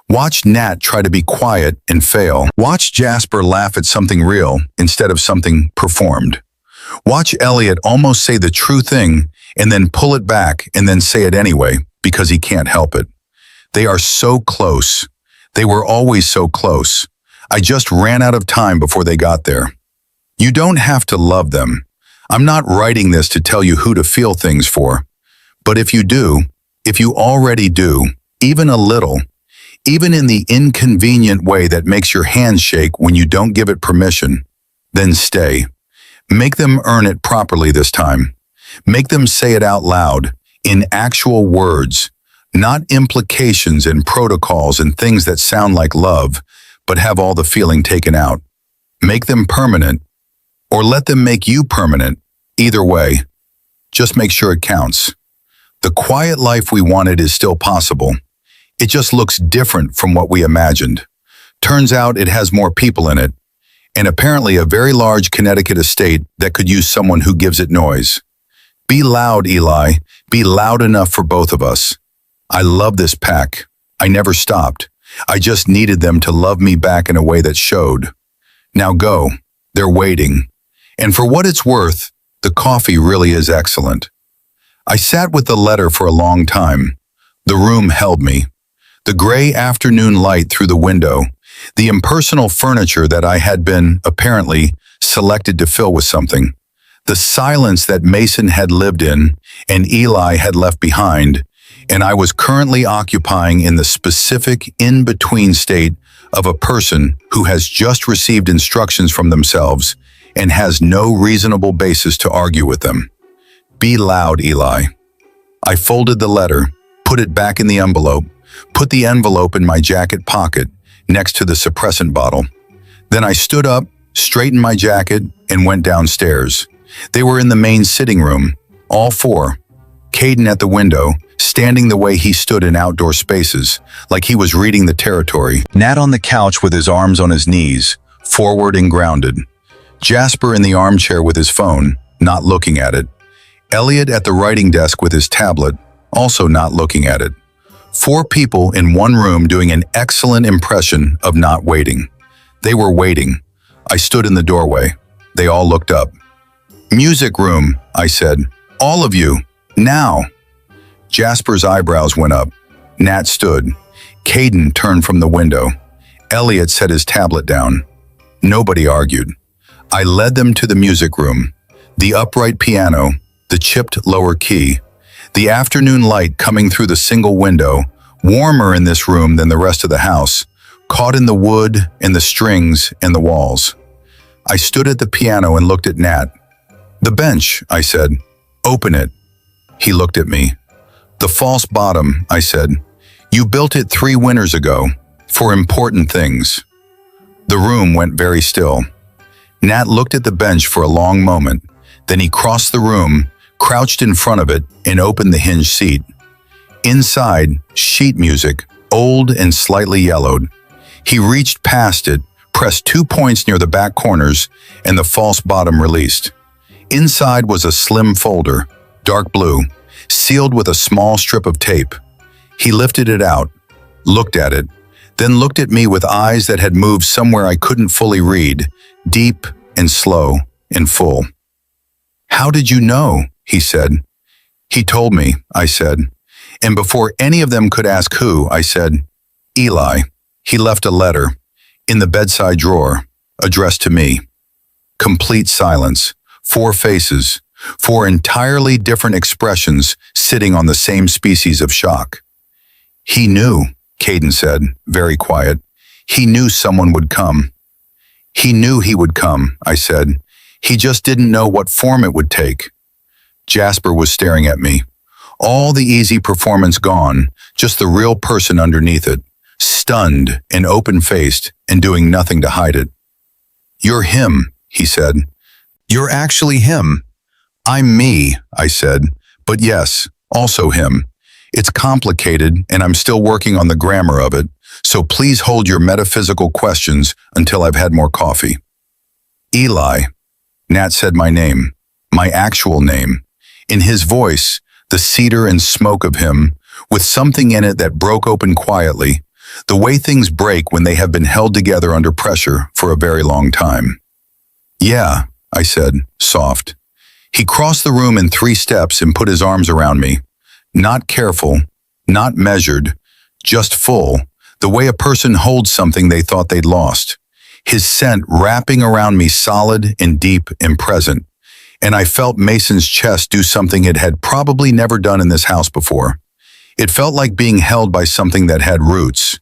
Watch Nat try to be quiet and fail. Watch Jasper laugh at something real instead of something performed. Watch Elliot almost say the true thing and then pull it back and then say it anyway because he can't help it. They are so close. They were always so close. I just ran out of time before they got there. You don't have to love them. I'm not writing this to tell you who to feel things for. But if you do, if you already do, even a little, even in the inconvenient way that makes your hands shake when you don't give it permission, then stay. Make them earn it properly this time. Make them say it out loud, in actual words, not implications and protocols and things that sound like love, but have all the feeling taken out. Make them permanent, or let them make you permanent. Either way, just make sure it counts. The quiet life we wanted is still possible. It just looks different from what we imagined. Turns out it has more people in it, and apparently a very large Connecticut estate that could use someone who gives it noise. Be loud, Eli. Be loud enough for both of us. I love this pack. I never stopped. I just needed them to love me back in a way that showed. Now go. They're waiting. And for what it's worth, the coffee really is excellent. I sat with the letter for a long time. The room held me. The gray afternoon light through the window, the impersonal furniture that I had been, apparently, selected to fill with something, the silence that Mason had lived in and Eli had left behind, and I was currently occupying in the specific in-between state of a person who has just received instructions from themselves and has no reasonable basis to argue with them. Be loud, Eli. I folded the letter, put it back in the envelope, put the envelope in my jacket pocket next to the suppressant bottle. Then I stood up, straightened my jacket, and went downstairs. They were in the main sitting room, all 4. Caden at the window, standing the way he stood in outdoor spaces, like he was reading the territory. Nat on the couch with his arms on his knees, forward and grounded. Jasper in the armchair with his phone, not looking at it. Elliot at the writing desk with his tablet, also not looking at it. 4 people in one room doing an excellent impression of not waiting. They were waiting. I stood in the doorway. They all looked up. Music room, I said. All of you, now. Jasper's eyebrows went up. Nat stood. Caden turned from the window. Elliot set his tablet down. Nobody argued. I led them to the music room. The upright piano, the chipped lower key, the afternoon light coming through the single window, warmer in this room than the rest of the house, caught in the wood and the strings and the walls. I stood at the piano and looked at Nat. The bench, I said. Open it. He looked at me. The false bottom, I said. You built it 3 winters ago, for important things. The room went very still. Nat looked at the bench for a long moment. Then he crossed the room, crouched in front of it, and opened the hinged seat. Inside, sheet music, old and slightly yellowed. He reached past it, pressed 2 points near the back corners, and the false bottom released. Inside was a slim folder, dark blue, sealed with a small strip of tape. He lifted it out, looked at it, then looked at me with eyes that had moved somewhere I couldn't fully read, deep and slow and full. "How did you know?" he said. "He told me," I said. And before any of them could ask who, I said, "Eli. He left a letter in the bedside drawer, addressed to me." Complete silence, 4 faces, 4 entirely different expressions sitting on the same species of shock. "He knew," Caden said, very quiet. "He knew someone would come." "He knew he would come," I said. "He just didn't know what form it would take." Jasper was staring at me. All the easy performance gone, just the real person underneath it, stunned and open-faced and doing nothing to hide it. "You're him," he said. "You're actually him." "I'm me," I said, "but yes, also him. It's complicated and I'm still working on the grammar of it, so please hold your metaphysical questions until I've had more coffee." "Eli." Nat said my name, my actual name. In his voice, the cedar and smoke of him, with something in it that broke open quietly, the way things break when they have been held together under pressure for a very long time. "Yeah," I said, soft. He crossed the room in 3 steps and put his arms around me. Not careful, not measured, just full, the way a person holds something they thought they'd lost. His scent wrapping around me solid and deep and present. And I felt Mason's chest do something it had probably never done in this house before. It felt like being held by something that had roots.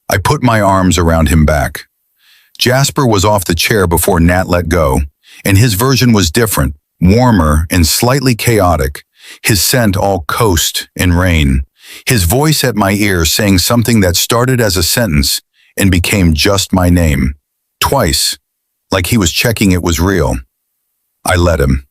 I put my arms around him back. Jasper was off the chair before Nat let go, and his version was different, warmer and slightly chaotic, his scent all coast and rain, his voice at my ear saying something that started as a sentence and became just my name, twice, like he was checking it was real. I let him.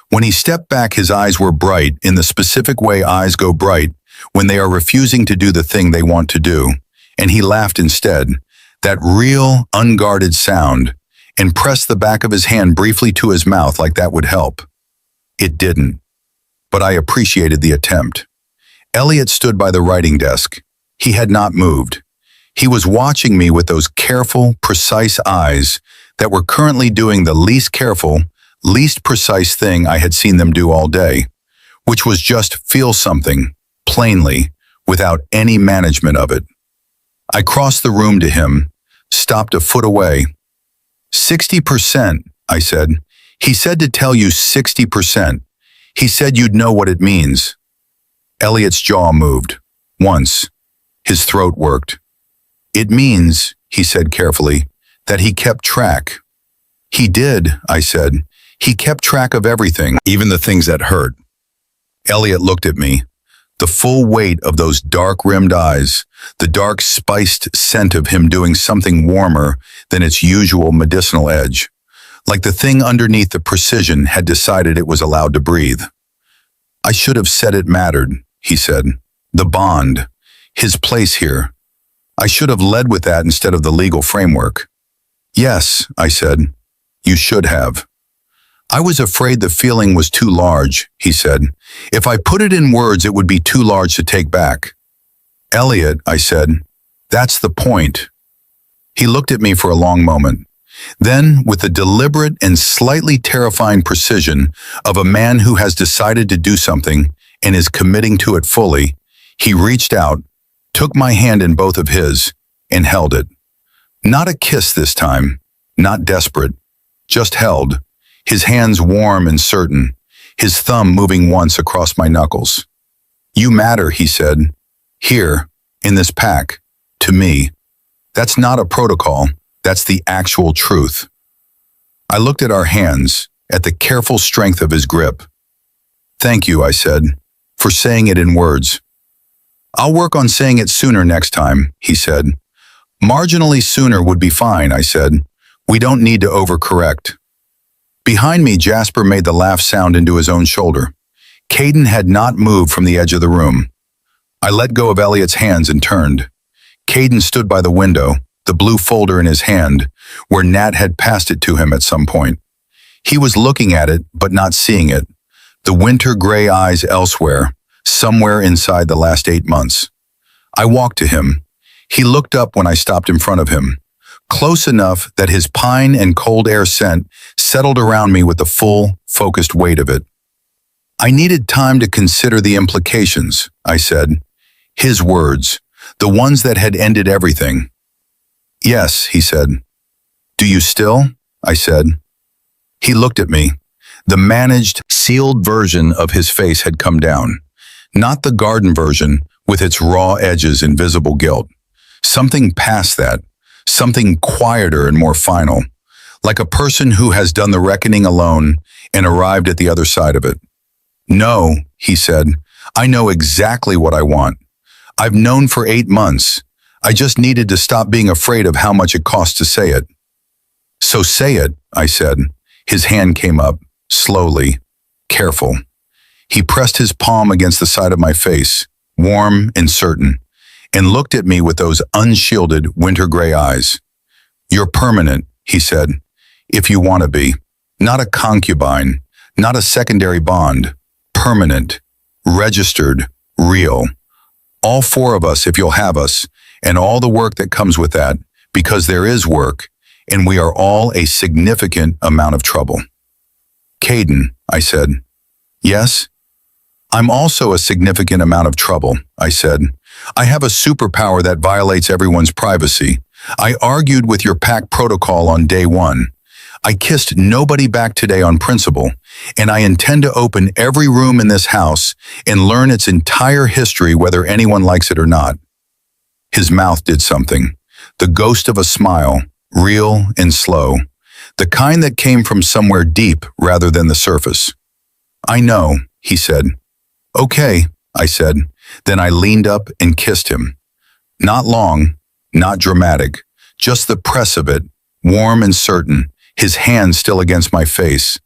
When he stepped back, his eyes were bright in the specific way eyes go bright when they are refusing to do the thing they want to do, and he laughed instead, that real, unguarded sound, and pressed the back of his hand briefly to his mouth like that would help. It didn't, but I appreciated the attempt. Elliot stood by the writing desk. He had not moved. He was watching me with those careful, precise eyes that were currently doing the least careful, least precise thing I had seen them do all day, which was just feel something, plainly, without any management of it. I crossed the room to him, stopped a foot away. 60%, I said. He said to tell you 60%. He said you'd know what it means. Elliot's jaw moved. Once. His throat worked. It means, he said carefully, that he kept track. He did, I said. He kept track of everything, even the things that hurt. Elliot looked at me. The full weight of those dark-rimmed eyes, the dark spiced scent of him doing something warmer than its usual medicinal edge, like the thing underneath the precision had decided it was allowed to breathe. I should have said it mattered, he said. The bond, his place here. I should have led with that instead of the legal framework. Yes, I said, you should have. I was afraid the feeling was too large, he said. If I put it in words, it would be too large to take back. Elliot, I said, that's the point. He looked at me for a long moment. Then, with the deliberate and slightly terrifying precision of a man who has decided to do something and is committing to it fully, he reached out, took my hand in both of his, and held it. Not a kiss this time, not desperate, just held, his hands warm and certain, his thumb moving once across my knuckles. You matter, he said. Here, in this pack, to me. That's not a protocol, that's the actual truth. I looked at our hands, at the careful strength of his grip. Thank you, I said, for saying it in words. I'll work on saying it sooner next time, he said. Marginally sooner would be fine, I said. We don't need to overcorrect. Behind me, Jasper made the laugh sound into his own shoulder. Caden had not moved from the edge of the room. I let go of Elliot's hands and turned. Caden stood by the window, the blue folder in his hand, where Nat had passed it to him at some point. He was looking at it, but not seeing it. The winter gray eyes elsewhere, somewhere inside the last 8 months. I walked to him. He looked up when I stopped in front of him, close enough that his pine and cold air scent settled around me with the full, focused weight of it. I needed time to consider the implications, I said. His words, the ones that had ended everything. Yes, he said. Do you still? I said. He looked at me. The managed, sealed version of his face had come down. Not the garden version with its raw edges and visible guilt. Something past that. Something quieter and more final. Like a person who has done the reckoning alone and arrived at the other side of it. No, he said. I know exactly what I want. I've known for 8 months. I just needed to stop being afraid of how much it costs to say it. So say it, I said. His hand came up, slowly, careful. He pressed his palm against the side of my face, warm and certain, and looked at me with those unshielded winter gray eyes. You're permanent, he said, if you want to be. Not a concubine, not a secondary bond. Permanent, registered, real. All 4 of us if you'll have us, and all the work that comes with that, because there is work, and we are all a significant amount of trouble. Caden, I said. Yes? I'm also a significant amount of trouble, I said. I have a superpower that violates everyone's privacy. I argued with your pack protocol on day 1. I kissed nobody back today on principle, and I intend to open every room in this house and learn its entire history whether anyone likes it or not. His mouth did something. The ghost of a smile, real and slow. The kind that came from somewhere deep rather than the surface. I know, he said. Okay, I said. Then I leaned up and kissed him. Not long, not dramatic, just the press of it, warm and certain, his hand still against my face,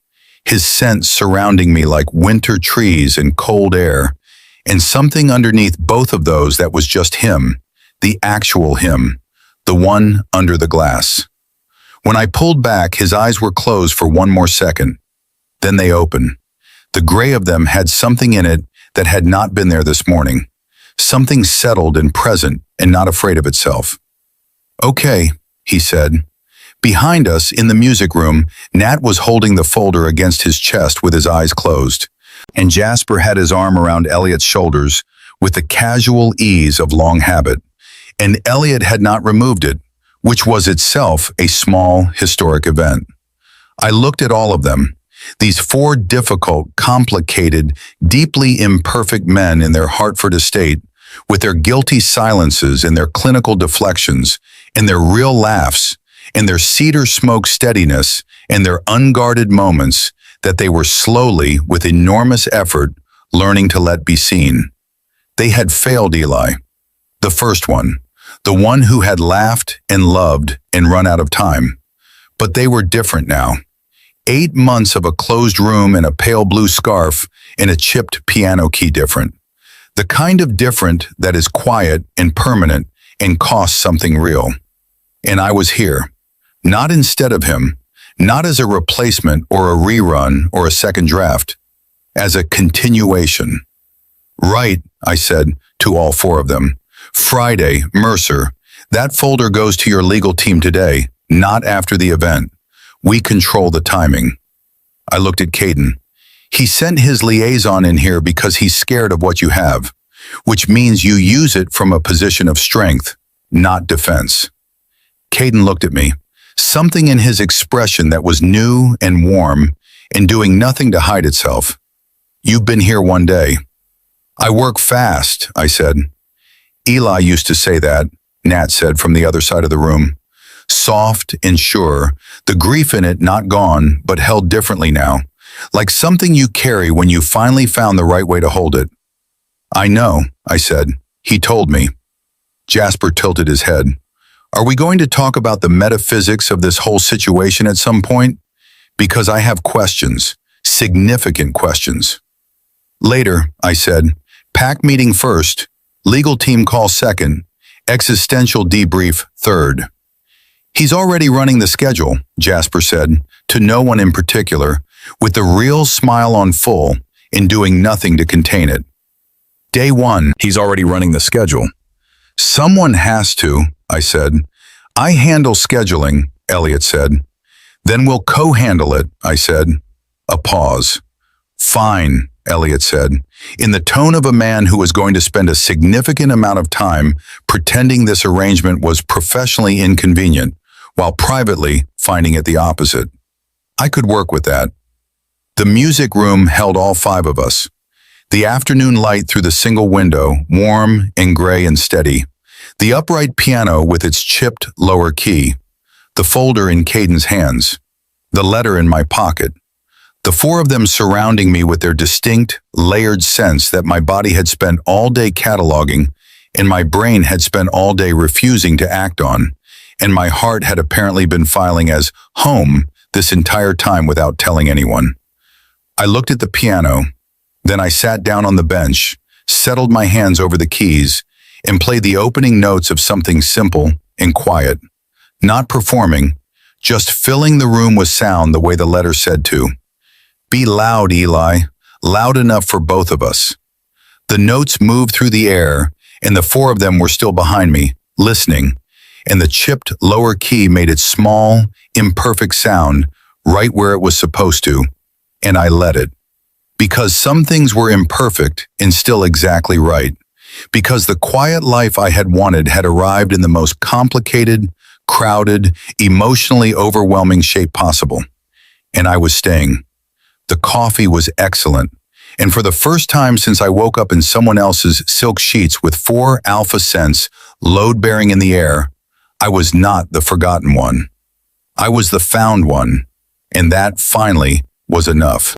his scent surrounding me like winter trees and cold air, and something underneath both of those that was just him, the actual him, the one under the glass. When I pulled back, his eyes were closed for 1 more second. Then they opened. The gray of them had something in it that had not been there this morning. Something settled and present and not afraid of itself. Okay, he said. Behind us, in the music room, Nat was holding the folder against his chest with his eyes closed, and Jasper had his arm around Elliot's shoulders with the casual ease of long habit, and Elliot had not removed it, which was itself a small, historic event. I looked at all of them, these 4 difficult, complicated, deeply imperfect men in their Hartford estate, with their guilty silences and their clinical deflections, and their real laughs, and their cedar smoke steadiness, and their unguarded moments that they were slowly, with enormous effort, learning to let be seen. They had failed Eli. The first one, the one who had laughed and loved and run out of time. But they were different now. 8 months of a closed room and a pale blue scarf and a chipped piano key different. The kind of different that is quiet and permanent and costs something real. And I was here. Not instead of him, not as a replacement or a rerun or a second draft, as a continuation. Right, I said to all 4 of them. Friday, Mercer, that folder goes to your legal team today, not after the event. We control the timing. I looked at Caden. He sent his liaison in here because he's scared of what you have, which means you use it from a position of strength, not defense. Caden looked at me. Something in his expression that was new and warm and doing nothing to hide itself. You've been here 1 day. I work fast, I said. Eli used to say that, Nat said from the other side of the room. Soft and sure, the grief in it not gone, but held differently now, like something you carry when you finally found the right way to hold it. I know, I said. He told me. Jasper tilted his head. Are we going to talk about the metaphysics of this whole situation at some point? Because I have questions, significant questions. Later, I said, pack meeting first, legal team call second, existential debrief third. He's already running the schedule, Jasper said, to no one in particular, with the real smile on full and doing nothing to contain it. Day 1, He's already running the schedule. someone has to, I said. I handle scheduling, Elliot said. Then we'll co-handle it, I said. A pause. Fine, Elliot said, in the tone of a man who was going to spend a significant amount of time pretending this arrangement was professionally inconvenient, while privately finding it the opposite. I could work with that. The music room held all 5 of us. The afternoon light through the single window, warm and gray and steady. The upright piano with its chipped lower key. The folder in Caden's hands. The letter in my pocket. The 4 of them surrounding me with their distinct, layered sense that my body had spent all day cataloging and my brain had spent all day refusing to act on, and my heart had apparently been filing as home this entire time without telling anyone. I looked at the piano, then I sat down on the bench, settled my hands over the keys, and played the opening notes of something simple and quiet. Not performing, just filling the room with sound the way the letter said to. Be loud, Eli, loud enough for both of us. The notes moved through the air, and the 4 of them were still behind me, listening, and the chipped lower key made its small, imperfect sound right where it was supposed to, and I let it. Because some things were imperfect and still exactly right. Because the quiet life I had wanted had arrived in the most complicated, crowded, emotionally overwhelming shape possible. And I was staying. The coffee was excellent, and for the first time since I woke up in someone else's silk sheets with 4 alpha cents load-bearing in the air, I was not the forgotten one. I was the found one, and that finally was enough.